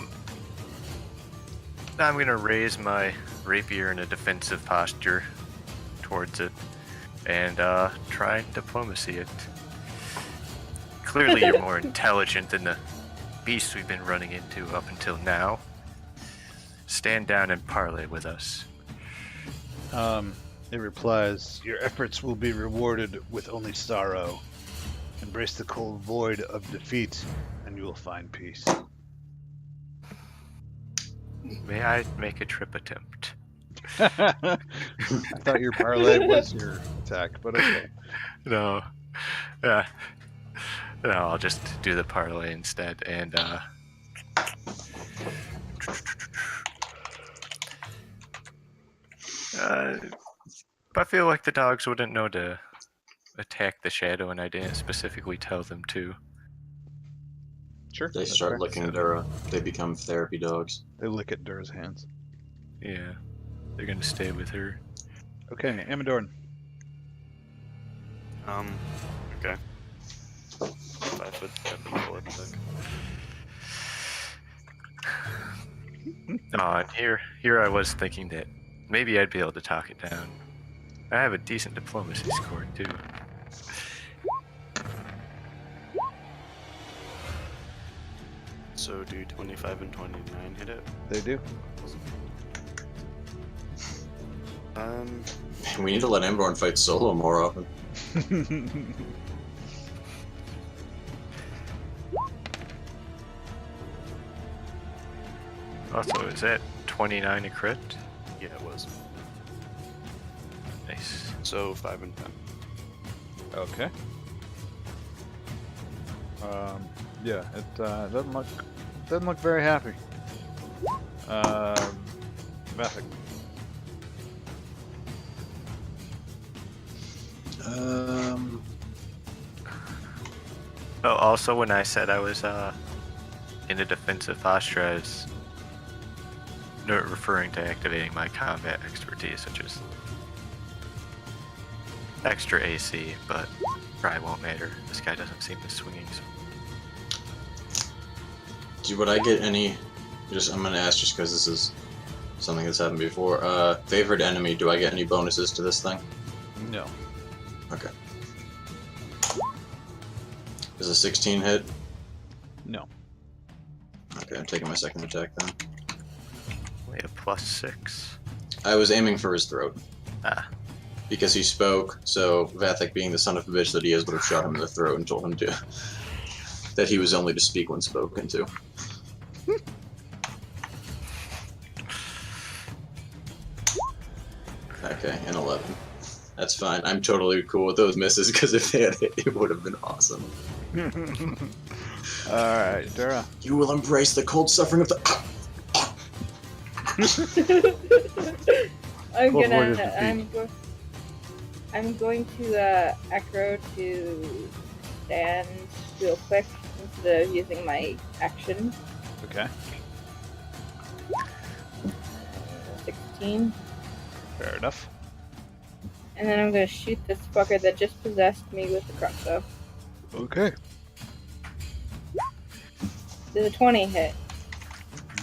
I'm gonna raise my rapier in a defensive posture towards it and try and diplomacy it. Clearly you're more intelligent than the beasts we've been running into up until now. Stand down and parley with us. It replies, "Your efforts will be rewarded with only sorrow. Embrace the cold void of defeat, and you will find peace." May I make a trip attempt? I thought your parlay was your attack, but okay. No. Yeah. No, I'll just do the parlay instead. And, I feel like the dogs wouldn't know to attack the shadow, and I didn't specifically tell them to. Sure. They that's start fair. licking Dura. They become therapy dogs. They lick at Dura's hands. Yeah. They're gonna stay with her. Okay, Amadorn. Okay. 5 foot step and pull it back. And here I was thinking that maybe I'd be able to talk it down. I have a decent diplomacy score, too. So do 25 and 29 hit it? They do. We need to let Amadorn fight solo more often. Also, is that 29 a crit? Yeah, it was. Nice. So 5 and 10. Okay. Yeah, it doesn't look very happy. Vathic. Oh, also, when I said I was in a defensive posture, I was referring to activating my combat expertise, which is extra AC, but probably won't matter. This guy doesn't seem to swinging. So. Would I get any? I'm gonna ask just because this is something that's happened before. Favorite enemy. Do I get any bonuses to this thing? No. Okay. Is a 16 hit? No. Okay, I'm taking my second attack then. Only a +6. I was aiming for his throat. Ah. Because he spoke, so Vathic, being the son of a bitch that he is, would have shot him in the throat and told him to that he was only to speak when spoken to. Okay, an 11. That's fine. I'm totally cool with those misses because if they had hit, it would have been awesome. Alright, Dura. You will embrace the cold suffering of the. I'm going to acro to stand real quick instead of using my action. Okay. 16. Fair enough. And then I'm gonna shoot this fucker that just possessed me with the crossbow. Okay. Does a 20 hit?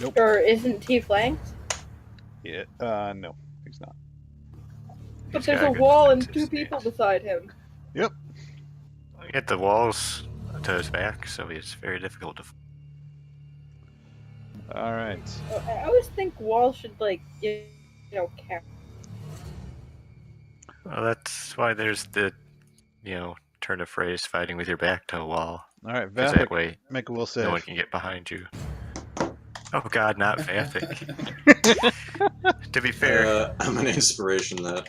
Nope. Or isn't he flanked? Yeah. No, he's not. But He's there's got a good wall and defensive 2 people stance. beside him. Yep. Hit the walls to his back, so it's very difficult to. All right. I always think walls should, like, count. Well, that's why there's the, turn of phrase, fighting with your back to a wall. All right, Because that Vathic, way, make a will no save. one can get behind you. Oh God, not Vathic. To be fair, I'm an inspiration that.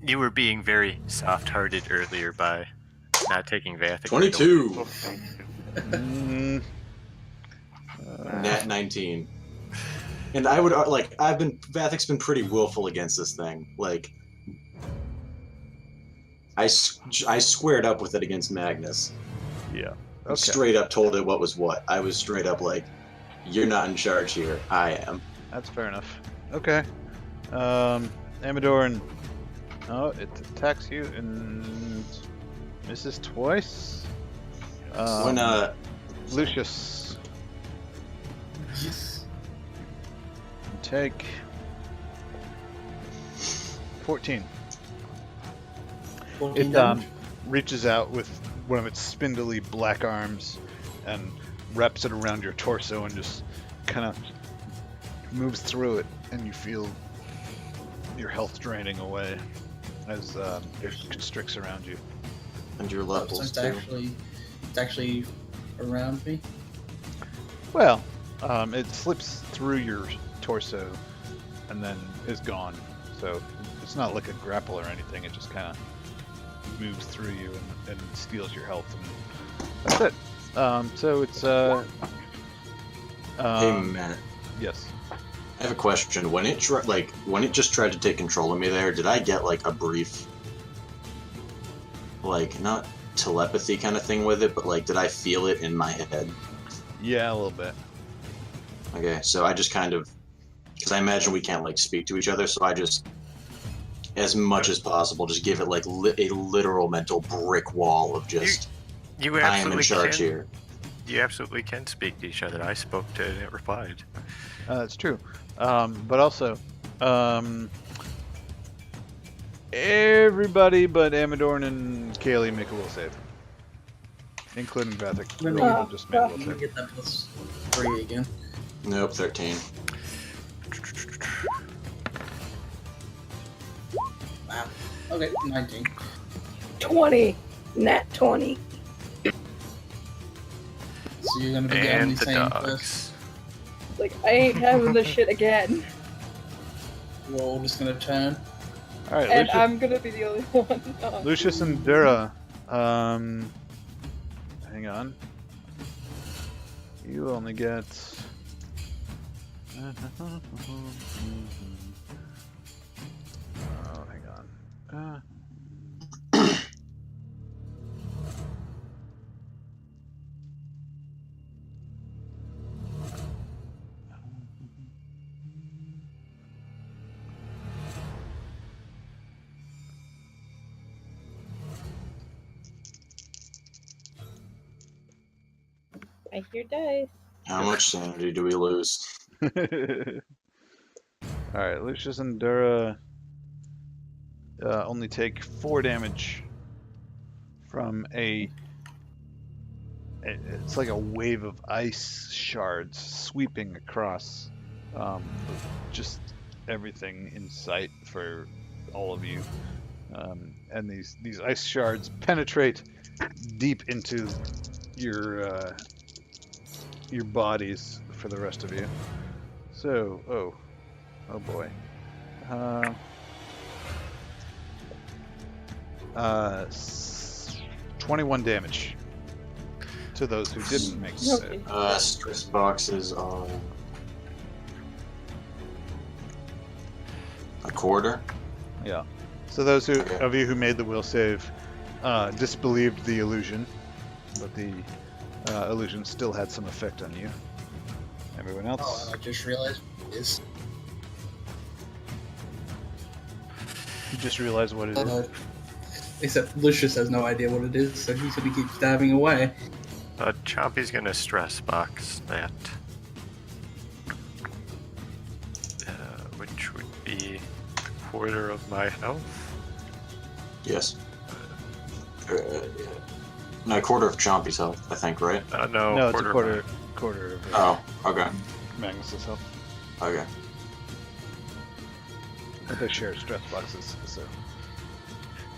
you were being very soft-hearted earlier by not taking Vathic. 22! Mm, Nat 19. And I would, Vathic's been pretty willful against this thing. Like, I squared up with it against Magnus. yeah. I Okay. straight up told it what was what. I was straight up like, you're not in charge here. I am. That's fair enough. Okay. Amadorn. Oh, it attacks you and misses twice. When, Lucius, Yes. take 14. 14 It damage. reaches out with one of its spindly black arms and wraps it around your torso and just kind of moves through it, and you feel your health draining away as it constricts around you. and your So levels it's too. actually around me. Well, it slips through your torso and then is gone. So it's not like a grapple or anything. It just kind of moves through you and steals your health, and that's it. So it's Hey, Matt. Yes. I have a question. When it when it just tried to take control of me there, did I get like a brief, like not telepathy kind of thing with it, but like did I feel it in my head? Yeah, a little bit. Okay, so I just kind of, because I imagine we can't like speak to each other, so I just, as much as possible, just give it like a literal mental brick wall of just, You I am in absolutely charge can. here. You absolutely can speak to each other. I spoke to it and it replied. That's true. But also, everybody but Amadorn and Kaylee make a will save, including Vathic. Let me We'll just make a will Let me save. get that plus 3 again. Nope, 13. Wow. Okay, 19. 20. Nat 20. So you're gonna be getting And the the same first. dogs. Like, I ain't having this shit again. We're all just gonna turn. All right, And Lucius, I'm gonna be the only one. Lucius and Dura. Hang on. You only get. Oh, hang on. I hear dice. How much sanity do we lose? Alright, Lucius and Dura only take 4 damage from it's like a wave of ice shards sweeping across just everything in sight for all of you. And these ice shards penetrate deep into your bodies for the rest of you. So, oh boy. 21 damage to those who didn't make the save. Stress boxes on a quarter. Yeah. So those of you who made the will save disbelieved the illusion, but the illusion still had some effect on you. Everyone Oh, else? and I just realized this. You just realized what it is. Except Lucius has no idea what it is, so he's gonna keep stabbing away. Chompy's gonna stress box that. Which would be a quarter of my health. Yes. Yeah. No, a quarter of Chompy's health, I think, right? No, No, it's a of quarter of Oh, okay. Magnus's health. Okay. But they share stress boxes, so.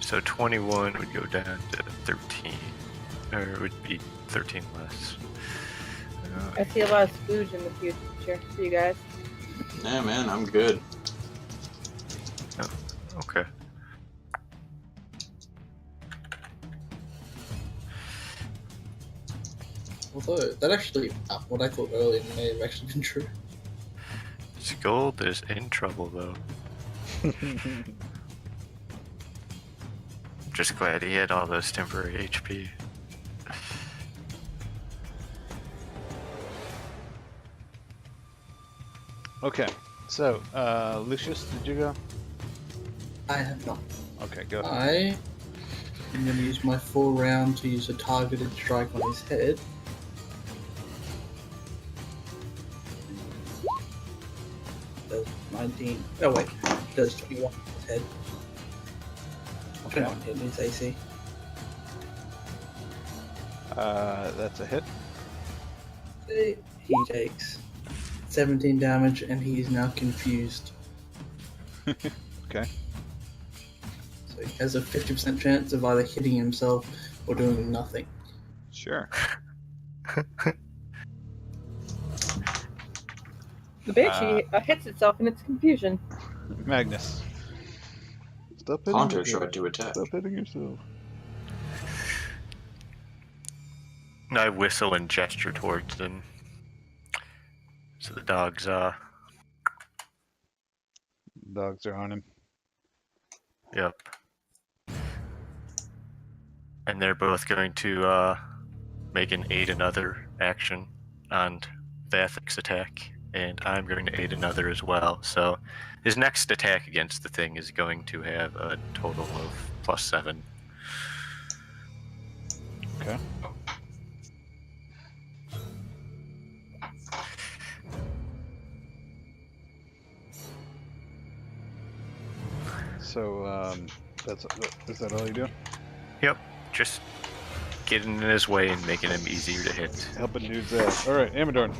So 21 would go down to 13. Or it would be 13 less. I see a lot of spooge in the future for you guys. Yeah, man, I'm good. Okay. Although, that actually, what I thought earlier may have actually been true. Scold is in trouble though. Just glad he had all those temporary HP. Okay, so, Lucius, did you go? I have not. Okay, go. I am going to use my full round to use a targeted strike on his head. Does 19. Oh, wait. Does 21 on his head. Okay. 21 hit his AC. That's a hit. He takes 17 damage and he is now confused. Okay. So he has a 50% chance of either hitting himself or doing nothing. Sure. The banshee hits itself in its confusion. Magnus. Stop hitting Haunter yourself. tried to attack. Stop hitting yourself. And I whistle and gesture towards them. So the dogs, Dogs are on him. yep. And they're both going to make an aid another action on Vathic's attack. And I'm going to aid another as well. So his next attack against the thing is going to have a total of +7. Okay. So, is that all you do? Yep, just getting in his way and making him easier to hit. Helping dudes out. Alright, Amadorn.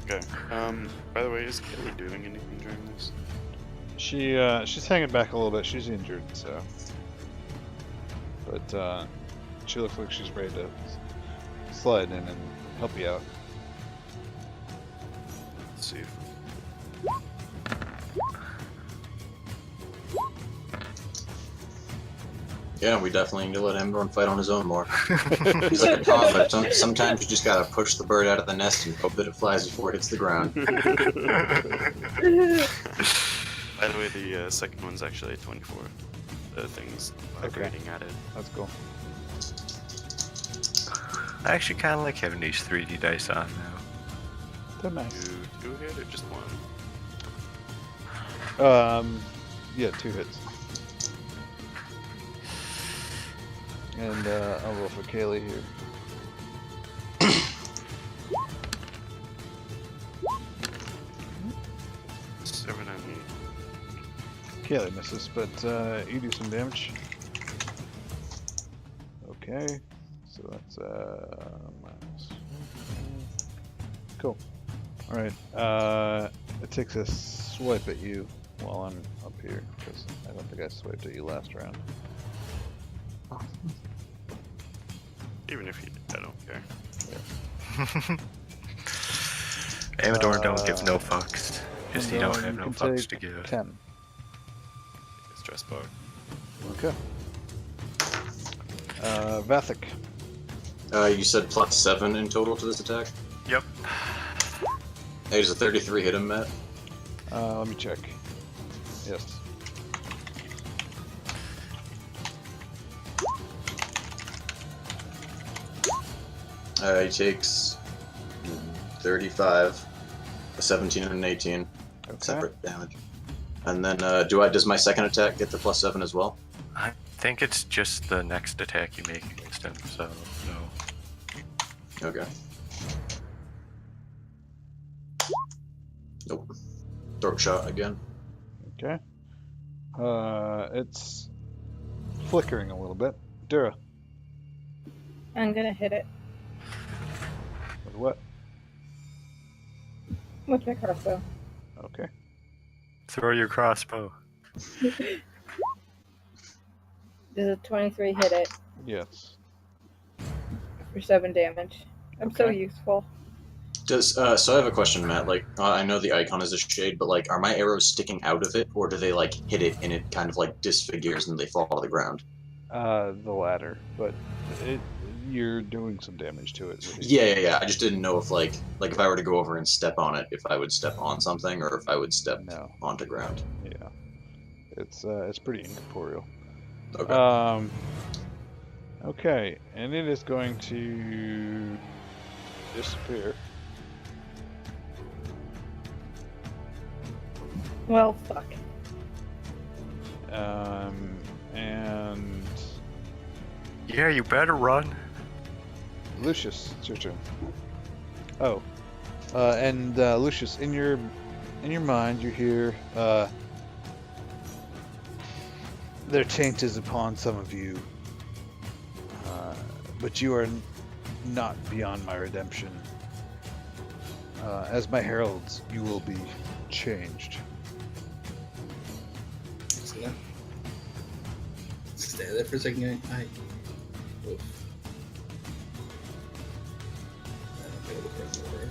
Okay. By the way, is Kelly doing anything during this? She's hanging back a little bit. She's injured, so. But, she looks like she's ready to slide in and help you out. Let's see if Yeah, we definitely need to let Amadorn fight on his own more. He's like a toddler. Sometimes you just gotta push the bird out of the nest and hope that it flies before it hits the ground. By the way, the second one's actually a 24. The thing's vibrating at it. That's cool. I actually kind of like having these 3D dice on now. They're nice. Two hit or just one? Yeah, 2 hits. And I'll roll for Kaylee here. Seven and Kaylee misses, but you do some damage. Okay, so that's minus. Cool. All right. It takes a swipe at you while I'm up here because I don't think I swiped at you last round. even if you did, I don't care. Amador don't give no fucks. Just he don't And have you no can fucks take to give. 10. Stress bar. Okay. Vathic. You said +7 in total to this attack? Yep. Hey, does a 33 hit him, Matt? Let me check. Yes. He takes 35, a 17 and an 18, Okay. separate damage. And then does my second attack get the +7 as well? I think it's just the next attack you make against him, so no. Okay. Nope. Throat shot again. Okay. It's flickering a little bit. Dura. I'm gonna hit it With what? with my crossbow. Okay. Throw your crossbow. Does a 23 hit it Yes. for 7 damage? I'm so Okay. useful. Does so I have a question, Matt. Like, I know the icon is a shade, but like, are my arrows sticking out of it, or do they like hit it and it kind of like disfigures and they fall to the ground? The latter, but you're doing some damage to it. Yeah. I just didn't know if like if I were to go over and step on it, if I would step on something, or if I would step No. onto ground. Yeah. It's pretty incorporeal. Okay. Okay, and it is going to disappear. Well, fuck. And Yeah, you better run. Lucius, it's your turn. Oh, and Lucius, in your mind, you hear their taint is upon some of you, but you are not beyond my redemption. As my heralds, you will be changed. So yeah. Stay there for a second. Oof. I don't think it'll cross over.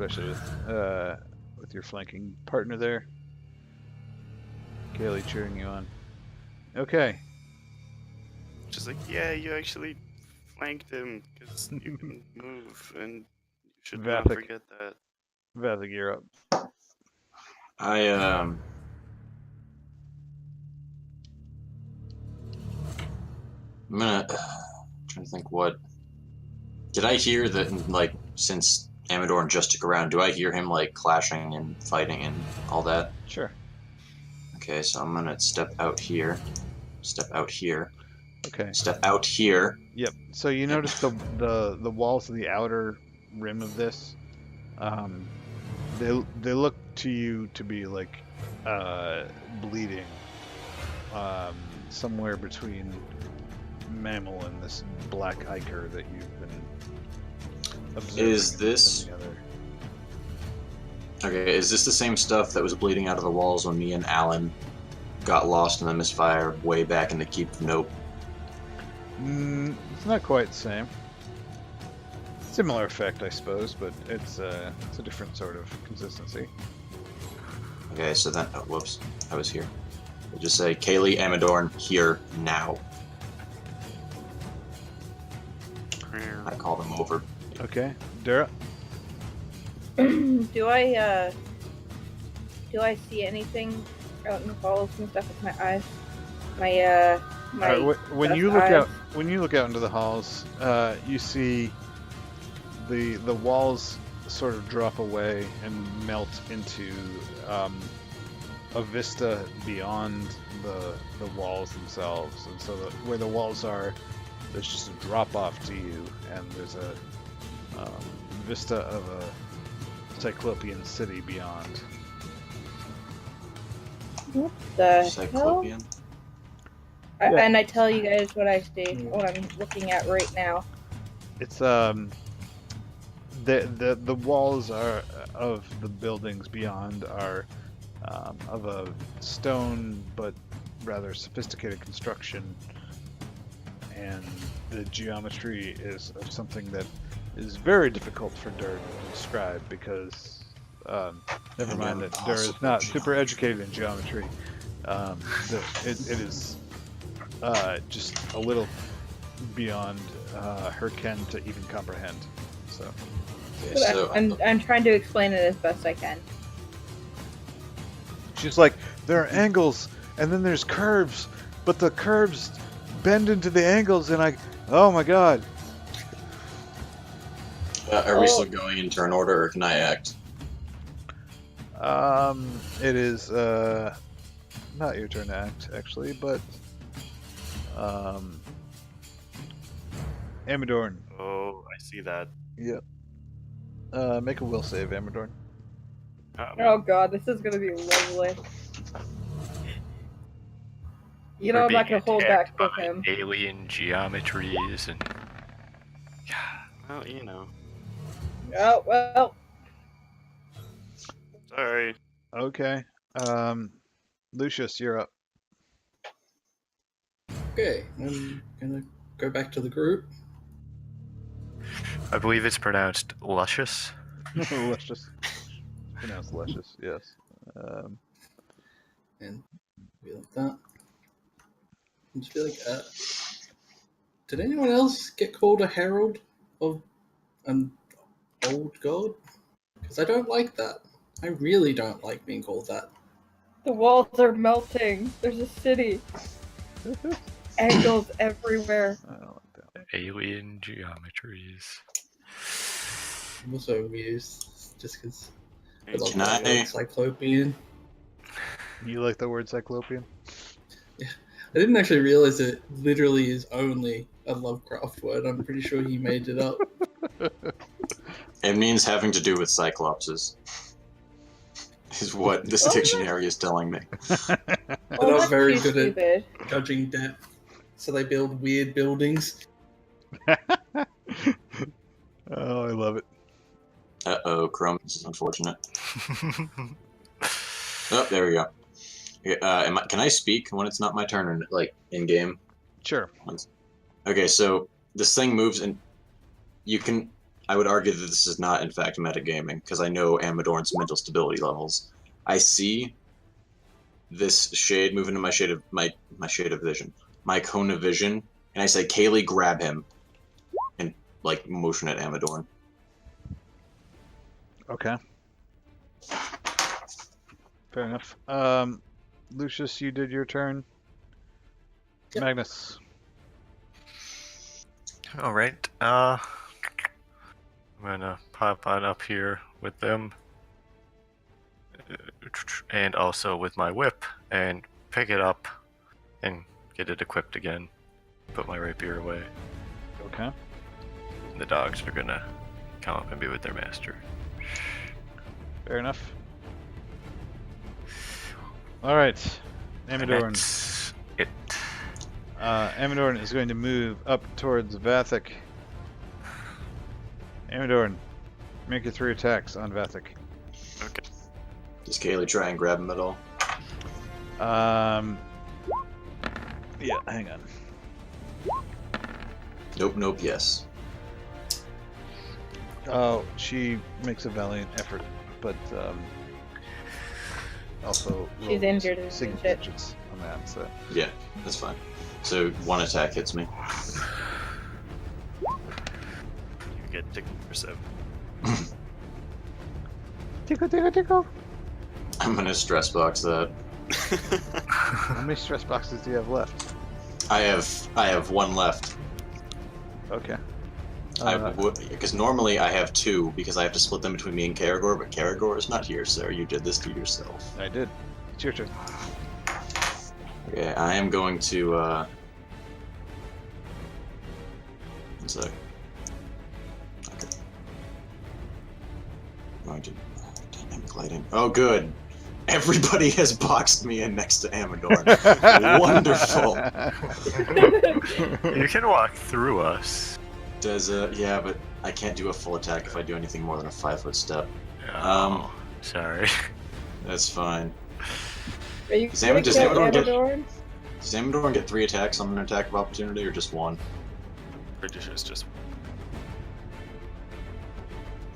especially with your flanking partner there. Kaylee cheering you on. Okay. Just like, yeah, you actually flanked him because you can move, and you should not Vathek. forget that. Vathek, you're up. I'm gonna trying to think what. Did I hear that, like, since Amador just took around, do I hear him, like, clashing and fighting and all that? Sure. Okay, so I'm gonna step out here. Step out here. Okay. Step out here. Yep. So you notice the walls of the outer rim of this, they look to you to be like bleeding, somewhere between mammal and this black ichor that you've been observing. Is this? Okay, is this the same stuff that was bleeding out of the walls when me and Alan got lost in the Mistfire way back in the Keep of Nope? It's not quite the same. Similar effect, I suppose, but it's a different sort of consistency. Okay, so then, oh, whoops, I was here. We'll just say Kaylee Amadorn here now. I call them over. Okay, Dara. Do I see anything out in the halls and stuff with my eyes? When you look out, into the halls, you see the walls sort of drop away and melt into a vista beyond the walls themselves, and so where the walls are, there's just a drop off to you, and there's a vista of a Cyclopean city beyond. What the Cyclopean? hell? Yeah. And I tell you guys what I see, what I'm looking at right now. It's the walls are of the buildings beyond are of a stone but rather sophisticated construction, and the geometry is of something that is very difficult for Dur to describe because never mind that Dur is not super educated in geometry. It is just a little beyond her ken to even comprehend. So, Okay, But so I'm trying to explain it as best I can. she's like, there are angles and then there's curves, but the curves bend into the angles, and oh my god. are we still going in turn order, or can I act? It is not your turn to act actually, but Amadorn. Oh, I see that. Yep. Make a will save, Amadorn. Oh god, this is gonna be lovely. You know, We're I'm not being gonna hold back attacked with by him. alien geometries and Well, you know. Oh, well. Sorry. Okay. Lucius, you're up. Okay, I'm gonna go back to the group. I believe it's pronounced luscious. Luscious. Pronounced luscious, yes. And be like that. And just be like, did anyone else get called a herald of an old god? Because I don't like that. I really don't like being called that. The walls are melting. There's a city. Angles everywhere. I don't like that. Alien geometries. I'm also amused just because I love Can the I- word cyclopean. You like the word cyclopean? I didn't actually realize it literally is only a Lovecraft word. I'm pretty sure he made it up. It means having to do with cyclopses. Is what this Oh, dictionary is telling me. They're Oh, not that's very too good stupid. at judging depth, so they build weird buildings. Oh, I love it. Uh-oh, Chrome, this is unfortunate. Oh, there we go. Okay, can I speak when it's not my turn, or, like, in-game? Sure. Okay, so this thing moves, and you can... I would argue that this is not, in fact, metagaming, because I know Amadorn's mental stability levels. I see this shade move into my shade of vision, my cone of vision, and I say, Kaylee, grab him, and like motion at Amadorn. Okay. Fair enough. Lucius, you did your turn. Yep. Magnus. All right. I'm gonna pop on up here with them, and also with my whip, and pick it up, and get it equipped again. Put my rapier away. Okay. The dogs are gonna come up and be with their master. Fair enough. All right. And Amadorn. that's it. Amadorn is going to move up towards Vathek. Amadorn, make your 3 attacks on Vathek. Okay. Does Kaylee try and grab him at all? Yeah, hang on. Nope, yes. Oh, she makes a valiant effort, but also She's rolls injured and single shit. digits on that. So Yeah, that's fine. So 1 attack hits me. You get tickled for 7. tickle, tickle, tickle. I'm gonna stress box that. How many stress boxes do you have left? I have 1 left. Okay. Because normally I have 2 because I have to split them between me and Karagor, but Karagor is not here, sir. You did this to yourself. I did. It's your turn. Okay, I am going to. 1 sec. Okay. Going to. Dynamic lighting. Oh, good. Everybody has boxed me in next to Amadorn. Wonderful. You can walk through us. Does yeah, but I can't do a full attack if I do anything more than a 5-foot step. Oh, sorry. That's fine. Are you Does gonna kill Amadorn Amadorn? Does Amadorn get 3 attacks on an attack of opportunity, or just 1? Pretty sure it's just.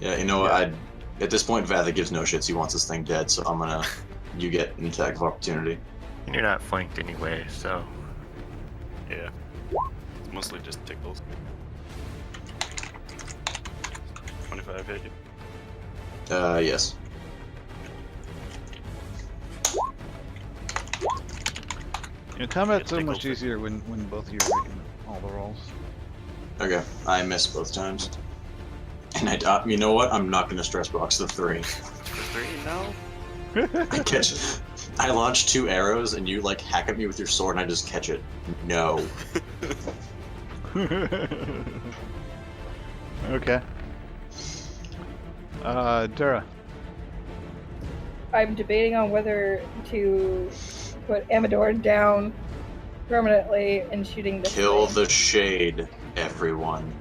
Yeah, you know what? At this point, Vathek gives no shits. He wants this thing dead, so I'm gonna. You get an attack of opportunity. And you're not flanked anyway, so. Yeah. It's mostly just tickles. 25 hit you. Yes. You know, combat's so Tickle much tick. easier when both of you are making all the rolls. Okay, I missed both times. And you know what? I'm not gonna stress box the 3. For 3? No? I launch 2 arrows, and you like hack at me with your sword, and I just catch it. No. Okay. Dura. I'm debating on whether to put Amadorn down permanently and shooting this Kill thing. the shade, everyone.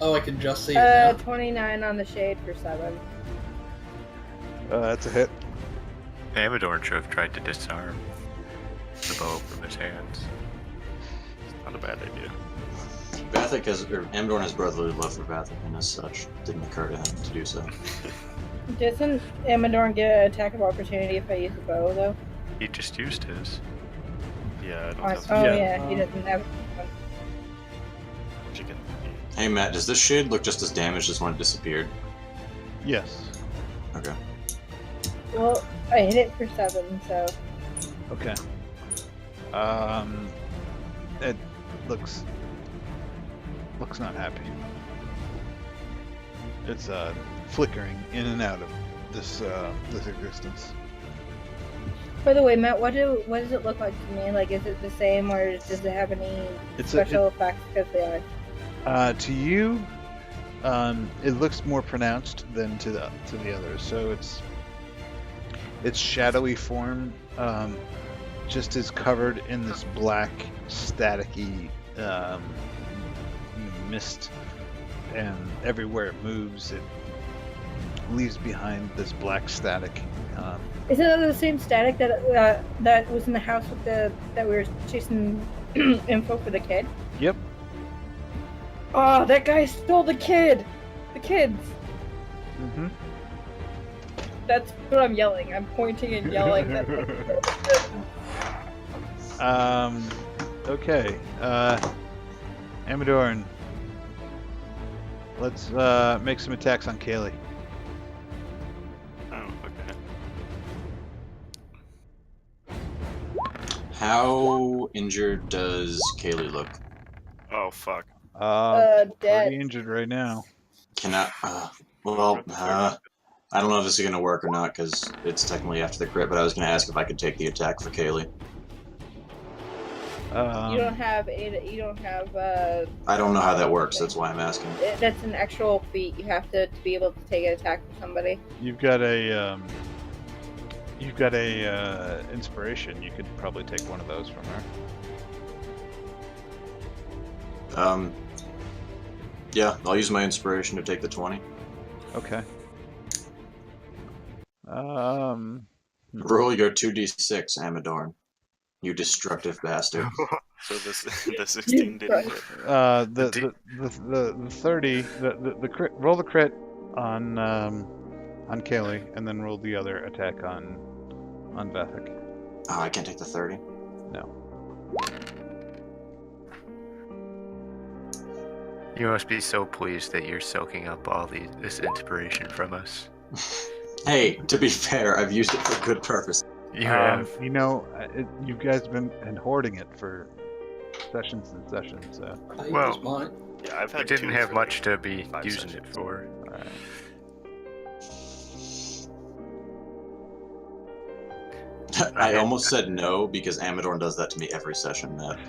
Oh, I can just see it now. 29 on the shade for 7. That's a hit. Amadorn should have tried to disarm the bow from his hands. Not a bad idea. Amadorn has brotherly love for Vathek, and as such, didn't occur to him to do so. Doesn't Amadorn get an attack of opportunity if I use the bow, though? He just used his. Yeah, I don't Oh, have Yeah. he doesn't have one. chicken. Hey Matt, does this shade look just as damaged as when it disappeared? Yes. Okay. Well, I hit it for 7, so... Okay. It looks not happy. It's flickering in and out of this existence. By the way, Matt, what does it look like to me? Like, is it the same, or does it have any special effects because they are? To you, it looks more pronounced than to the others. So its shadowy form just is covered in this black, staticky mist, and everywhere it moves, it leaves behind this black static. Isn't that the same static that was in the house with that we were chasing info for the kid? Yep. Oh, that guy stole the kid! The kids! Mm-hmm. That's what I'm yelling. I'm pointing and yelling. Okay. Amadorn. Let's make some attacks on Kaylee. Oh, okay. How injured does Kaylee look? Oh, fuck. Dead. Pretty injured right now. I don't know if this is going to work or not because it's technically after the crit, but I was going to ask if I could take the attack for Kaylee. You don't have you don't have I don't know how that works, that's why I'm asking. That's an actual feat. You have to be able to take an attack for somebody. You've got a inspiration. You could probably take one of those from her. Yeah, I'll use my inspiration to take the 20. Okay. Roll your 2d6, Amadorn. You destructive bastard. So the 16 didn't hit. The 30, the crit, roll the crit on Kaylee, and then roll the other attack on Vethic. Oh, I can't take the 30? No. You must be so pleased that you're soaking up all this inspiration from us. Hey, to be fair, I've used it for good purpose. You have. You know, you guys have been hoarding it for sessions and sessions. So. Well, mine. Yeah, I've had We didn't two have for much like to be 5 using sessions. it for. Alright. I almost said no because Amadorn does that to me every session, Matt.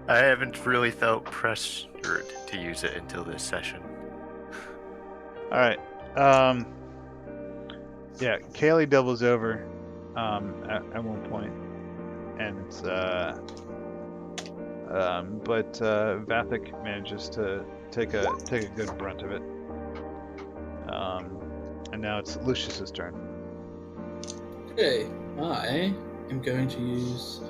I haven't really felt pressured to use it until this session. Alright. Yeah, Kaylee doubles over at one point, and but Vathic manages to take a good brunt of it. And now it's Lucius's turn. Okay, I am going to use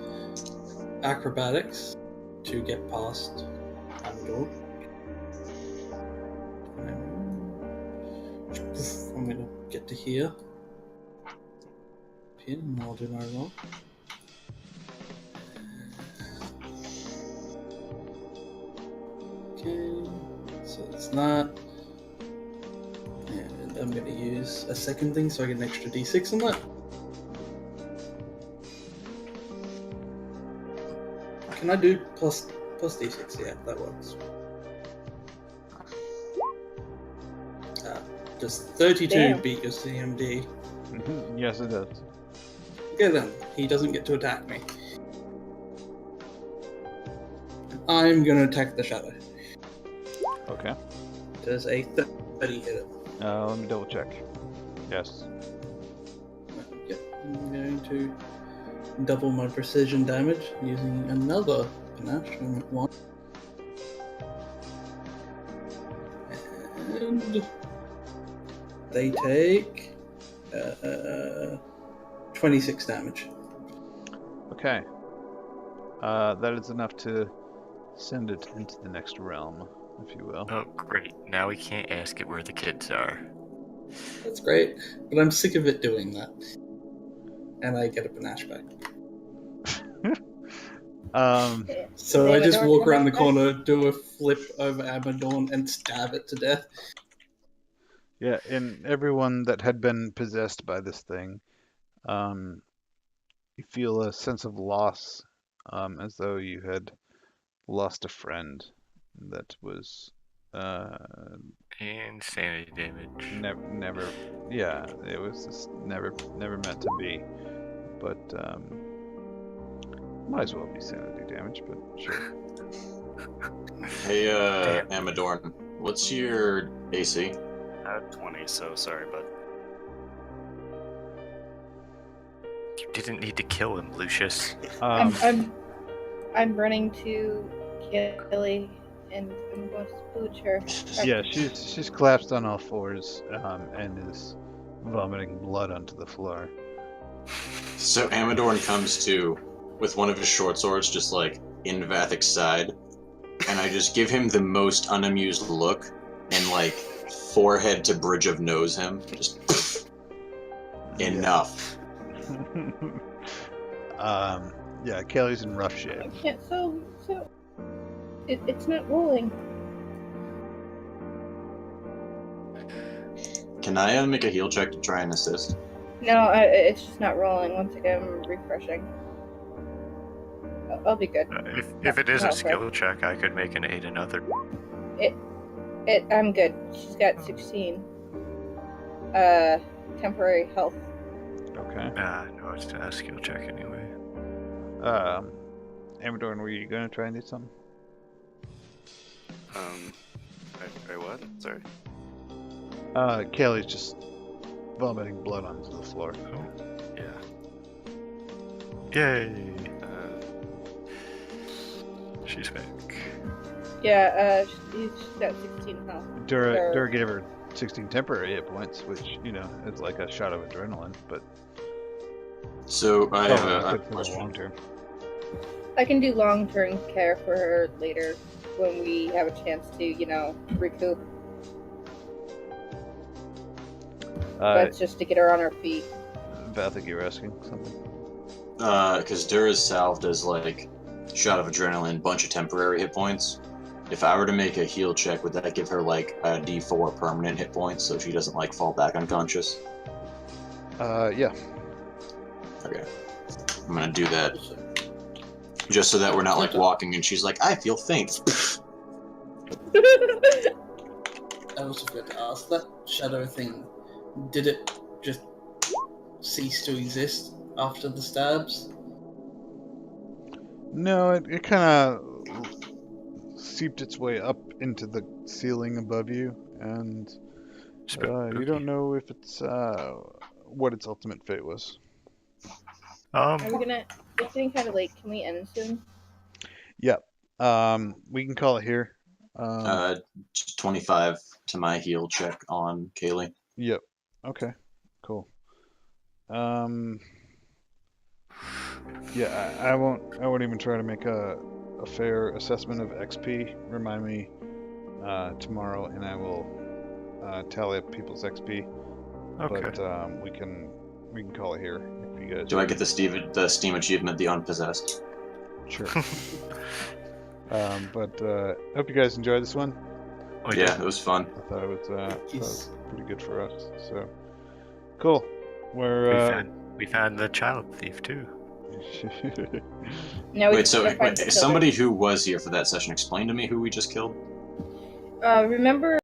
acrobatics to get past Amador. I'm going to get to here. And I'll do my roll. Okay, so it's that. And I'm going to use a second thing so I get an extra d6 on that. Can I do plus d6? Yeah, that works. Does 32 Damn. beat your CMD? Yes, it does. Okay then, he doesn't get to attack me. I'm gonna attack the shadow. Okay. Does a 30 hit it? Let me double check. Yes. Yep. I'm going to double my precision damage using another panache. I'm at 1. And they take 26 damage. Okay. That is enough to send it into the next realm, if you will. Oh, great. Now we can't ask it where the kids are. That's great, but I'm sick of it doing that. And I get a panache back. So I just walk around the corner, do a flip over Amadorn, and stab it to death. Yeah, and everyone that had been possessed by this thing, you feel a sense of loss, as though you had lost a friend that was Insanity damage. never. Yeah, it was just never meant to be. But might as well be sanity damage, but sure. Hey, Amadorn, what's your AC? 20, so sorry, but You didn't need to kill him, Lucius. I'm running to Kelly and I'm going to spooch her. Yeah, she's collapsed on all fours and is vomiting blood onto the floor. So Amadorn comes to with one of his short swords, just like in Vathic's side, and I just give him the most unamused look, and like forehead to bridge of nose him. Just enough. Yeah, Kelly's in rough shape. I can't. It's not rolling. Can I make a heal check to try and assist? No, it's just not rolling. Once again, I'm refreshing. I'll be good. If it is a Okay. skill check, I could make an aid another. I'm good. She's got 16. Temporary health. Okay. No, it's not a skill check anyway. Amador, were you gonna try and do something? I what? Sorry. Kelly's just vomiting blood onto the floor. Yeah. Yay! She's back. Yeah, she's got 16 health. Dura gave her 16 temporary hit points, which, you know, is like a shot of adrenaline, but... So, I have a good for the question. long term. I can do long-term care for her later when we have a chance to, recoup. That's just to get her on her feet. Vathic, you were asking something? Because Dura's salve does, like, shot of adrenaline, bunch of temporary hit points. If I were to make a heal check, would that give her, like, a d4 permanent hit points so she doesn't, like, fall back unconscious? Yeah. Okay. I'm gonna do that. Just so that we're not, like, walking and she's like, I feel faint. I also forgot to ask, that shadow thing, did it just cease to exist after the stabs? No, it kind of seeped its way up into the ceiling above you, and you don't know if it's what its ultimate fate was. It's getting kind of late. Can we end soon? Yep. We can call it here. 25 to my heal check on Kaylee. Yep. Okay. Cool. Yeah, I won't even try to make a fair assessment of XP. Remind me tomorrow, and I will tally up people's XP. Okay. But we can call it here if you guys. Do I get the Steam achievement, the Unpossessed? Sure. But hope you guys enjoyed this one. Yeah, it was fun. I thought it was pretty good for us. So cool. We found the child thief too. No, Wait, somebody who was here for that session, explain to me who we just killed? Remember